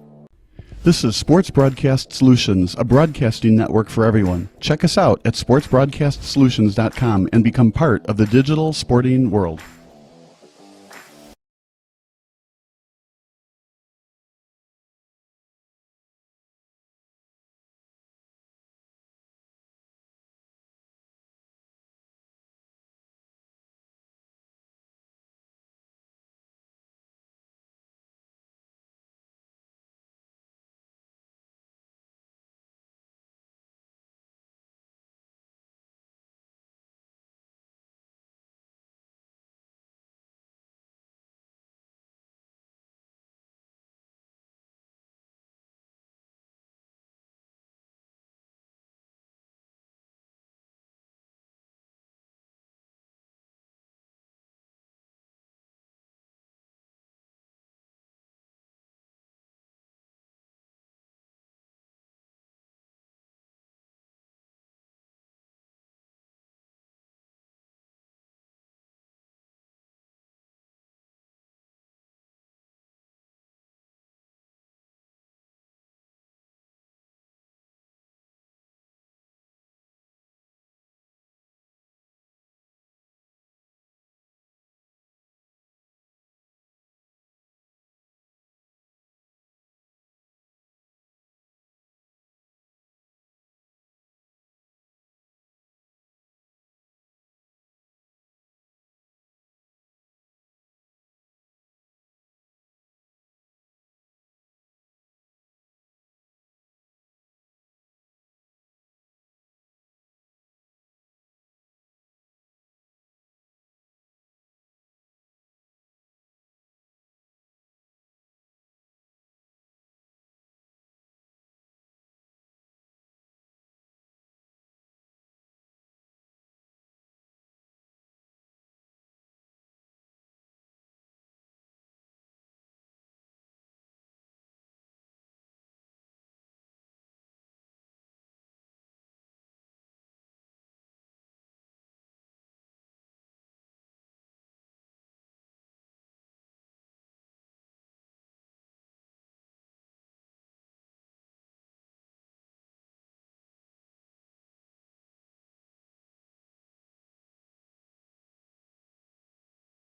This is Sports Broadcast Solutions, a broadcasting network for everyone. Check us out at sportsbroadcastsolutions.com and become part of the digital sporting world.